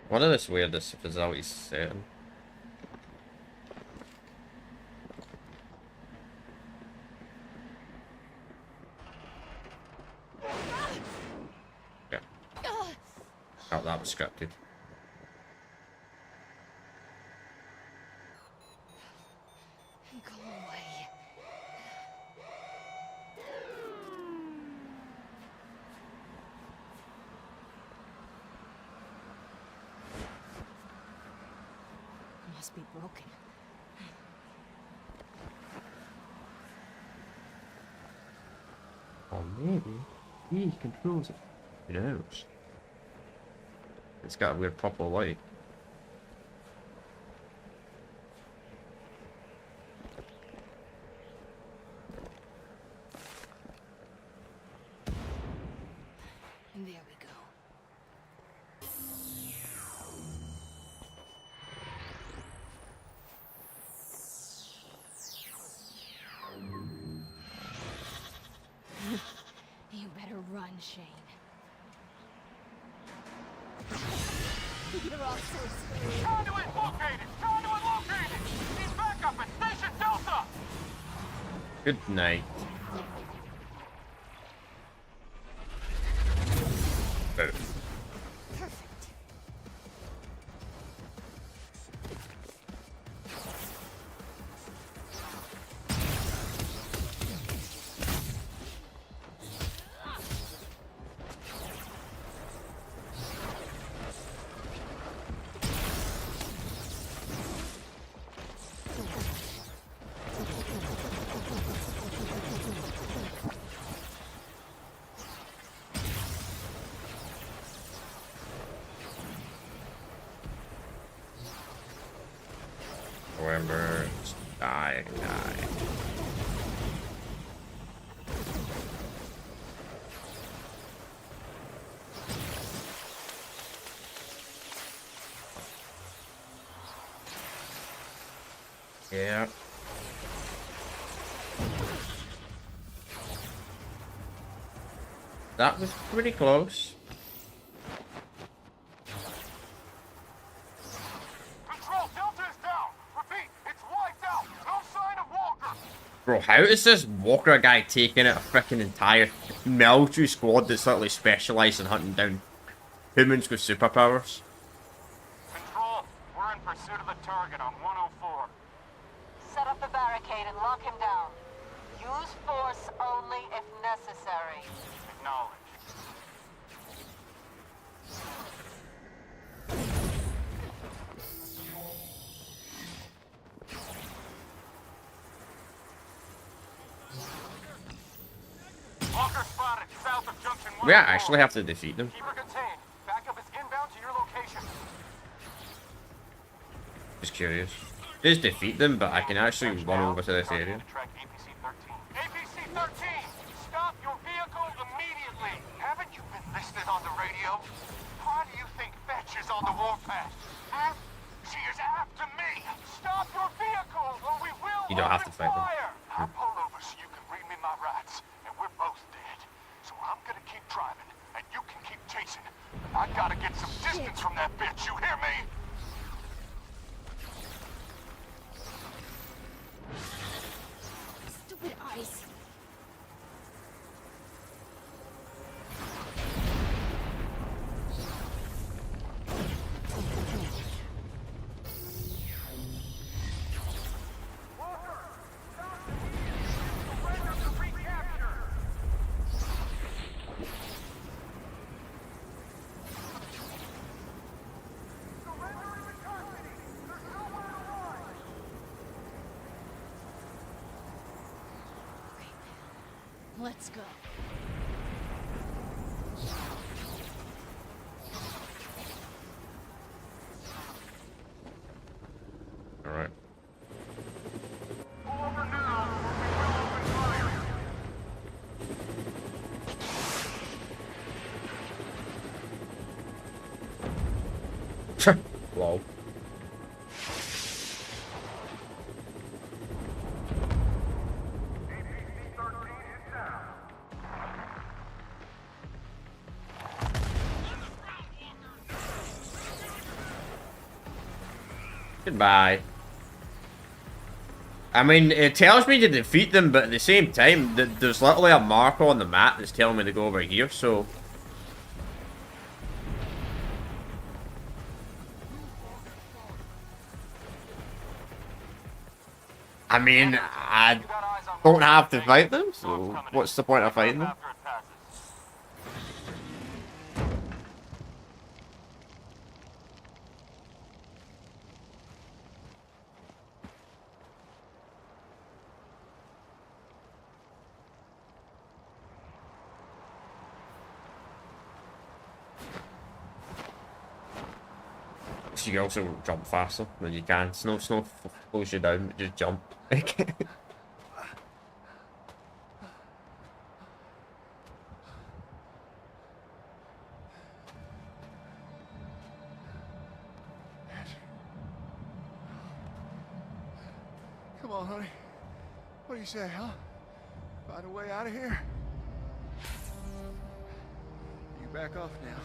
S1: What are this weirdest facilities set in? Yeah. Oh, that was scripted.
S4: Go away. Must be broken.
S1: Or maybe he controls it. Who knows? It's got a weird purple light.
S4: And there we go. You better run, Shane. You're all so scary.
S13: Conduit located! Conduit located! Need backup at Station Delta!
S1: Good night. Boom.
S4: Perfect.
S1: Remember, die. Yeah. That was pretty close.
S13: Control, Delta is down! Repeat, it's wiped out! No sign of Walker!
S1: Bro, how is this Walker guy taking out a freaking entire military squad that's literally specialised in hunting down humans with superpowers?
S13: Control, we're in pursuit of the target on 104.
S3: Set up the barricade and lock him down. Use force only if necessary.
S13: Acknowledged. Walker spotted south of Junction 1.
S1: We actually have to defeat them.
S14: Keep her contained. Backup is inbound to your location.
S1: Just curious. Just defeat them, but I can actually run over to this area.
S13: Track APC-13. APC-13! Stop your vehicle immediately!
S9: Haven't you been listening on the radio? Why do you think Fetch is on the warpath? Huh? She is after me!
S13: Stop your vehicle, or we will
S1: You don't have to
S13: open
S1: fight them.
S13: fire!
S9: I'll pull over so you can read me my rights, and we're both dead. So I'm gonna keep driving, and you can keep chasing. I gotta get some distance from that bitch, you hear me?
S4: Stupid ice. Let's go.
S1: All right. Lol. Goodbye. I mean, it tells me to defeat them, but at the same time, there's literally a marker on the map that's telling me to go over here, so... I mean, I don't have to fight them, so what's the point of fighting them? You can also jump faster than you can. Snow slows you down, but just jump.
S5: Come on, honey. What do you say, huh? Find a way out of here? You back off now.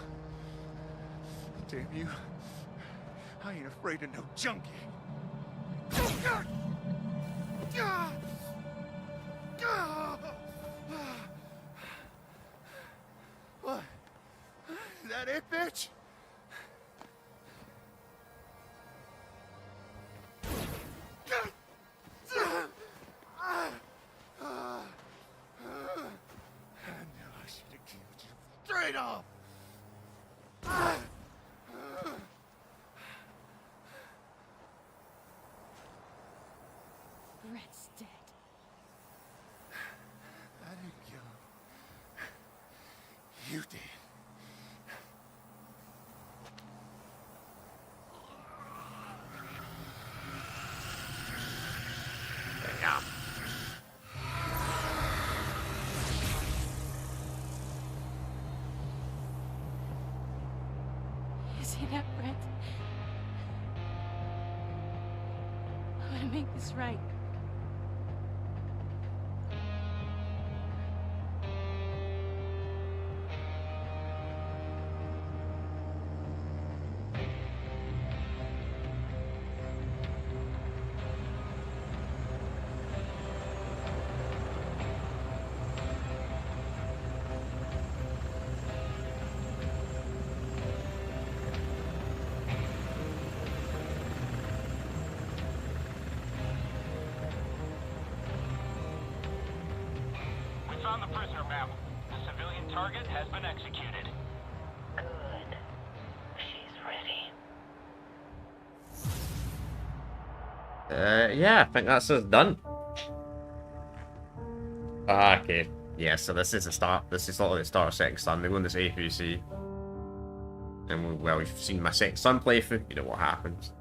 S5: Damn you. I ain't afraid of no junkie. What? Is that it, bitch? I knew I should have killed you straight off.
S4: Brett's dead.
S5: I didn't kill him. You did.
S1: Damn.
S4: You see that, Brett? I'm gonna make this right.
S15: Found the prisoner, ma'am. The civilian target has been executed.
S2: Good. She's ready.
S1: Yeah, I think that's us done. Ah, okay. Yeah, so this is the start. This is literally the start of Second Son. They go in this APC. And well, we've seen my Second Son playthrough. You know what happens.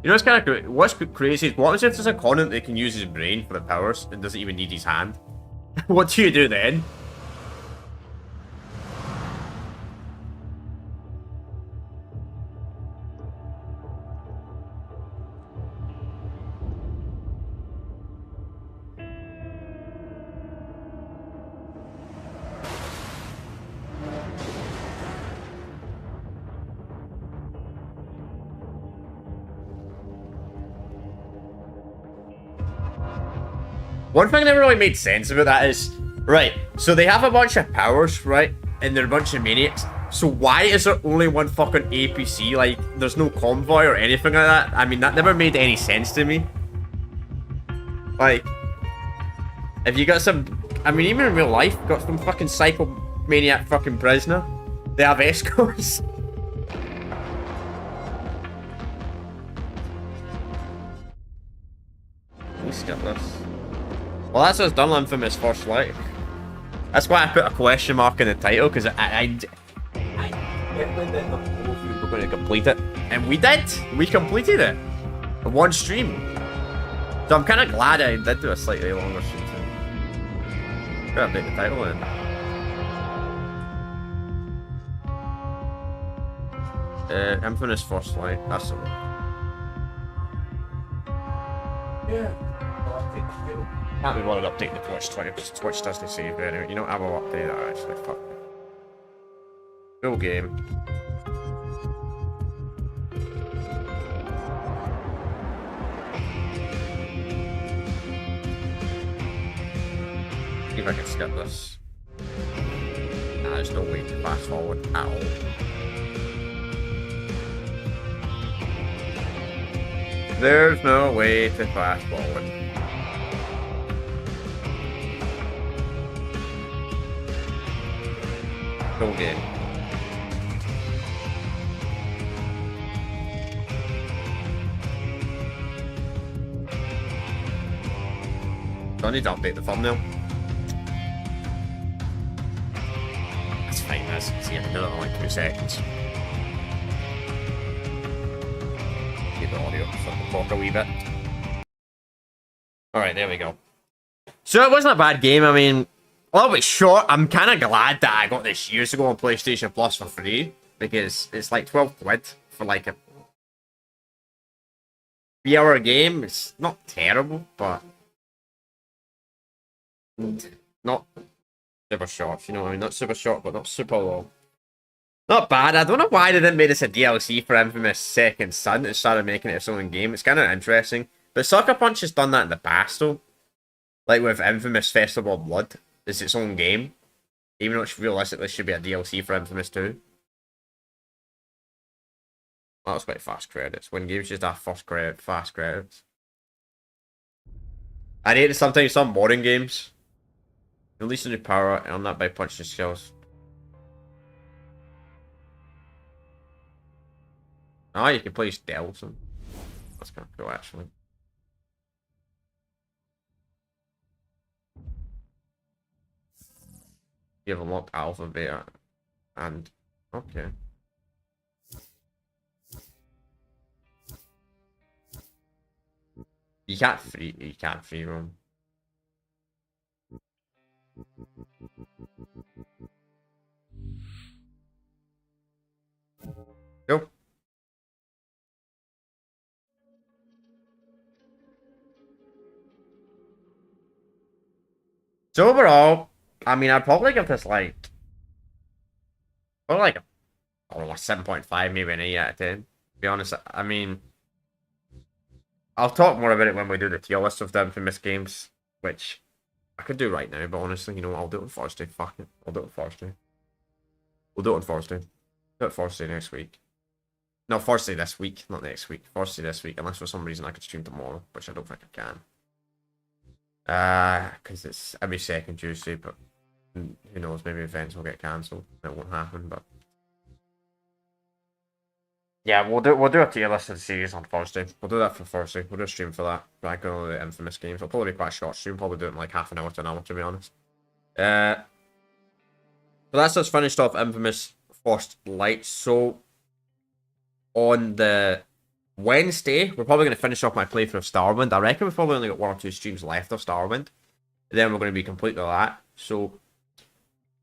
S1: You know what's kind of what's crazy is what if there's a Conan that can use his brain for the powers and doesn't even need his hand? What do you do then? One thing that never really made sense about that is, right, so they have a bunch of powers, right, and they're a bunch of maniacs, so why is there only one fucking APC? Like, there's no convoy or anything like that? I mean, that never made any sense to me. Like, if you got some, I mean, even in real life, got some fucking psycho maniac fucking prisoner, they have escorts. skip this. Well, that's us done Infamous First Light. That's why I put a question mark in the title, because I definitely didn't know if we were going to complete it. And we did! We completed it! In one stream. So I'm kind of glad I did do a slightly longer stream too. Gotta update the title then. Infamous First Light. That's the one. Yeah. Can't be bothered updating the Twitch Twitter because Twitch doesn't save anyway. You know, I will update that actually. Fuck. Full game. See if I can skip this. Nah, there's no way to fast forward at all. There's no way to fast forward. Full game. Do I need to update the thumbnail? That's fine, that's easy. I can do it in like 2 seconds. Get the audio so I can talk a wee bit. Alright, there we go. So it wasn't a bad game. I mean, a little bit short. I'm kind of glad that I got this years ago on PlayStation Plus for free, because it's like 12 quid for like a 3-hour game. It's not terrible, but not super short, you know what I mean? Not super short, but not super long. Not bad. I don't know why they didn't make this a DLC for Infamous Second Son and started making it its own game. It's kind of interesting. But Sucker Punch has done that in the past, though. Like with Infamous Festival of Blood. It's its own game. Even though it realistically should be a DLC for Infamous 2. That was quite fast credits. When games just have fast credits. I hate that sometimes some modern games release a new power and earn that by punching skills. Ah, you can play stealth. That's kind of cool, actually. You have unlocked alpha, beta, and okay. You can't free roam. Go. So overall, I mean, I'd probably give this like, well, like a 7.5, maybe an 8 out of 10. To be honest, I mean, I'll talk more about it when we do the tier list of the Infamous games, which I could do right now, but honestly, you know what, I'll do it on Thursday. Fuck it. I'll do it on Thursday. We'll do it on Thursday. Do it Thursday next week. No, Thursday this week, not next week. Thursday this week, unless for some reason I could stream tomorrow, which I don't think I can. Because it's every second Tuesday, but who knows, maybe events will get cancelled. It won't happen, but yeah, we'll do a tier list of the series on Thursday. We'll do that for Thursday. We'll do a stream for that. Like all the Infamous games. It'll probably be quite a short stream. Probably do it in like half an hour to an hour, to be honest. So that's us finished off Infamous First Light. So on the Wednesday, we're probably going to finish off my playthrough of Starwind. I reckon we've probably only got 1 or 2 streams left of Starwind. Then we're going to be complete with that. So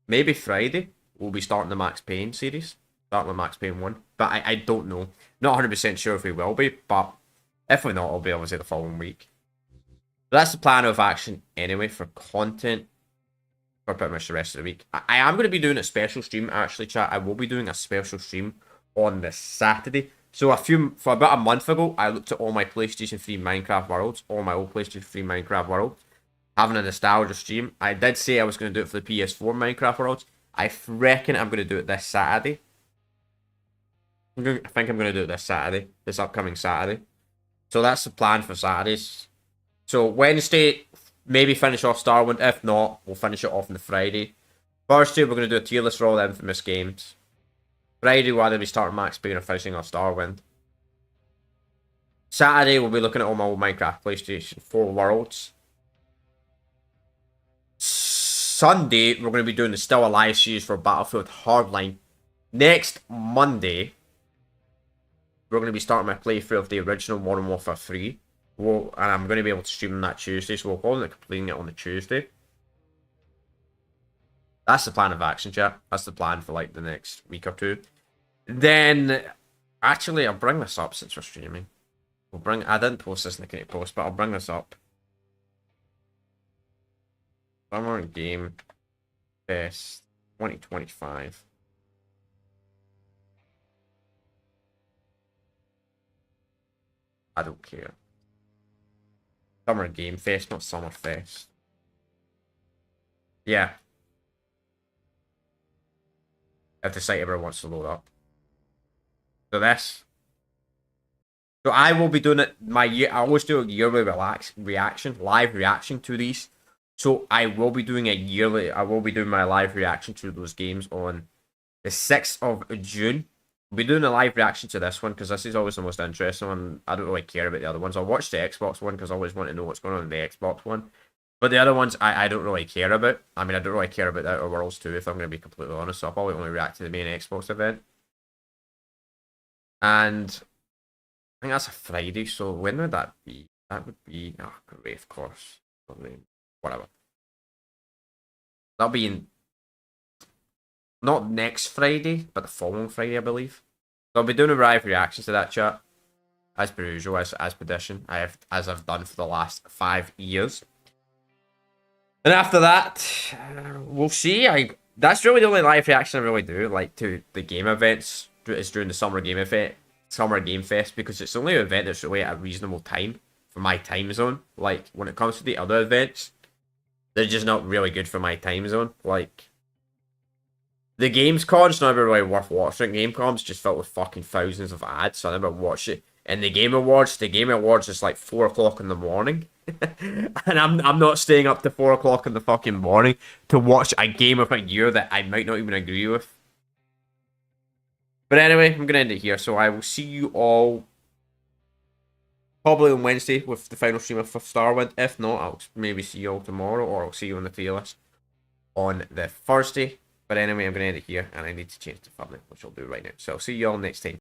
S1: maybe Friday we'll be starting the Max Payne series. Starting with Max Payne 1. But I don't know. Not 100% sure if we will be. But if we're not, it'll be obviously the following week. So that's the plan of action anyway for content for pretty much the rest of the week. I am going to be doing a special stream, actually, chat. I will be doing a special stream on this Saturday. So for about a month ago, I looked at all my PlayStation 3 Minecraft worlds, all my old PlayStation 3 Minecraft worlds, having a nostalgia stream. I did say I was going to do it for the PS4 Minecraft worlds. I reckon I'm going to do it this Saturday. I think I'm going to do it this Saturday, this upcoming Saturday. So that's the plan for Saturdays. So Wednesday, maybe finish off Starwind. If not, we'll finish it off on the Friday. Thursday, we're going to do a tier list for all the Infamous games. Friday, we'll either be starting Max Payne or finishing off Starwind. Saturday, we'll be looking at all my old Minecraft PlayStation 4 worlds. Sunday, we're going to be doing the Still Alive series for Battlefield Hardline. Next Monday, we're going to be starting my playthrough of the original Modern Warfare 3. And I'm going to be able to stream on that Tuesday, so we'll probably be completing it on the Tuesday. That's the plan of action, chat. That's the plan for like the next week or two. Then, actually, I'll bring this up since we're streaming. I didn't post this in the Kinect post, but I'll bring this up. Summer Game Fest 2025. I don't care. Summer Game Fest, not Summer Fest. Yeah. If the site ever wants to load up. So this. So I will be doing it. I always do a yearly live reaction to these. So I will be doing I will be doing my live reaction to those games on the 6th of June. I'll be doing a live reaction to this one because this is always the most interesting one. I don't really care about the other ones. I'll watch the Xbox one because I always want to know what's going on in the Xbox one. But the other ones, I don't really care about. I mean, I don't really care about the Outer Worlds 2, if I'm going to be completely honest. So I'll probably only react to the main Xbox event. And I think that's a Friday, so when would that be? That would be... Oh, great, of course. Whatever. That'll be in... Not next Friday, but the following Friday, I believe. So I'll be doing a live reaction to that, chat. As per usual, as tradition. As I've done for the last 5 years. And after that, we'll see. That's really the only live reaction I really do, like, to the game events. Is during the Summer Game Fest, because it's the only event that's really at a reasonable time for my time zone. Like, when it comes to the other events, they're just not really good for my time zone. Like, the Gamescom's not really worth watching. Gamescom's just filled with fucking thousands of ads, so I never watch it. And the Game Awards is like 4 o'clock in the morning. And I'm not staying up to 4 o'clock in the fucking morning to watch a game of a year that I might not even agree with. But anyway, I'm going to end it here. So I will see you all probably on Wednesday with the final stream of Starwind. If not, I'll maybe see you all tomorrow, or I'll see you on the tier list on the Thursday. But anyway, I'm going to end it here, and I need to change the thumbnail, which I'll do right now. So I'll see you all next time.